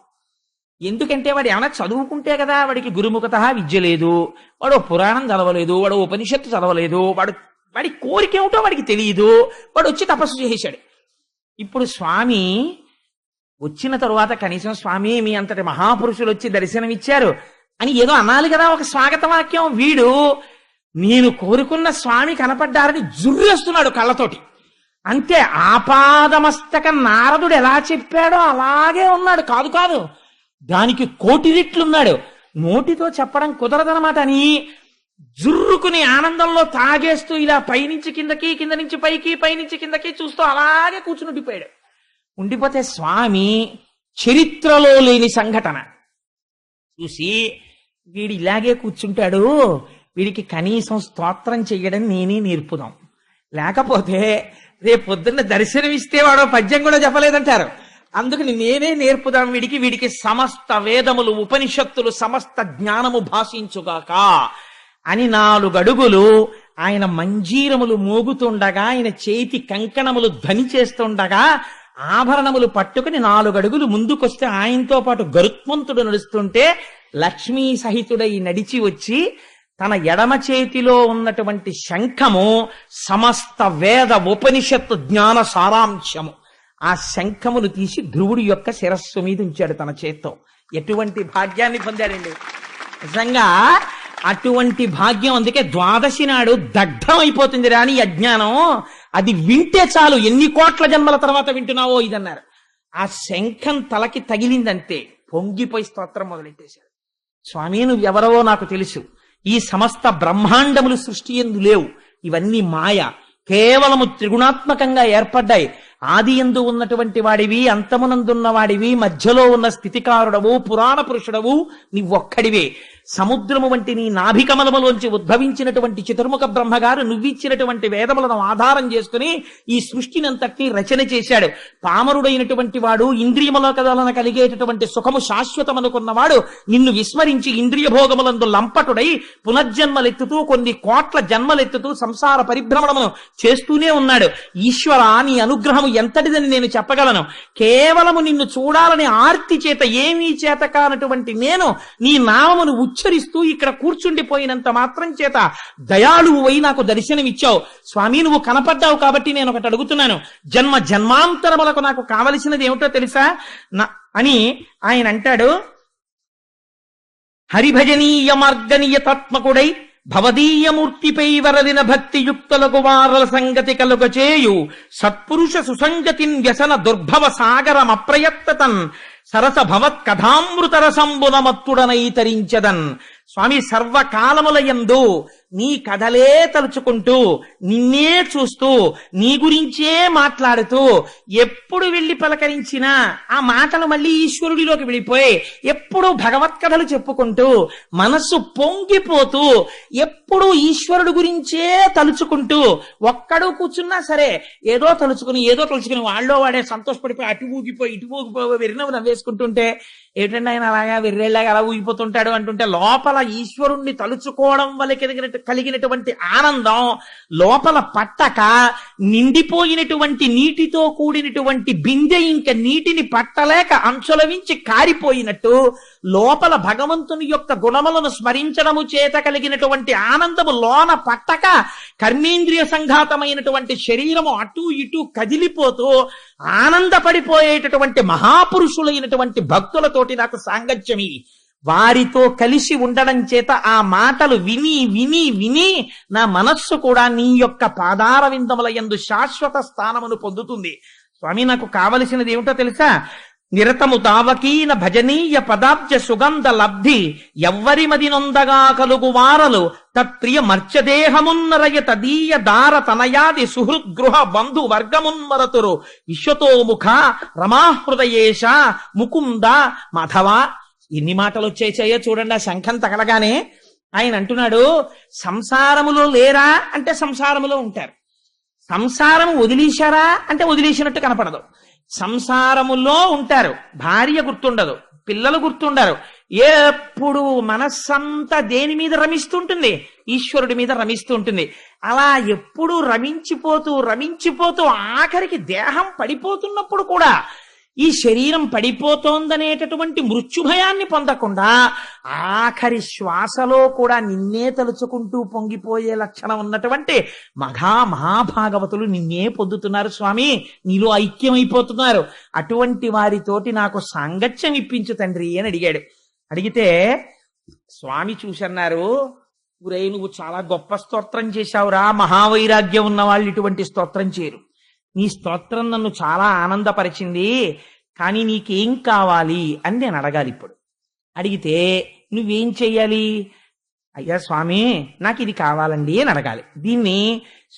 ఎందుకంటే వాడు ఏమైనా చదువుకుంటే కదా, వాడికి గురుముఖత విద్య లేదు, వాడు పురాణం చదవలేదు, వాడు ఉపనిషత్తు చదవలేదు, వాడి కోరిక ఏమిటో వాడికి తెలియదు. వాడు వచ్చి తపస్సు చేశాడు. ఇప్పుడు స్వామి వచ్చిన తరువాత కనీసం స్వామి మీ అంతటి మహాపురుషులు వచ్చి దర్శనమిచ్చారు అని ఏదో అనాలి కదా, ఒక స్వాగత వాక్యం. వీడు నేను కోరుకున్న స్వామి కనపడ్డారని జుర్రేస్తున్నాడు కళ్ళతోటి. అంతే. ఆపాదమస్తక నారదుడు ఎలా చెప్పాడో అలాగే ఉన్నాడు. కాదు దానికి 1,000,000 రెట్లున్నాడు. నోటితో చెప్పడం కుదరదనమాట అని జుర్రుకుని ఆనందంలో తాగేస్తూ ఇలా పైనుంచి కిందకి, కింద నుంచి పైకి, పైనుంచి కిందకి చూస్తూ అలాగే కూర్చుని ఉండిపోయాడు. ఉండిపోతే స్వామి చరిత్రలో లేని సంఘటన చూసి, వీడు ఇలాగే కూర్చుంటాడు, వీడికి కనీసం స్తోత్రం చెయ్యడం నేనే నేర్పుదాం, లేకపోతే రేపు పొద్దున్న దర్శనమిస్తే వాడు పద్యం కూడా చెప్పలేదంటారు. అందుకని నేనే నేర్పుదాం వీడికి సమస్త వేదములు ఉపనిషత్తులు సమస్త జ్ఞానము భాషించుగాక అని 4 అడుగులు ఆయన మంజీరములు మోగుతుండగా, ఆయన చేతి కంకణములు ధ్వని చేస్తుండగా, ఆభరణములు పట్టుకుని 4 అడుగులు ముందుకొస్తే ఆయనతో పాటు గరుత్మంతుడు నడుస్తుంటే లక్ష్మీ సహితుడై నడిచి వచ్చి తన ఎడమ చేతిలో ఉన్నటువంటి శంఖము సమస్త వేద ఉపనిషత్తు జ్ఞాన సారాంశము. ఆ శంఖమును తీసి ధ్రువుడి యొక్క శిరస్సు మీద ఉంచాడు తన చేత్తో. ఎటువంటి భాగ్యాన్ని పొందాడండి నిజంగా. అటువంటి భాగ్యం. అందుకే ద్వాదశి నాడు దగ్ధం అయిపోతుంది రాని అజ్ఞానం. అది వింటే చాలు, ఎన్ని కోట్ల జన్మల తర్వాత వింటున్నావో ఇదన్నారు. ఆ శంఖం తలకి తగిలిందంతే పొంగిపోయి స్తోత్రం మొదలెట్టేశాడు. స్వామి నువ్వెవరవో నాకు తెలుసు, ఈ సమస్త బ్రహ్మాండములు సృష్టి యందు లేవు, ఇవన్నీ మాయ, కేవలము త్రిగుణాత్మకంగా ఏర్పడ్డాయి. ఆది యందు ఉన్నటువంటి వాడివి, అంతమునందున్న వాడివి, మధ్యలో ఉన్న స్థితికారుడవు, పురాణ పురుషుడవు నీవొక్కడివే. సముద్రము వంటి నీ నాభికమలములోంచి ఉద్భవించినటువంటి చతుర్ముఖ బ్రహ్మగారు నువ్విచ్చినటువంటి వేదములను ఆధారం చేసుకుని ఈ సృష్టినంతటినీ రచన చేశాడు. పామరుడైనటువంటి వాడు, ఇంద్రియముల కదలన కలిగేటటువంటి సుఖము శాశ్వతమనుకున్నవాడు నిన్ను విస్మరించి ఇంద్రియ భోగములందు లంపటుడై పునర్జన్మలెత్తుతూ కొన్ని కోట్ల జన్మలెత్తుతూ సంసార పరిభ్రమణమును చేస్తూనే ఉన్నాడు. ఈశ్వర నీ అనుగ్రహము ఎంతటిదని నేను చెప్పగలను. కేవలము నిన్ను చూడాలని ఆర్తి చేత, ఏమీ చేత కానటువంటి నేను నీ నామమును ఉచ్చరిస్తూ ఇక్కడ కూర్చుండిపోయినంత మాత్రం చేత దయాళువు అయి నాకు దర్శనమిచ్చావు. స్వామి నువ్వు కనపడ్డావు కాబట్టి నేను ఒకటి అడుగుతున్నాను, జన్మ జన్మాంతరములకు నాకు కావలసినది ఏమిటో తెలుసా అని ఆయన అంటాడు. హరిభజనీయ మార్గనీయతాత్మకుడై భవదీయమూర్తిపై వరదిన భక్తియుక్తులకు వారల సంగతి కలుగచేయు సత్పురుష సుసంగతిన్ వ్యసన దుర్భవ సాగరమప్రయత్తతన్ సరస భవత్ కథామృత రసంబునమత్తుడనై తరించదన్. స్వామి సర్వకాలములయందు నీ కథలే తలుచుకుంటూ, నిన్నే చూస్తూ, నీ గురించే మాట్లాడుతూ, ఎప్పుడు వెళ్ళి పలకరించినా ఆ మాటలు మళ్ళీ ఈశ్వరుడిలోకి వెళ్ళిపోయి ఎప్పుడు భగవత్ కథలు చెప్పుకుంటూ మనస్సు పొంగిపోతూ ఎప్పుడు ఈశ్వరుడు గురించే తలుచుకుంటూ, ఒక్కడు కూర్చున్నా సరే ఏదో తలుచుకుని వాళ్ళో వాడే సంతోషపడిపోయి అటు ఊగిపోయి ఇటు ఊగిపోయి వెరినవ్వు నవ్వేసుకుంటుంటే, ఏంటంటే ఆయన అలాగా వెర్రేళ్ళగా అలా ఊగిపోతుంటాడు అంటుంటే లోపల ఈశ్వరుణ్ణి తలుచుకోవడం వల్ల కలిగినటువంటి ఆనందం లోపల పట్టక, నిండిపోయినటువంటి నీటితో కూడినటువంటి బిందె ఇంకా నీటిని పట్టలేక అంచులవించి కారిపోయినట్టు లోపల భగవంతుని యొక్క గుణములను స్మరించడము చేత కలిగినటువంటి ఆనందము లోన పట్టక కర్మేంద్రియ సంఘాతమైనటువంటి శరీరము అటు ఇటు కదిలిపోతూ ఆనందపడిపోయేటటువంటి మహాపురుషులైనటువంటి భక్తులతోటి నాకు సాంగత్యమి. వారితో కలిసి ఉండడం చేత ఆ మాటలు విని విని విని నా మనస్సు కూడా నీ యొక్క పాదార విందముల యందు శాశ్వత స్థానమును పొందుతుంది. స్వామి నాకు కావలసినది ఏమిటో తెలుసా? నిరతము దావకీన భజనీయ పదాబ్జ సుగంధ లబ్ధి ఎవ్వరి మది నొందగా కలుగు వారలు తత్ప్రియ మర్చదేహమున్నరయ తదీయ దార తనయాది సుహృద్గృహ బంధు వర్గమున్మరతురు విశ్వతోముఖ రమాహృదయేశ ముకుంద మాధవ. ఎన్ని మాటలు వచ్చేసాయో చూడండి. ఆ శంఖం తగలగానే ఆయన అంటున్నాడు, సంసారములో లేరా అంటే సంసారములో ఉంటారు, సంసారము వదిలేశారా అంటే వదిలేసినట్టు కనపడదు. సంసారములో ఉంటారు, భార్య గుర్తుండదు, పిల్లలు గుర్తుండరు, ఎప్పుడు మనస్సంతా దేని మీద రమిస్తుంటుంది? ఈశ్వరుడి మీద రమిస్తుంటుంది. అలా ఎప్పుడు రమించిపోతూ ఆఖరికి దేహం పడిపోతున్నప్పుడు కూడా ఈ శరీరం పడిపోతోందనేటటువంటి మృత్యుభయాన్ని పొందకుండా ఆఖరి శ్వాసలో కూడా నిన్నే తలుచుకుంటూ పొంగిపోయే లక్షణం ఉన్నటువంటి మహాభాగవతులు నిన్నే పొందుతున్నారు స్వామి, నీలో ఐక్యమైపోతున్నారు. అటువంటి వారితోటి నాకు సాంగత్యం ఇప్పించు తండ్రి అని అడిగాడు. అడిగితే స్వామి చూసన్నారు, గురై నువ్వు చాలా గొప్ప స్తోత్రం చేశావురా, మహావైరాగ్యం ఉన్న వాళ్ళు ఇటువంటి స్తోత్రం చేయరు. నీ స్తోత్రం నన్ను చాలా ఆనందపరిచింది, కానీ నీకేం కావాలి అని నేను అడగాలి. ఇప్పుడు అడిగితే నువ్వేం చెయ్యాలి? అయ్యా స్వామి నాకు ఇది కావాలండి అని అడగాలి. దీన్ని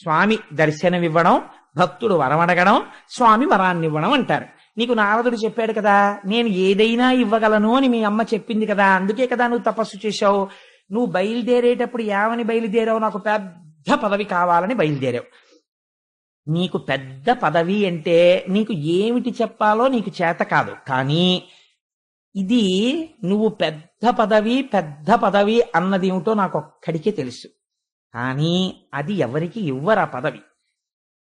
స్వామి దర్శనమివ్వడం, భక్తుడు వరం అడగడం, స్వామి వరాన్ని ఇవ్వడం అంటారు. నీకు నారదుడు చెప్పాడు కదా, నేను ఏదైనా ఇవ్వగలను అని మీ అమ్మ చెప్పింది కదా, అందుకే కదా నువ్వు తపస్సు చేశావు. నువ్వు బయలుదేరేటప్పుడు ఏమని బయలుదేరావు? నాకు పెద్ద పదవి కావాలని బయలుదేరావు. నీకు పెద్ద పదవి అంటే నీకు ఏమిటి చెప్పాలో నీకు చేత కాదు. కానీ ఇది నువ్వు పెద్ద పదవి అన్నది ఏమిటో నాకు ఒక్కడికే తెలుసు. కానీ అది ఎవరికి ఇవ్వరు ఆ పదవి.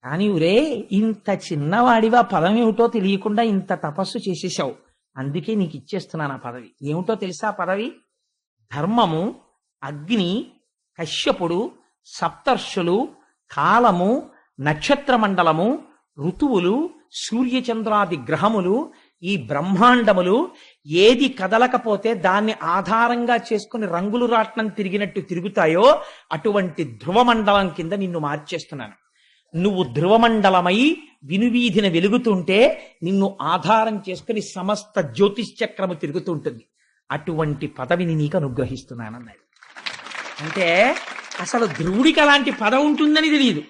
కానీ ఊరే, ఇంత చిన్నవాడివా పదవి ఏమిటో తెలియకుండా ఇంత తపస్సు చేసేసావు, అందుకే నీకు ఇచ్చేస్తున్నాను ఆ పదవి. ఏమిటో తెలుసా ఆ పదవి? ధర్మము, అగ్ని, కశ్యపుడు, సప్తర్షులు, కాలము, నక్షత్ర మండలము, ఋతువులు, సూర్యచంద్రాది గ్రహములు, ఈ బ్రహ్మాండములు ఏది కదలకపోతే దాన్ని ఆధారంగా చేసుకుని రంగులు రాట్నం తిరిగినట్టు తిరుగుతాయో అటువంటి ధ్రువమండలం కింద నిన్ను మార్చేస్తున్నాను. నువ్వు ధ్రువమండలమై వినువీధిన వెలుగుతుంటే నిన్ను ఆధారం చేసుకుని సమస్త జ్యోతిశ్చక్రము తిరుగుతుంటుంది. అటువంటి పదవిని నీకు అనుగ్రహిస్తున్నానన్నాడు. అంటే అసలు ధ్రువుడికి అలాంటి పదవి ఉంటుందని తెలియదు,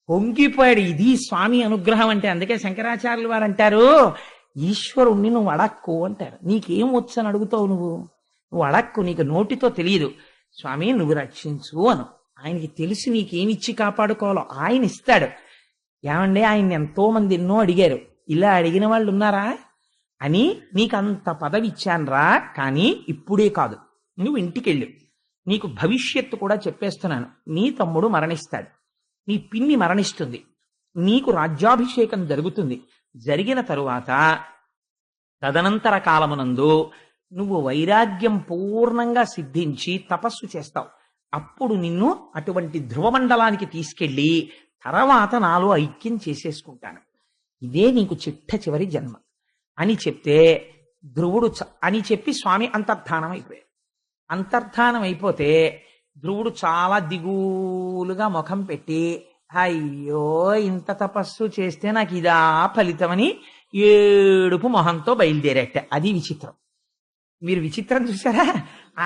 పొంగిపోయాడు. ఇది స్వామి అనుగ్రహం అంటే. అందుకే శంకరాచార్యులు వారు అంటారు, ఈశ్వరుణ్ణి నువ్వు అడక్కు అంటారు. నీకేం వచ్చని అడుగుతావు? నువ్వు అడక్కు, నీకు నోటితో తెలియదు. స్వామి నువ్వు రక్షించు అను. ఆయనకి తెలిసి నీకేమిచ్చి కాపాడుకోవాలో ఆయన ఇస్తాడు. ఏమండి, ఆయన్ని ఎంతో మంది ఎన్నో అడిగారు, ఇలా అడిగిన వాళ్ళు ఉన్నారా అని. నీకు అంత పదవి ఇచ్చానురా, కానీ ఇప్పుడే కాదు, నువ్వు ఇంటికెళ్ళు. నీకు భవిష్యత్తు కూడా చెప్పేస్తున్నాను. నీ తమ్ముడు మరణిస్తాడు, నీ పిన్ని మరణిస్తుంది, నీకు రాజ్యాభిషేకం జరుగుతుంది. జరిగిన తరువాత తదనంతర కాలమునందు నువ్వు వైరాగ్యం పూర్ణంగా సిద్ధించి తపస్సు చేస్తావు. అప్పుడు నిన్ను అటువంటి ధ్రువమండలానికి తీసుకెళ్ళి తర్వాత నాలో ఐక్యం చేసేసుకుంటాను. ఇదే నీకు చిట్ట చివరి జన్మ అని చెప్తే ధ్రువుడు అని చెప్పి స్వామి అంతర్ధానం అయిపోయాడు. అంతర్ధానం అయిపోతే ధ్రువుడు చాలా దిగులుగా ముఖం పెట్టి, అయ్యో ఇంత తపస్సు చేస్తే నాకు ఇదా ఫలితమని ఏడుపు మొహంతో బయలుదేరట. అది విచిత్రం. మీరు విచిత్రం చూసారా?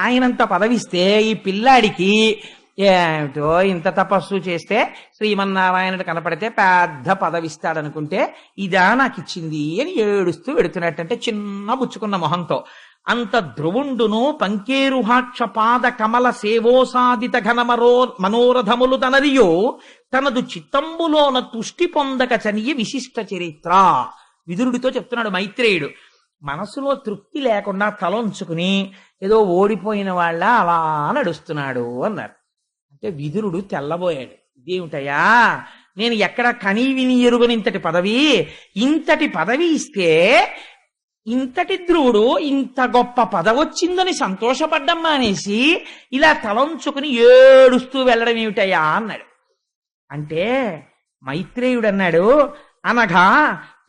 ఆయనంత పదవిస్తే ఈ పిల్లాడికి ఏమిటో ఇంత తపస్సు చేస్తే శ్రీమన్నారాయణుడు కనపడితే పెద్ద పదవిస్తాడనుకుంటే ఇదా నాకు ఇచ్చింది అని ఏడుస్తూ వెడుతున్నట్టంటే చిన్న బుచ్చుకున్న మొహంతో. అంత ధ్రువుండును పంకేరుహాక్ష పాద కమల సేవోసాదిత మనోరథములు తనరియో తనదు చిత్తంబులోన తుష్టి పొందక చనియ విశిష్ట చరిత్ర. విదురుడితో చెప్తున్నాడు మైత్రేయుడు. మనసులో తృప్తి లేకుండా తలొంచుకుని ఏదో ఓడిపోయిన వాళ్ళ అలా నడుస్తున్నాడు అన్నారు. అంటే విదురుడు తెల్లబోయాడు. ఇదేమిటయా, నేను ఎక్కడ కనీ విని ఎరుగని ఇంతటి పదవి ఇస్తే ఇంతటి ధ్రువుడు ఇంత గొప్ప పదవొచ్చిందని సంతోషపడ్డం మానేసి ఇలా తలంచుకుని ఏడుస్తూ వెళ్ళడం ఏమిటయ్యా అన్నాడు. అంటే మైత్రేయుడు అన్నాడు, అనగా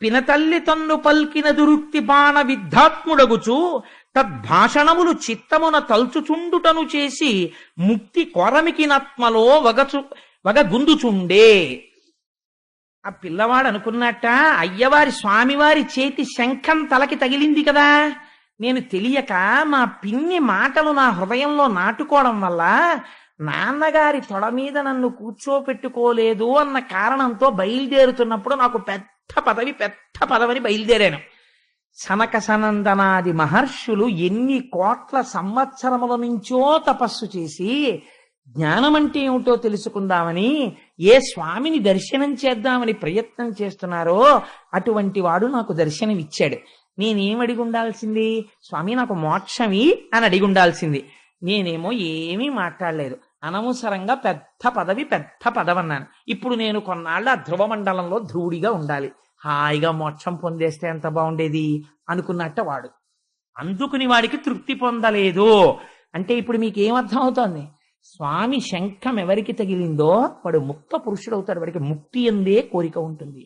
పినతల్లి తన్ను పల్కిన దురుక్తి బాణ విద్ధాత్ముడగుచు తద్భాషణములు చిత్తమున తల్చుచుండుటను చేసి ముక్తి కొరమికి నత్మలో వగగుందుచుండే. ఆ పిల్లవాడు అనుకున్నట్ట, అయ్యవారి స్వామివారి చేతి శంఖం తలకి తగిలింది కదా, నేను తెలియక మా పిన్ని మాటలు నా హృదయంలో నాటుకోవడం వల్ల నాన్నగారి తొడ మీద నన్ను కూర్చోపెట్టుకోలేదు అన్న కారణంతో బయలుదేరుతున్నప్పుడు నాకు పెద్ద పదవని బయలుదేరాను. సనక సనందనాది మహర్షులు ఎన్ని కోట్ల సంవత్సరముల నుంచో తపస్సు చేసి జ్ఞానమంటే ఏమిటో తెలుసుకుందామని ఏ స్వామిని దర్శనం చేద్దామని ప్రయత్నం చేస్తున్నారో అటువంటి వాడు నాకు దర్శనం ఇచ్చాడు. నేనేమడిగి ఉండాల్సింది? స్వామి నాకు మోక్షమి అని అడిగి ఉండాల్సింది. నేనేమో ఏమీ మాట్లాడలేదు, అనవసరంగా పెద్ద పదవి అన్నాను. ఇప్పుడు నేను కొన్నాళ్ళు ఆ ధ్రువమండలంలో ధ్రువుడిగా ఉండాలి, హాయిగా మోక్షం పొందేస్తే ఎంత బాగుండేది అనుకున్నట్ట వాడు. అందుకుని వాడికి తృప్తి పొందలేదు. అంటే ఇప్పుడు మీకేమర్థం అవుతోంది? స్వామి శంఖం ఎవరికి తగిలిందో వాడు ముక్త పురుషుడు అవుతాడు, వాడికి ముక్తి ఎందే కోరిక ఉంటుంది.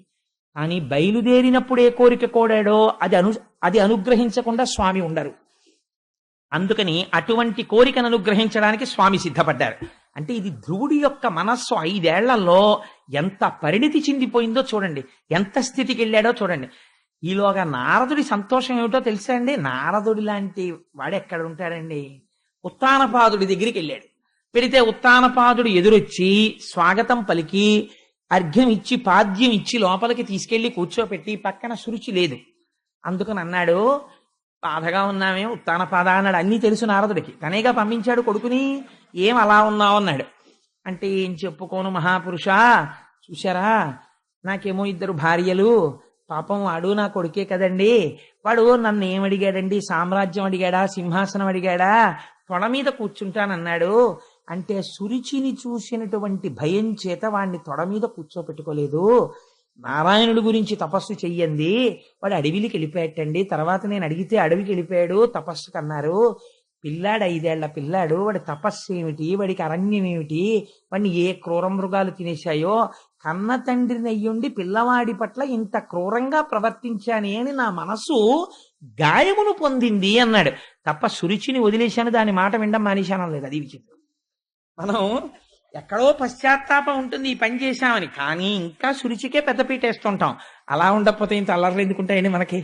కానీ బయలుదేరినప్పుడే కోరిక కోడాడో అది అనుగ్రహించకుండా స్వామి ఉండరు. అందుకని అటువంటి కోరికను అనుగ్రహించడానికి స్వామి సిద్ధపడ్డారు. అంటే ఇది ధ్రువుడి యొక్క మనస్సు 5 ఏళ్లలో ఎంత పరిణితి చెందిపోయిందో చూడండి, ఎంత స్థితికి వెళ్ళాడో చూడండి. ఈలోగా నారదుడి సంతోషం ఏమిటో తెలుసా అండి? నారదుడి లాంటి వాడు ఎక్కడ ఉంటాడండి? ఉత్తానపాదుడి దగ్గరికి వెళ్ళాడు. పెడితే ఉత్తానపాదుడు ఎదురొచ్చి స్వాగతం పలికి అర్ఘ్యం ఇచ్చి పాద్యం ఇచ్చి లోపలికి తీసుకెళ్లి కూర్చోపెట్టి పక్కన శురుచి లేదు. అందుకని అన్నాడు, బాధగా ఉన్నామే ఉత్తానపాద అన్నాడు. అన్నీ తెలుసు నారదుడికి, తనేగా పంపించాడు కొడుకుని. ఏం అలా ఉన్నావు అన్నాడు. అంటే ఏం చెప్పుకోను మహాపురుష, చూశారా నాకేమో 2 భార్యలు, పాపం వాడు నా కొడుకే కదండి, వాడు నన్ను ఏమడిగాడండి, సామ్రాజ్యం అడిగాడా, సింహాసనం అడిగాడా, తొడ మీద కూర్చుంటానన్నాడు. అంటే సురుచిని చూసినటువంటి భయం చేత వాడిని తొడ మీద కూర్చోపెట్టుకోలేదు. నారాయణుడి గురించి తపస్సు చెయ్యండి, వాడు అడవికి వెళ్ళిపోయాటండి, తర్వాత నేను అడిగితే అడవికి వెళ్ళిపోయాడు తపస్సు కన్నారు. పిల్లాడు 5 ఏళ్ల పిల్లాడు, వాడి తపస్సు ఏమిటి, వాడికి అరణ్యం ఏమిటి, వాడిని ఏ క్రూర మృగాలు తినేశాయో, కన్న తండ్రిని అయ్యుండి పిల్లవాడి పట్ల ఇంత క్రూరంగా ప్రవర్తించానే అని నా మనసు గాయమును పొందింది అన్నాడు. తప్ప సురుచిని వదిలేశాను, దాని మాట వినడం మానేశాను లేదు. అది విచిత్రం. మనం ఎక్కడో పశ్చాత్తాపం ఉంటుంది ఈ పని చేశామని, కానీ ఇంకా సురుచికే పెద్దపీట వేస్తుంటాం. అలా ఉండకపోతే ఇంత అల్లర్లు ఎందుకుంటాయండి మనకి?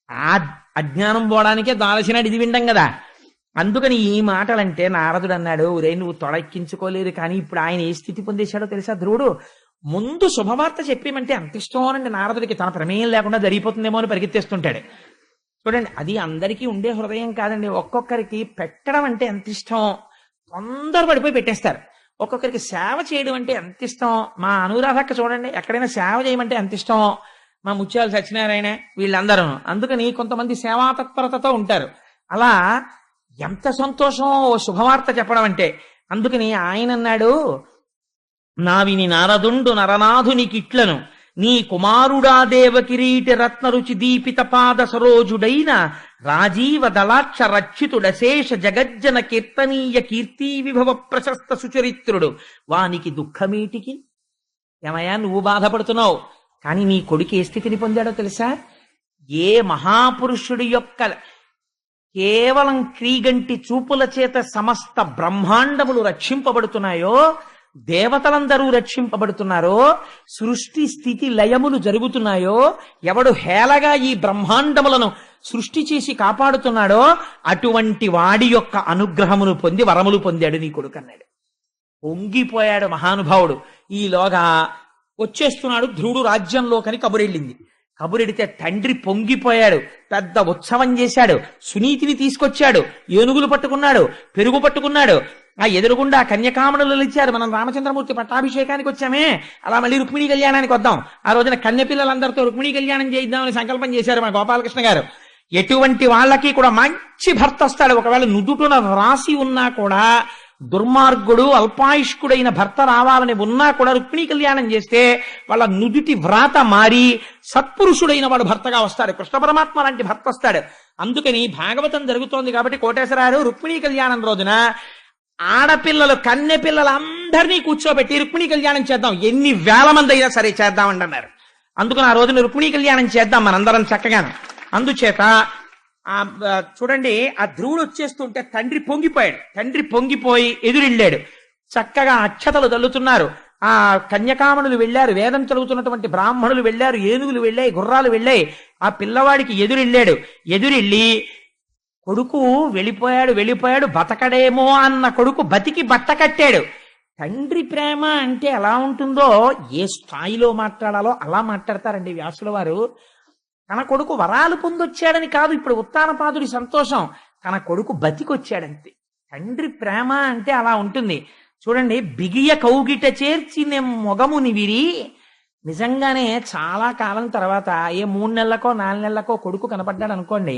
ఆ అజ్ఞానం పోవడానికే దాల్చినాడు ఇది విండం కదా. అందుకని ఈ మాటలంటే నారదుడు అన్నాడు, ఒరే నువ్వు తొడెక్కించుకోలేదు, కానీ ఇప్పుడు ఆయన ఏ స్థితి పొందేశాడో తెలుసా ధ్రువుడు? ముందు శుభవార్త చెప్పేమంటే అంత ఇష్టమోనండి నారదుడికి, తన ప్రమేయం లేకుండా జరిగిపోతుందేమో అని పరిగెత్తేస్తుంటాడు. చూడండి, అది అందరికీ ఉండే హృదయం కాదండి. ఒక్కొక్కరికి పెట్టడం అంటే ఎంత ఇష్టం, తొందర పడిపోయి పెట్టేస్తారు. ఒక్కొక్కరికి సేవ చేయడం అంటే ఎంత ఇష్టం. మా అనురాధక్క చూడండి, ఎక్కడైనా సేవ చేయమంటే ఎంత ఇష్టం. మా ముత్యాలు సత్యనారాయణ వీళ్ళందరూ. అందుకని కొంతమంది సేవా తత్పరతతో ఉంటారు. అలా ఎంత సంతోషం ఓ శుభవార్త చెప్పడం అంటే. అందుకని ఆయన అన్నాడు, నావిని నారదుండు నరనాథునికిట్లను, నీ కుమారుడా దేవకిరీటి రత్నరుచి దీపిత పాద సరోజుడైన రాజీవ దళాక్ష రక్షితుడశేష జగజ్జన కీర్తనీయ కీర్తి విభవ ప్రశస్త సుచరిత్రుడు, వానికి దుఃఖమేటికి. ఏమయ్యా నువ్వు బాధపడుతున్నావు, కానీ నీ కొడుకు ఏ స్థితిని పొందాడో తెలుసా? ఏ మహాపురుషుడి యొక్క కేవలం క్రీగంటి చూపుల చేత సమస్త బ్రహ్మాండములు రక్షింపబడుతున్నాయో, దేవతలందరూ రక్షింపబడుతున్నారో, సృష్టి స్థితి లయములు జరుగుతున్నాయో, ఎవడు హేళగా ఈ బ్రహ్మాండములను సృష్టి చేసి కాపాడుతున్నాడో అటువంటి వాడి యొక్క అనుగ్రహమును పొంది వరములు పొందాడు నీ కొడుకు అన్నాడు. పొంగిపోయాడు మహానుభావుడు. ఈలోగా వచ్చేస్తున్నాడు ధ్రువుడు రాజ్యంలోకని కబురెళ్ళింది. కబురెడితే తండ్రి పొంగిపోయాడు, పెద్ద ఉత్సవం చేశాడు, సునీతిని తీసుకొచ్చాడు, ఏనుగులు పట్టుకున్నాడు, పెరుగు పట్టుకున్నాడు. ఆ ఎదురుగుండా కన్యకామణులు ఇచ్చారు. మనం రామచంద్రమూర్తి పట్టాభిషేకానికి వచ్చామే, అలా మళ్ళీ రుక్మిణీ కళ్యాణానికి వద్దాం. ఆ రోజున కన్యపిల్లలందరితో రుక్మిణీ కళ్యాణం చేయిద్దామని సంకల్పం చేశారు మన గోపాలకృష్ణ గారు. ఎటువంటి వాళ్ళకి కూడా మంచి భర్త వస్తాడు. ఒకవేళ నుదుటున రాసి ఉన్నా కూడా, దుర్మార్గుడు అల్పాయుష్కుడైన భర్త రావాలని ఉన్నా కూడా రుక్మిణీ కళ్యాణం చేస్తే వాళ్ళ నుదుటి వ్రాత మారి సత్పురుషుడైన వాడు భర్తగా వస్తాడు. కృష్ణ పరమాత్మ లాంటి భర్త వస్తాడు. అందుకని భాగవతం జరుగుతోంది కాబట్టి కోటేశ్వరారు రుక్మిణీ కళ్యాణం రోజున ఆడపిల్లలు కన్నె పిల్లలందరినీ కూర్చోబెట్టి రుక్మిణీ కళ్యాణం చేద్దాం, ఎన్ని వేల మంది అయినా సరే చేద్దామండి అన్నారు. అందుకని ఆ రోజున రుక్మిణీ కళ్యాణం చేద్దాం మనందరం చక్కగాను. అందుచేత చూడండి, ఆ ధ్రువుడు వచ్చేస్తుంటే తండ్రి పొంగిపోయాడు. తండ్రి పొంగిపోయి ఎదురెళ్ళాడు. చక్కగా అక్షతలు తల్లుతున్నారు. ఆ కన్యకామణులు వెళ్ళారు, వేదం చదువుతున్నటువంటి బ్రాహ్మణులు వెళ్ళారు, ఏనుగులు వెళ్ళాయి, గుర్రాలు వెళ్ళాయి. ఆ పిల్లవాడికి ఎదురెళ్ళాడు. ఎదురెళ్ళి కొడుకు వెళ్ళిపోయాడు బతకడేమో అన్న కొడుకు బతికి బట్ట కట్టాడు. తండ్రి ప్రేమ అంటే ఎలా ఉంటుందో, ఏ స్థాయిలో మాట్లాడాలో అలా మాట్లాడతారండి వ్యాసుల వారు. తన కొడుకు వరాలు పొందొచ్చాడని కాదు ఇప్పుడు ఉత్తానపాదుడి సంతోషం, తన కొడుకు బతికొచ్చాడంతే. తండ్రి ప్రేమ అంటే అలా ఉంటుంది. చూడండి, బిగియ కౌగిట చేర్చి మొగముని విరి. నిజంగానే చాలా కాలం తర్వాత ఏ 3 నెలలకో 4 నెలలకో కొడుకు కనపడ్డాడు అనుకోండి,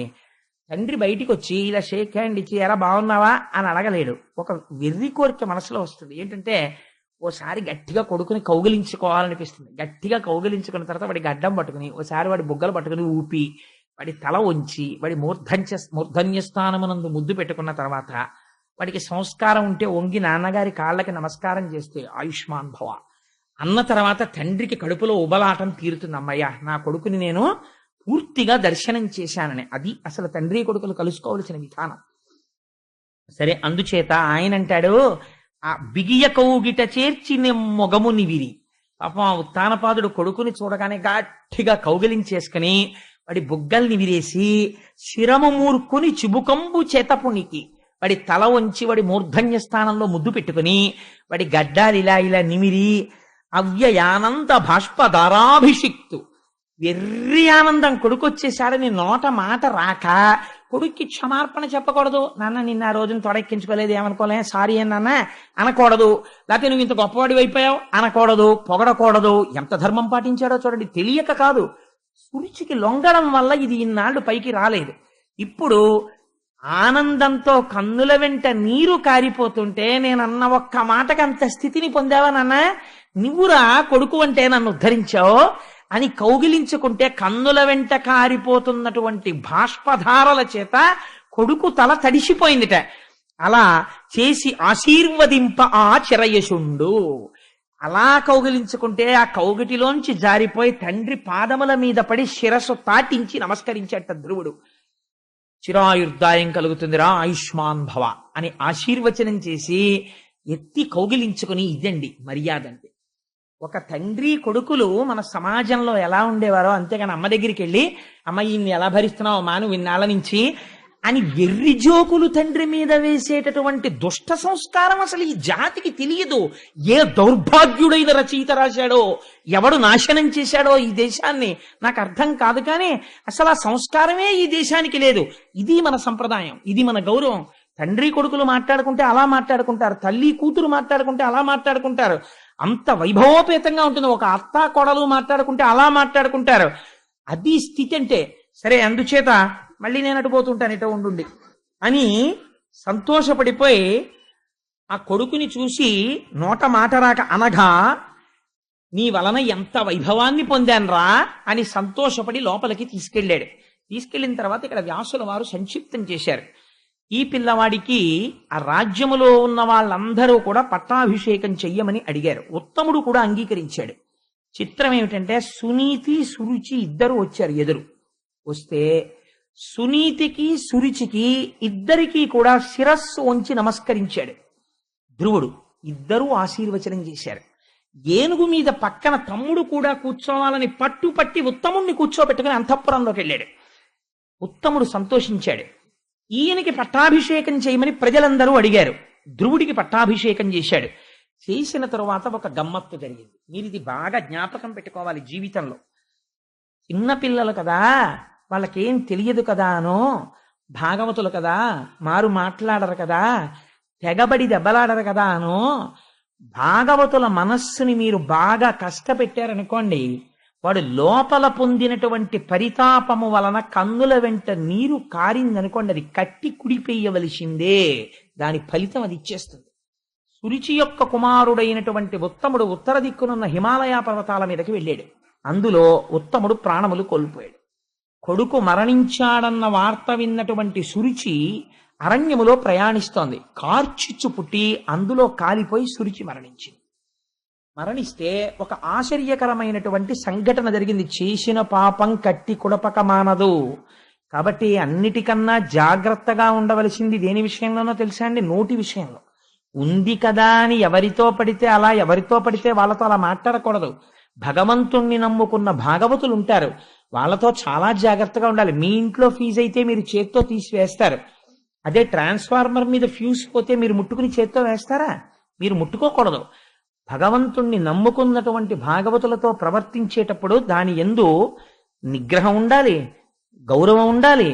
తండ్రి బయటికి వచ్చి ఇలా షేక్ హ్యాండ్ ఇచ్చి ఎరా బాగున్నావా అని అడగలేడు. ఒక వెర్రి కోరిక మనసులో వస్తుంది. ఏంటంటే ఓసారి గట్టిగా కొడుకుని కౌగిలించుకోవాలనిపిస్తుంది. గట్టిగా కౌగిలించుకున్న తర్వాత వాడి గడ్డం పట్టుకుని, ఓసారి వాడి బుగ్గలు పట్టుకుని ఊపి, వాడి తల వంచి, వాడి మూర్ధన్యస్థానమునందు ముద్దు పెట్టుకున్న తర్వాత, వాడికి సంస్కారం ఉంటే వంగి నాన్నగారి కాళ్ళకి నమస్కారం చేస్తే ఆయుష్మాన్ భవ అన్న తర్వాత తండ్రికి కడుపులో ఉబలాటం తీరుతుంది. అమ్మయ్య నా కొడుకుని నేను పూర్తిగా దర్శనం చేశానని. అది అసలు తండ్రి కొడుకులు కలుసుకోవలసిన విధానం. సరే, అందుచేత ఆయన అంటాడు, ఆ బిగియ కౌగిట చేర్చి మొగముని విరి. పాపం ఆ ఉత్తానపాదుడు కొడుకుని చూడగానే గట్టిగా కౌగిలించేసుకుని వాడి బుగ్గల్ని విరేసి శిరము మూర్కుని చిబుకంబు చేతపునికి వాడి తల వంచి వాడి మూర్ధన్య స్థానంలో ముద్దు పెట్టుకుని వాడి గడ్డాలు ఇలా ఇలా నిమిరి అవ్యయానంద బాష్పధారాభిషిక్తు. వెర్రి ఆనందం కొడుకొచ్చేశాడని నోట మాట రాక కొడుక్కి క్షమార్పణ చెప్పకూడదు. నాన్న నిన్న ఆ రోజున తొడెక్కించుకోలేదు, ఏమనుకోలే, సారీ అని నాన్న అనకూడదు. లేకపోతే నువ్వు ఇంత గొప్పవాడి అయిపోయావు అనకూడదు, పొగడకూడదు. ఎంత ధర్మం పాటించాడో చూడండి. తెలియక కాదు, సురుచికి లొంగడం వల్ల ఇది ఇన్నాళ్ళు పైకి రాలేదు. ఇప్పుడు ఆనందంతో కన్నుల వెంట నీరు కారిపోతుంటే నేనన్న ఒక్క మాటకి అంత స్థితిని పొందావా నాన్న, నువ్వురా కొడుకు అంటే నన్ను ఉద్ధరించావు అని కౌగిలించుకుంటే కన్నుల వెంట కారిపోతున్నటువంటి బాష్పధారల చేత కొడుకు తల తడిసిపోయిందిట. అలా చేసి ఆశీర్వదింప ఆ చిరయశుండు. అలా కౌగిలించుకుంటే ఆ కౌగిటిలోంచి జారిపోయి తండ్రి పాదముల మీద పడి శిరస్సు తాటించి నమస్కరించేట ధ్రువుడు. చిరాయుర్దాయం కలుగుతుందిరా, ఆయుష్మాన్ భవ అని ఆశీర్వచనం చేసి ఎత్తి కౌగిలించుకుని, ఇదండి మర్యాద అంటే. ఒక తండ్రి కొడుకులు మన సమాజంలో ఎలా ఉండేవారో, అంతేగాని అమ్మ దగ్గరికి వెళ్ళి అమ్మ ఈయన్ని ఎలా భరిస్తున్నావు మాను ఇన్నాళ్ళ నుంచి అని వెర్రి జోకులు తండ్రి మీద వేసేటటువంటి దుష్ట సంస్కారం అసలు ఈ జాతికి తెలియదు. ఏ దౌర్భాగ్యుడైన రచయిత రాశాడో, ఎవడు నాశనం చేశాడో ఈ దేశాన్ని నాకు అర్థం కాదు. కానీ అసలు ఆ సంస్కారమే ఈ దేశానికి లేదు. ఇది మన సంప్రదాయం, ఇది మన గౌరవం. తండ్రి కొడుకులు మాట్లాడుకుంటే అలా మాట్లాడుకుంటారు, తల్లి కూతురు మాట్లాడుకుంటే అలా మాట్లాడుకుంటారు. అంత వైభవోపేతంగా ఉంటుంది. ఒక అత్త కోడలు మాట్లాడుకుంటే అలా మాట్లాడుకుంటారు. అది స్థితి అంటే. సరే, అందుచేత మళ్ళీ నేను అటుపోతుంటాను ఇటో ఉండుండి అని సంతోషపడిపోయి ఆ కొడుకుని చూసి నోట మాట రాక అనగా, నీ వలన ఎంత వైభవాన్ని పొందాన్రా అని సంతోషపడి లోపలికి తీసుకెళ్ళాడు. తీసుకెళ్ళిన తర్వాత ఇక్కడ వ్యాసుల వారు సంక్షిప్తం చేశారు. ఈ పిల్లవాడికి ఆ రాజ్యములో ఉన్న వాళ్ళందరూ కూడా పట్టాభిషేకం చెయ్యమని అడిగారు. ఉత్తముడు కూడా అంగీకరించాడు. చిత్రం ఏమిటంటే, సునీతి సురుచి ఇద్దరు వచ్చారు ఎదురు. వస్తే సునీతికి సురుచికి ఇద్దరికీ కూడా శిరస్సు వంచి నమస్కరించాడు ధ్రువుడు. ఇద్దరూ ఆశీర్వచనం చేశారు. ఏనుగు మీద పక్కన తమ్ముడు కూడా కూర్చోవాలని పట్టుపట్టి ఉత్తముణ్ణి కూర్చోబెట్టుకుని అంతఃపురంలోకి వెళ్ళాడు. ఉత్తముడు సంతోషించాడు. ఈయనకి పట్టాభిషేకం చేయమని ప్రజలందరూ అడిగారు. ధ్రువుడికి పట్టాభిషేకం చేశాడు. చేసిన తరువాత ఒక గమ్మత్తు జరిగింది. మీరు ఇది బాగా జ్ఞాపకం పెట్టుకోవాలి జీవితంలో. చిన్నపిల్లలు కదా, వాళ్ళకేం తెలియదు కదా అనో, భాగవతులు కదా, మారు మాట్లాడరు కదా, తెగబడి దెబ్బలాడరు కదా అనో, భాగవతుల మనస్సుని మీరు బాగా కష్టపెట్టారనుకోండి, వాడు లోపల పొందినటువంటి పరితాపము వలన కన్నుల వెంట నీరు కారిందనుకోండి, అది కట్టి కుడిపెయ్యవలసిందే. దాని ఫలితం అది ఇచ్చేస్తుంది. సురుచి యొక్క కుమారుడైనటువంటి ఉత్తముడు ఉత్తర దిక్కునున్న హిమాలయ పర్వతాల మీదకి వెళ్ళాడు. అందులో ఉత్తముడు ప్రాణములు కోల్పోయాడు. కొడుకు మరణించాడన్న వార్త విన్నటువంటి సురుచి అరణ్యములో ప్రయాణిస్తోంది. కార్చిచ్చు పుట్టి అందులో కాలిపోయి సురుచి మరణించింది. మరణిస్తే ఒక ఆశ్చర్యకరమైనటువంటి సంఘటన జరిగింది. చేసిన పాపం కట్టి కుడపక మానదు. కాబట్టి అన్నిటికన్నా జాగ్రత్తగా ఉండవలసింది దేని విషయంలోనో తెలుసా అండి? నోటి విషయంలో. ఉంది కదా అని ఎవరితో పడితే వాళ్ళతో అలా మాట్లాడకూడదు. భగవంతుణ్ణి నమ్ముకున్న భాగవతులు ఉంటారు, వాళ్ళతో చాలా జాగ్రత్తగా ఉండాలి. మీ ఇంట్లో ఫీజు అయితే మీరు చేత్తో తీసివేస్తారు. అదే ట్రాన్స్ఫార్మర్ మీద ఫ్యూజ్ పోతే మీరు ముట్టుకుని చేత్తో వేస్తారా? మీరు ముట్టుకోకూడదు. భగవంతుణ్ణి నమ్ముకున్నటువంటి భాగవతులతో ప్రవర్తించేటప్పుడు దాని యందు నిగ్రహం ఉండాలి, గౌరవం ఉండాలి,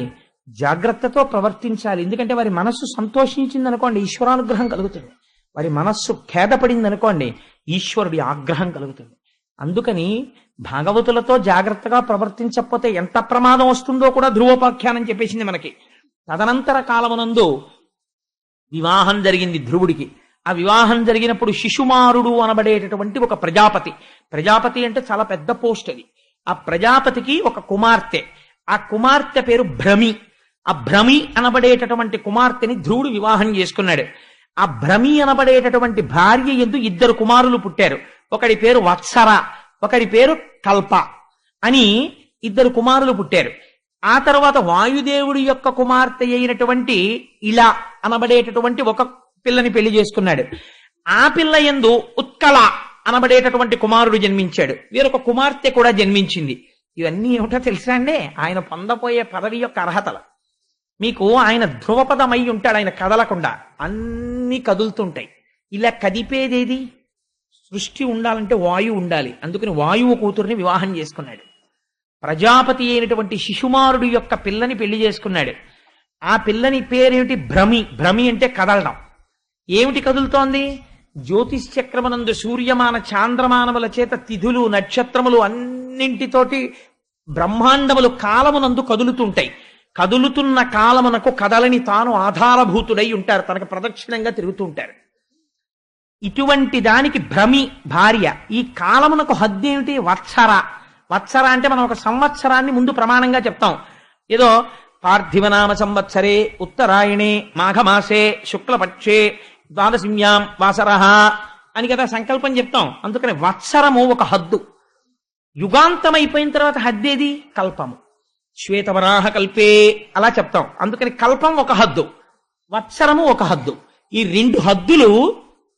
జాగ్రత్తతో ప్రవర్తించాలి. ఎందుకంటే వారి మనస్సు సంతోషించింది అనుకోండి, ఈశ్వరానుగ్రహం కలుగుతుంది. వారి మనస్సు ఖేదపడింది అనుకోండి, ఈశ్వరుడి ఆగ్రహం కలుగుతుంది. అందుకని భాగవతులతో జాగ్రత్తగా ప్రవర్తించకపోతే ఎంత ప్రమాదం వస్తుందో కూడా ధ్రువోపాఖ్యానం చెప్పేసింది మనకి. తదనంతర కాలమునందు వివాహం జరిగింది ధ్రువుడికి. ఆ వివాహం జరిగినప్పుడు శిశుమారుడు అనబడేటటువంటి ఒక ప్రజాపతి అంటే చాలా పెద్ద పోస్ట్ అది. ఆ ప్రజాపతికి ఒక కుమార్తె, ఆ కుమార్తె పేరు భ్రమి. ఆ భ్రమి అనబడేటటువంటి కుమార్తెని ధ్రువుడు వివాహం చేసుకున్నాడు. ఆ భ్రమి అనబడేటటువంటి భార్య యందు ఇద్దరు కుమారులు పుట్టారు. ఒకడి పేరు వత్సర, ఒకడి పేరు కల్ప అని ఇద్దరు కుమారులు పుట్టారు. ఆ తర్వాత వాయుదేవుడి యొక్క కుమార్తె అయినటువంటి ఇలా అనబడేటటువంటి ఒక పిల్లని పెళ్లి చేసుకున్నాడు. ఆ పిల్ల యందు ఉత్కళ అనబడేటటువంటి కుమారుడు జన్మించాడు. వీరొక కుమార్తె కూడా జన్మించింది. ఇవన్నీ ఏమిటో తెలుసా అండి? ఆయన పొందబోయే పదవి యొక్క అర్హతలు. మీకు ఆయన ధ్రువపదమై ఉంటాడు, ఆయన కదలకుండా అన్ని కదులుతుంటాయి. ఇలా కదిపేదేది? సృష్టి ఉండాలంటే వాయువు ఉండాలి. అందుకని వాయువు కూతుర్ని వివాహం చేసుకున్నాడు. ప్రజాపతి అయినటువంటి శిశుమారుడు యొక్క పిల్లని పెళ్లి చేసుకున్నాడు. ఆ పిల్లని పేరేమిటి? భ్రమి. భ్రమి అంటే కదలడం. ఏమిటి కదులుతోంది? జ్యోతిష్ చక్రమనందు సూర్యమాన చాంద్రమానముల చేత తిథులు నక్షత్రములు అన్నింటితోటి బ్రహ్మాండములు కాలమునందు కదులుతుంటాయి. కదులుతున్న కాలమునకు కదలని తాను ఆధారభూతుడై ఉంటారు, తనకు ప్రదక్షిణంగా తిరుగుతుంటారు. ఇటువంటి దానికి భ్రమి భార్య. ఈ కాలమునకు హద్దు ఏమిటి? వత్సర. వత్సర అంటే మనం ఒక సంవత్సరాన్ని ముందు ప్రమాణంగా చెప్తాం. ఏదో పార్థివనామ సంవత్సరే ఉత్తరాయణే మాఘమాసే శుక్లపక్షే ద్వాదశిమ్యాం వాసరః అని కదా సంకల్పం చెప్తాం. అందుకని వత్సరము ఒక హద్దు. యుగాంతం అయిపోయిన తర్వాత హద్దేది? కల్పము. శ్వేతవరాహ కల్పే అలా చెప్తాం. అందుకని కల్పం ఒక హద్దు, వత్సరము ఒక హద్దు. ఈ రెండు హద్దులు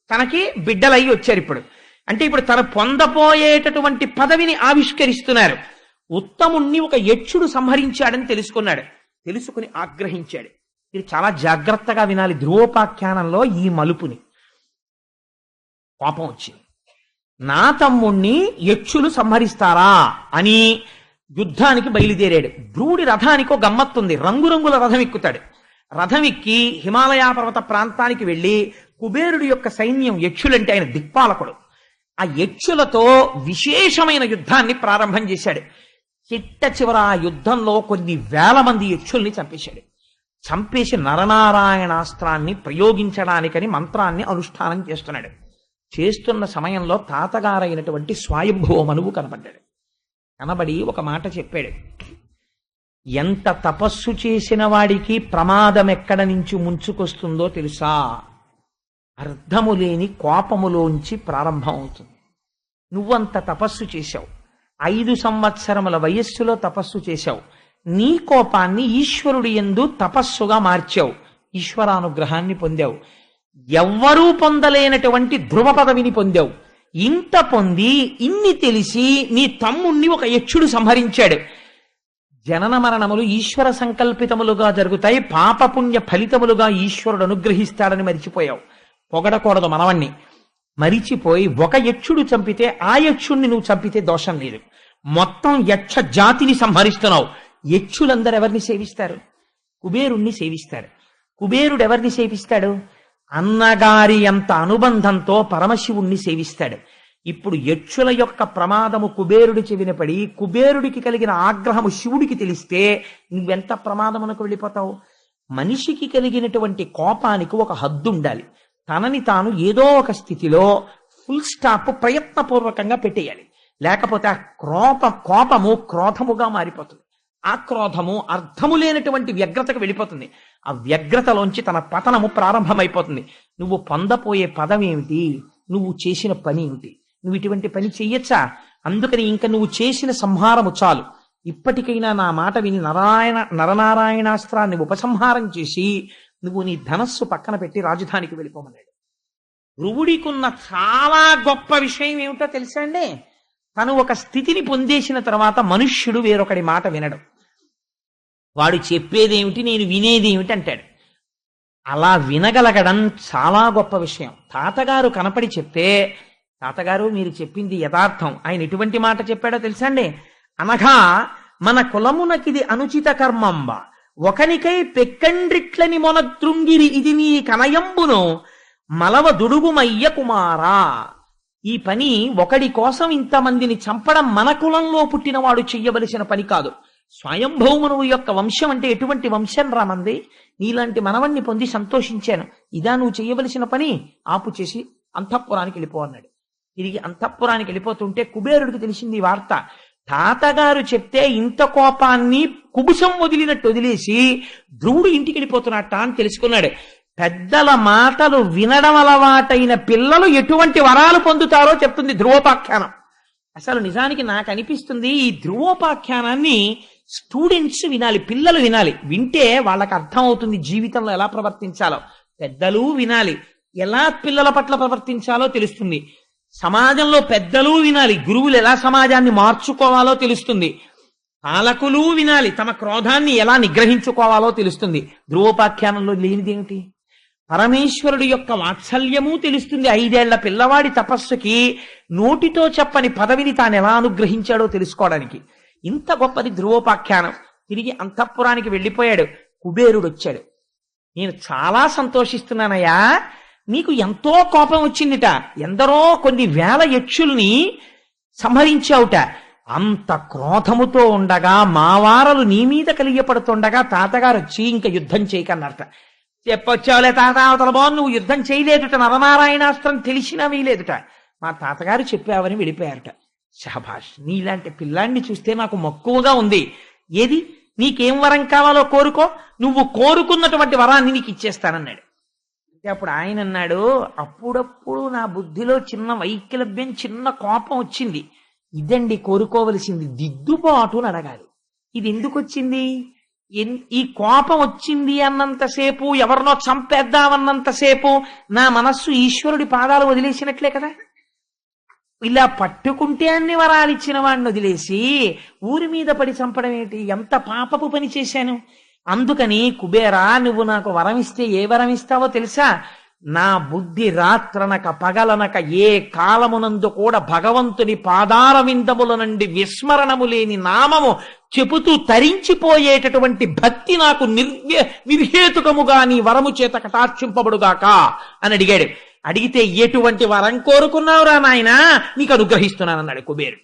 తనకి బిడ్డలై వచ్చారు ఇప్పుడు. అంటే ఇప్పుడు తను పొందపోయేటటువంటి పదవిని ఆవిష్కరిస్తున్నారు. ఉత్తముణ్ణి ఒక యక్షుడు సంహరించాడని తెలుసుకున్నాడు. తెలుసుకుని ఆగ్రహించాడు. ఇది చాలా జాగ్రత్తగా వినాలి. ధ్రువోపాఖ్యానంలో ఈ మలుపుని. కోపం వచ్చింది. నా తమ్ముణ్ణి యక్షులు సంహరిస్తారా అని యుద్ధానికి బయలుదేరాడు. ధ్రువుడి రథానికి ఒక గమ్మత్తుంది. రంగురంగుల రథం ఎక్కుతాడు. రథం ఎక్కి హిమాలయ పర్వత ప్రాంతానికి వెళ్ళి కుబేరుడి యొక్క సైన్యం, యక్షులంటే ఆయన దిక్పాలకుడు, ఆ యక్షులతో విశేషమైన యుద్ధాన్ని ప్రారంభం చేశాడు. చిట్ట చివర ఆ యుద్ధంలో కొన్ని వేల మంది యక్షుల్ని చంపేశాడు. చంపేసి నరనారాయణాస్త్రాన్ని ప్రయోగించడానికని మంత్రాన్ని అనుష్ఠానం చేస్తున్నాడు. చేస్తున్న సమయంలో తాతగారైనటువంటి స్వయంభువ మనువు కనబడ్డాడు. కనబడి ఒక మాట చెప్పాడు. ఎంత తపస్సు చేసిన వాడికి ప్రమాదం ఎక్కడ నుంచి ముంచుకొస్తుందో తెలుసా? అర్థము లేని కోపములోంచి ప్రారంభం అవుతుంది. నువ్వంత తపస్సు చేశావు, 5 సంవత్సరముల వయస్సులో తపస్సు చేశావు. నీ కోపాన్ని ఈశ్వరుడి యందు తపస్సుగా మార్చావు, ఈశ్వరానుగ్రహాన్ని పొందావు. ఎవ్వరూ పొందలేనటువంటి ధ్రువ పదవిని పొందావు. ఇంత పొంది ఇన్ని తెలిసి నీ తమ్ముణ్ణి ఒక యక్షుడు సంహరించాడు. జనన మరణములు ఈశ్వర సంకల్పితములుగా జరుగుతాయి, పాపపుణ్య ఫలితములుగా ఈశ్వరుడు అనుగ్రహిస్తాడని మరిచిపోయావు. పొగడకూడదు మనవణ్ణి. మరిచిపోయి ఒక యక్షుడు చంపితే ఆ యక్షుణ్ణి నువ్వు చంపితే దోషం లేదు. మొత్తం యక్ష జాతిని సంహరిస్తున్నావు. యక్షులందరూ ఎవరిని సేవిస్తారు? కుబేరుణ్ణి సేవిస్తారు. కుబేరుడు ఎవరిని సేవిస్తాడు? అన్నగారి అంత అనుబంధంతో పరమశివుణ్ణి సేవిస్తాడు. ఇప్పుడు యక్షుల యొక్క ప్రమాదము కుబేరుడి చెవిన పడి కుబేరుడికి కలిగిన ఆగ్రహము శివుడికి తెలిస్తే నువ్వెంత ప్రమాదమునకు వెళ్ళిపోతావు? మనిషికి కలిగినటువంటి కోపానికి ఒక హద్దు ఉండాలి. తనని తాను ఏదో ఒక స్థితిలో ఫుల్ స్టాప్ ప్రయత్నపూర్వకంగా పెట్టేయాలి. లేకపోతే ఆ కోపము క్రోధముగా మారిపోతుంది. ఆ క్రోధము అర్థము లేనటువంటి వ్యగ్రతకు వెళ్ళిపోతుంది. ఆ వ్యగ్రతలోంచి తన పతనము ప్రారంభమైపోతుంది. నువ్వు పొందపోయే పదం ఏమిటి? నువ్వు చేసిన పని ఏమిటి? నువ్వు ఇటువంటి పని చెయ్యొచ్చా? అందుకని ఇంకా నువ్వు చేసిన సంహారము చాలు. ఇప్పటికైనా నా మాట విని నరనారాయణాస్త్రాన్ని ఉపసంహారం చేసి నువ్వు నీ ధనస్సు పక్కన పెట్టి రాజధానికి వెళ్ళిపోమన్నాడు. ధ్రువుడికున్న చాలా గొప్ప విషయం ఏమిటో తెలుసా అండి? తను ఒక స్థితిని పొందేసిన తర్వాత మనుష్యుడు వేరొకడి మాట వినడు. వాడు చెప్పేదేమిటి, నేను వినేదేమిటి అంటాడు. అలా వినగలగడం చాలా గొప్ప విషయం. తాతగారు కనపడి చెప్తే, తాతగారు మీరు చెప్పింది యథార్థం, ఆయన ఎటువంటి మాట చెప్పాడో తెలుసా అండి? అనగా మన కులమునకిది అనుచిత కర్మంబ, ఒకనికై పెక్కండ్రిట్లని మొనద్రుంగిరి ఇది నీ కనయంబును మలవ దుడుగుమయ్య కుమారా. ఈ పని ఒకడి కోసం ఇంతమందిని చంపడం మన కులంలో పుట్టినవాడు చెయ్యవలసిన పని కాదు. స్వయంభౌమనువు యొక్క వంశం అంటే ఎటువంటి వంశం రామంది? నీలాంటి మనవణ్ణి పొంది సంతోషించాను. ఇదా నువ్వు చెయ్యవలసిన పని? ఆపు చేసి అంతఃపురానికి వెళ్ళిపో అన్నాడు. తిరిగి అంతఃపురానికి వెళ్ళిపోతుంటే కుబేరుడికి తెలిసింది ఈ వార్త. తాతగారు చెప్తే ఇంత కోపాన్ని కుబుసం వదిలినట్టు వదిలేసి ధ్రువుడు ఇంటికి వెళ్ళిపోతున్నట్ట అని తెలుసుకున్నాడు. పెద్దల మాటలు వినడం అలవాటైన పిల్లలు ఎటువంటి వరాలు పొందుతారో చెప్తుంది ధ్రువోపాఖ్యానం. అసలు నిజానికి నాకు అనిపిస్తుంది ఈ ధ్రువోపాఖ్యానాన్ని స్టూడెంట్స్ వినాలి, పిల్లలు వినాలి. వింటే వాళ్ళకి అర్థం అవుతుంది జీవితంలో ఎలా ప్రవర్తించాలో. పెద్దలు వినాలి, ఎలా పిల్లల పట్ల ప్రవర్తించాలో తెలుస్తుంది. సమాజంలో పెద్దలు వినాలి, గురువులు ఎలా సమాజాన్ని మార్చుకోవాలో తెలుస్తుంది. పాలకులు వినాలి, తమ క్రోధాన్ని ఎలా నిగ్రహించుకోవాలో తెలుస్తుంది. ధ్రువోపాఖ్యానంలో లేనిదేమిటి? పరమేశ్వరుడు యొక్క వాత్సల్యము తెలుస్తుంది. 5 ఏళ్ల పిల్లవాడి తపస్సుకి నోటితో చెప్పని పదవిని తాను ఎలా అనుగ్రహించాడో తెలుసుకోవడానికి. ఇంత గొప్పది ధ్రువోపాఖ్యానం. తిరిగి అంతఃపురానికి వెళ్ళిపోయాడు. కుబేరుడు వచ్చాడు. నేను చాలా సంతోషిస్తున్నానయ్యా, నీకు ఎంతో కోపం వచ్చిందిట, ఎందరో కొన్ని వేల యక్షుల్ని సంహరించావుట. అంత క్రోధముతో ఉండగా మావారలు నీ మీద కలిగపడుతుండగా తాతగారు వచ్చి ఇంక యుద్ధం చేయకన్నారట. చెప్పొచ్చావులే తాత, అవతల బాగు నువ్వు యుద్ధం చేయలేదుట, నరనారాయణాస్త్రం తెలిసినా వేయలేదుట, మా తాతగారు చెప్పావని వెళ్ళిపోయారట. షహబాష్, నీలాంటి పిల్లాన్ని చూస్తే నాకు మక్కువగా ఉంది. ఏది నీకేం వరం కావాలో కోరుకో, నువ్వు కోరుకున్నటువంటి వరాన్ని నీకు ఇచ్చేస్తానన్నాడు. అంటే అప్పుడు ఆయన అన్నాడు, అప్పుడప్పుడు నా బుద్ధిలో చిన్న వైకల్యం, చిన్న కోపం వచ్చింది. ఇదండి కోరుకోవలసింది, దిద్దుబాటు అని అడగాలి. ఇది ఎందుకు వచ్చింది? ఈ కోపం వచ్చింది అన్నంతసేపు, ఎవరినో చంపేద్దామన్నంతసేపు నా మనస్సు ఈశ్వరుడి పాదాలు వదిలేసినట్లే కదా. ఇలా పట్టుకుంటే అన్ని వరాలు ఇచ్చిన వాడిని వదిలేసి ఊరి మీద పడి చంపడం ఏంటి? ఎంత పాపపు పని చేశాను. అందుకని కుబేరా, నువ్వు నాకు వరం ఇస్తే ఏ వరం ఇస్తావో తెలుసా? నా బుద్ధి రాత్రనక పగలనక ఏ కాలమునందు కూడా భగవంతుని పాదార విందముల నుండి విస్మరణము లేని నామము చెబుతూ తరించిపోయేటటువంటి భక్తి నాకు నిర్హేతుకముగా నీ వరము చేత కటాక్షింపబడుగాక అని అడిగాడు. అడిగితే ఎటువంటి వరం కోరుకున్నావురా నాయనా, నీకు అనుగ్రహిస్తున్నానన్నాడు కుబేరుడు.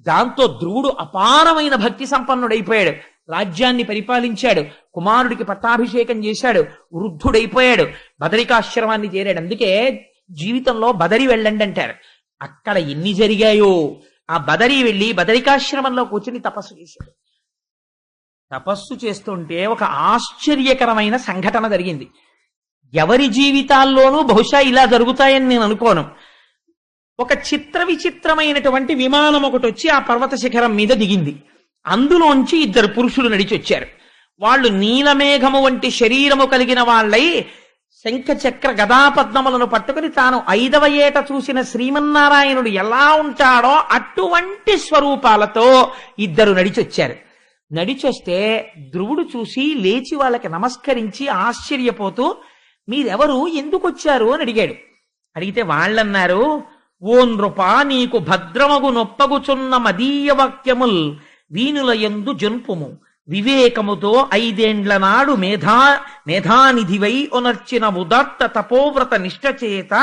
దాంతో ధ్రువుడు అపారమైన భక్తి సంపన్నుడైపోయాడు. రాజ్యాన్ని పరిపాలించాడు, కుమారుడికి పట్టాభిషేకం చేశాడు, వృద్ధుడైపోయాడు, బదరికాశ్రమాన్ని చేరాడు. అందుకే జీవితంలో బదరి వెళ్ళండి అంటారు. అక్కడ ఎన్ని జరిగాయో. ఆ బదరి వెళ్ళి బదరికాశ్రమంలో కూర్చుని తపస్సు చేశాడు. తపస్సు చేస్తుంటే ఒక ఆశ్చర్యకరమైన సంఘటన జరిగింది. ఎవరి జీవితాల్లోనూ బహుశా ఇలా జరుగుతాయని నేను అనుకోను. ఒక చిత్ర విచిత్రమైనటువంటి విమానం ఒకటి వచ్చి ఆ పర్వత శిఖరం మీద దిగింది. అందులోంచి ఇద్దరు పురుషులు నడిచి వచ్చారు. వాళ్ళు నీలమేఘము వంటి శరీరము కలిగిన వాళ్ళై శంఖ చక్ర గదాపద్మములను పట్టుకుని తాను 5వ ఏట చూసిన శ్రీమన్నారాయణుడు ఎలా ఉంటాడో అటువంటి స్వరూపాలతో ఇద్దరు నడిచొచ్చారు. నడిచొస్తే ధ్రువుడు చూసి లేచి వాళ్ళకి నమస్కరించి ఆశ్చర్యపోతూ, మీరెవరు, ఎందుకు వచ్చారు అని అడిగాడు. అడిగితే వాళ్ళన్నారు, ఓ నృప, నీకు భద్రమగు నొప్పగుచున్న మదీయ వాక్యముల్ వీనుల యందు జన్పుము, వివేకముతో 5 నాడు మేధానిధివై ఒనర్చిన ఉదాత్త తపోవ్రత నిష్ఠచేత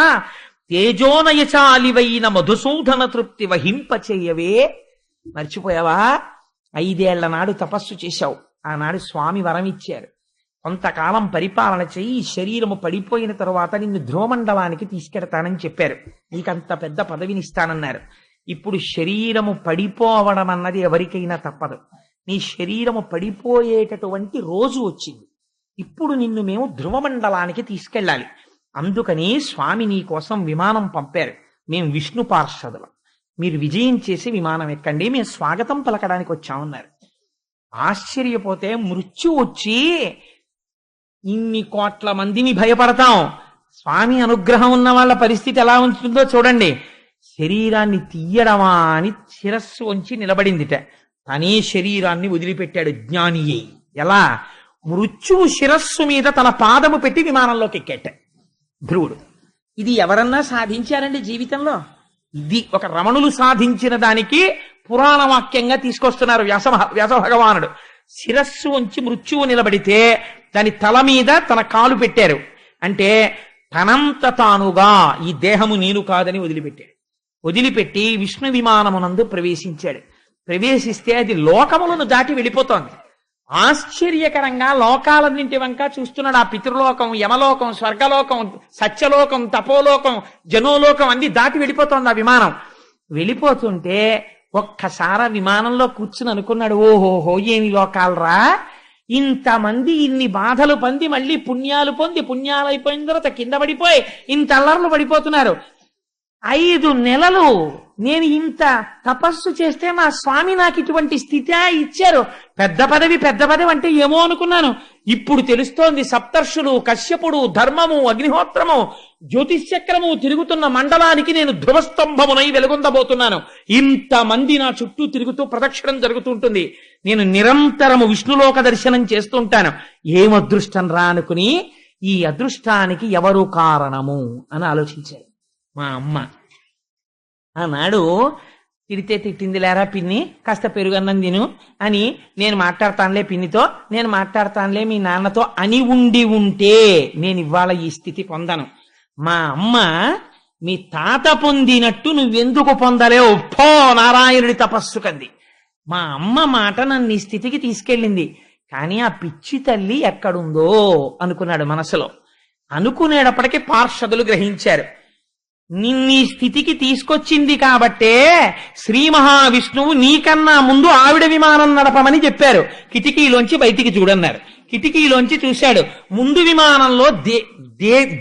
తేజోనయచాలివైన మధుసూదన తృప్తి వహింపచేయవే. మర్చిపోయావా? 5 నాడు తపస్సు చేశావు. ఆనాడు స్వామి వరం ఇచ్చారు, కొంతకాలం పరిపాలన చెయ్యి, శరీరము పడిపోయిన తరువాత నిన్ను ధ్రువమండలానికి తీసుకెడతానని చెప్పారు. నీకంత పెద్ద పదవినిస్తానన్నారు. ఇప్పుడు శరీరము పడిపోవడం అన్నది ఎవరికైనా తప్పదు. నీ శరీరము పడిపోయేటటువంటి రోజు వచ్చింది. ఇప్పుడు నిన్ను మేము ధ్రువమండలానికి తీసుకెళ్ళాలి. అందుకని స్వామి నీ కోసం విమానం పంపారు. మేము విష్ణు పార్షదులం, మీరు విజయం చేసి విమానం ఎక్కండి, మేము స్వాగతం పలకడానికి వచ్చామన్నారు. ఆశ్చర్యపోతే మృత్యు వచ్చి ఇన్ని కోట్ల మందిని భయపడతాం, స్వామి అనుగ్రహం ఉన్న వాళ్ళ పరిస్థితి ఎలా ఉంటుందో చూడండి. శరీరాన్ని తీయడమా అని శిరస్సు వంచి నిలబడిందిట. తనే శరీరాన్ని వదిలిపెట్టాడు జ్ఞాని అయి. ఎలా? మృత్యువు శిరస్సు మీద తన పాదము పెట్టి విమానంలోకి ఎక్కేట ధ్రువుడు. ఇది ఎవరన్నా సాధించారండి జీవితంలో? ఇది ఒక రమణులు సాధించిన దానికి పురాణ వాక్యంగా తీసుకొస్తున్నారు వ్యాస భగవానుడు. శిరస్సు ఉంచి మృత్యువు నిలబడితే దాని తల మీద తన కాలు పెట్టారు. అంటే తనంత తానుగా ఈ దేహము నేను కాదని వదిలిపెట్టాడు. వదిలిపెట్టి విష్ణు విమానమునందు ప్రవేశించాడు. ప్రవేశిస్తే అది లోకములను దాటి వెళ్ళిపోతోంది. ఆశ్చర్యకరంగా లోకాలన్నింటి వంక చూస్తున్నాడు. ఆ పితృలోకం, యమలోకం, స్వర్గలోకం, సత్యలోకం, తపోలోకం, జనోలోకం అన్ని దాటి వెళ్ళిపోతోంది ఆ విమానం. వెళ్ళిపోతుంటే ఒక్కసారి విమానంలో కూర్చుని అనుకున్నాడు, ఓహోహో ఏమి లోకాలరా, ఇంతమంది ఇన్ని బాధలు పొంది మళ్ళీ పుణ్యాలు పొంది పుణ్యాలు అయిపోయిన తర్వాత కింద పడిపోయి ఇంత అల్లర్లు పడిపోతున్నారు. 5 నెలలు నేను ఇంత తపస్సు చేస్తే మా స్వామి నాకు ఇటువంటి స్థితి ఇచ్చారు. పెద్ద పదవి అంటే ఏమో అనుకున్నాను. ఇప్పుడు తెలుస్తోంది, సప్తర్షులు, కశ్యపుడు, ధర్మము, అగ్నిహోత్రము, జ్యోతిశ్చక్రము తిరుగుతున్న మండలానికి నేను ధ్రువస్తంభమునై వెలుగొందబోతున్నాను. ఇంతమంది నా చుట్టూ తిరుగుతూ ప్రదక్షిణం జరుగుతుంటుంది. నేను నిరంతరము విష్ణులోక దర్శనం చేస్తుంటాను. ఏం అదృష్టం రా అనుకుని, ఈ అదృష్టానికి ఎవరు కారణము అని ఆలోచించారు. మా అమ్మ. ఆనాడు తిడితే తిట్టింది లేరా పిన్ని, కాస్త పెరుగన్నం తిను అని నేను మాట్లాడతానులే పిన్నితో, నేను మాట్లాడతానులే మీ నాన్నతో అని ఉండి ఉంటే నేను ఇవాళ ఈ స్థితి పొందను. మా అమ్మ మీ తాత పొందినట్టు నువ్వెందుకు పొందలేవు, పో నారాయణుడి తపస్సు కంది. మా అమ్మ మాట నన్ను ఈ స్థితికి తీసుకెళ్ళింది. కానీ ఆ పిచ్చి తల్లి ఎక్కడుందో అనుకున్నాడు మనసులో. అనుకునేటప్పటికీ పార్షదులు గ్రహించారు, నిన్నీ స్థితికి తీసుకొచ్చింది కాబట్టే శ్రీ మహావిష్ణువు నీకన్నా ముందు ఆవిడ విమానం నడపమని చెప్పారు. కిటికీలోంచి బయటికి చూడన్నారు. కిటికీలోంచి చూశాడు, ముందు విమానంలో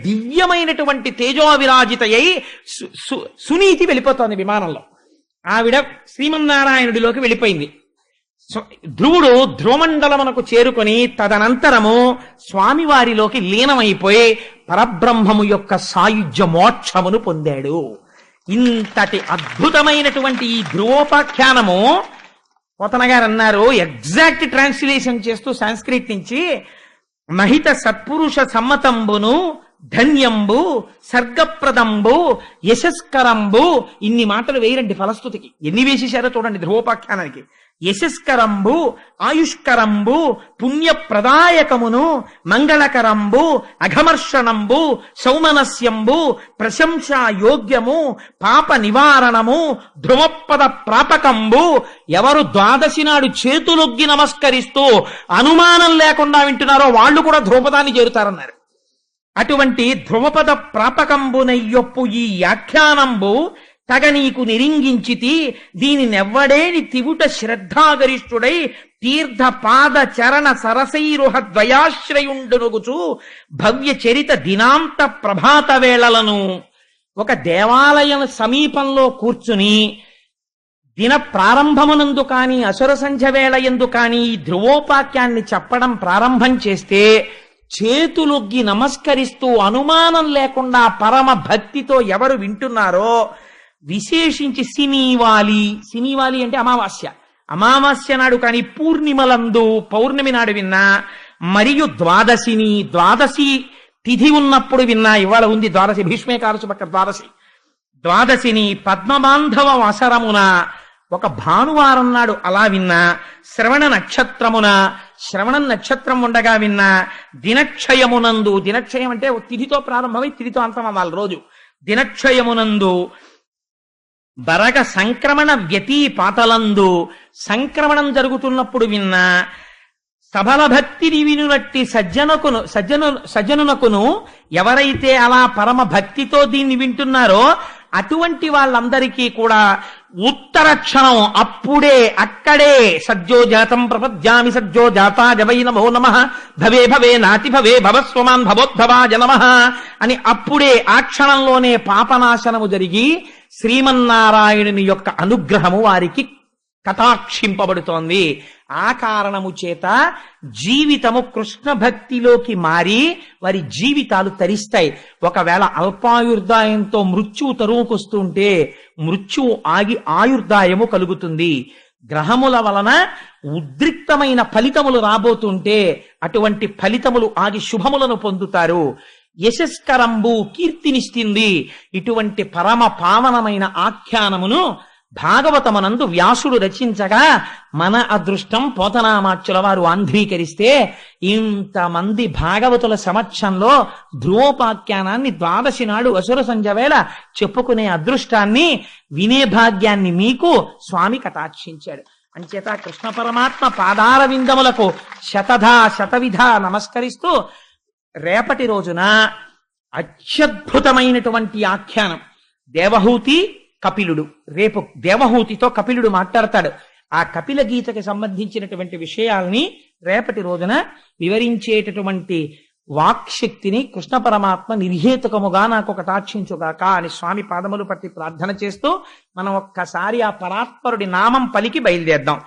దివ్యమైనటువంటి తేజోవిరాజితయ్యి సునీతి వెళ్ళిపోతోంది విమానంలో. ఆవిడ శ్రీమన్నారాయణుడిలోకి వెళ్ళిపోయింది. ధ్రువుడు ధ్రువమండలమునకు చేరుకొని తదనంతరము స్వామివారిలోకి లీనమైపోయి పరబ్రహ్మము యొక్క సాయుధ్య మోక్షమును పొందాడు. ఇంతటి అద్భుతమైనటువంటి ఈ ధ్రువోపాఖ్యానము పోతన గారు అన్నారు, ఎగ్జాక్ట్ ట్రాన్స్లేషన్ చేస్తూ సంస్కృత్ నుంచి, మహిత సత్పురుష సమ్మతంబును ధన్యంబు సర్గప్రదంబు యశస్కరంబు. ఇన్ని మాటలు వేయరండి ఫలస్తుతికి, ఎన్ని వేసేశారో చూడండి ధ్రువోపాఖ్యానానికి. యశస్కరంబు ఆయుష్కరంబు పుణ్యప్రదాయకమును మంగళకరంబు అఘమర్షణంబు సౌమనస్యంబు ప్రశంసా యోగ్యము పాప నివారణము ధ్రువపద ప్రాపకంబు. ఎవరు ద్వాదశి నాడు చేతులొగ్గి నమస్కరిస్తూ అనుమానం లేకుండా వింటున్నారో వాళ్ళు కూడా ధ్రువపదాన్ని చేరుతారన్నారు. అటువంటి ధ్రువపద ప్రాపకంబునయ్యొప్పు ఈ వ్యాఖ్యానంబు తగ నీకు నిరింగించితి. దీనినెవ్వడేని తివుట శ్రద్ధాగరిష్ఠుడై తీర్థ పాద చరణ సరసైరుహ ద్వయాశ్రయుండునుగుచు భవ్య చరిత దినాంత ప్రభాత వేళలను. ఒక దేవాలయం సమీపంలో కూర్చుని దిన ప్రారంభమునందు కాని అసుర సంధ్య వేళ ఎందు కాని ఈ ధ్రువోపాఖ్యాన్ని చెప్పడం ప్రారంభం చేస్తే చేతులొగ్గి నమస్కరిస్తూ అనుమానం లేకుండా పరమ భక్తితో ఎవరు వింటున్నారో, విశేషించి సినీవాలి అంటే అమావాస్య నాడు కానీ పూర్ణిమలందు పౌర్ణమి నాడు విన్నా, మరియు ద్వాదశి తిథి ఉన్నప్పుడు విన్నా. ఇవాళ ఉంది ద్వాదశి, భీష్మేకాదశి పక్క ద్వాదశిని పద్మబాంధవ వసరమున ఒక భానువారం నాడు అలా విన్నా, శ్రవణ నక్షత్రం ఉండగా విన్నా, దినక్షయమునందు, దినక్షయం అంటే తిథితో ప్రారంభమై తిథితో అంతం అవ్వాలి రోజు, దినక్షయమునందు బరగ సంక్రమణ వ్యతీపాతలందు సంక్రమణం జరుగుతున్నప్పుడు విన్నా, సబల భక్తిని వినునట్టి సజ్జనునకును ఎవరైతే అలా పరమ భక్తితో దీన్ని వింటున్నారో అటువంటి వాళ్ళందరికీ కూడా ఉత్తర క్షణం అక్కడే సజ్జోజాతం ప్రపద్యామి సజ్జోజాతాయ వై నమో నమః భవే నాతి భవే భవస్వమాన్ భవోద్భవాయ నమః అని అప్పుడే ఆ క్షణంలోనే పాపనాశనము జరిగి శ్రీమన్నారాయణుని యొక్క అనుగ్రహము వారికి కటాక్షింపబడుతోంది. ఆ కారణము చేత జీవితము కృష్ణ భక్తిలోకి మారి వారి జీవితాలు తరిస్తాయి. ఒకవేళ అల్పాయుర్దాయంతో మృత్యువు తరువుకొస్తుంటే మృత్యువు ఆగి ఆయుర్దాయము కలుగుతుంది. గ్రహముల వలన ఉద్రిక్తమైన ఫలితములు రాబోతుంటే అటువంటి ఫలితములు ఆగి శుభములను పొందుతారు. యశస్కరంబు కీర్తినిస్తుంది. ఇటువంటి పరమ పావనమైన ఆఖ్యానమును భాగవతమునందు వ్యాసుడు రచించగా మన అదృష్టం పోతనామాచ్యుల వారు ఆంధ్రీకరిస్తే ఇంతమంది భాగవతుల సమక్షంలో ధ్రువోపాఖ్యానాన్ని ద్వాదశి నాడు అసుర సంధ్య వేళ చెప్పుకునే అదృష్టాన్ని వినే భాగ్యాన్ని మీకు స్వామి కటాక్షించాడు. అంచేత కృష్ణ పరమాత్మ పాదార విందములకు శతవిధ నమస్కరిస్తూ రేపటి రోజున అత్యద్భుతమైనటువంటి ఆఖ్యానం దేవహూతి కపిలుడు. రేపు దేవహూతితో కపిలుడు మాట్లాడతాడు. ఆ కపిల గీతకి సంబంధించినటువంటి విషయాల్ని రేపటి రోజున వివరించేటటువంటి వాక్శక్తిని కృష్ణ పరమాత్మ నిర్హేతుకముగా నాకు కటాక్షించుగాక అని స్వామి పాదములు పట్టి ప్రార్థన చేస్తూ మనం ఒక్కసారి ఆ పరాత్పరుడి నామం పలికి బయలుదేద్దాం.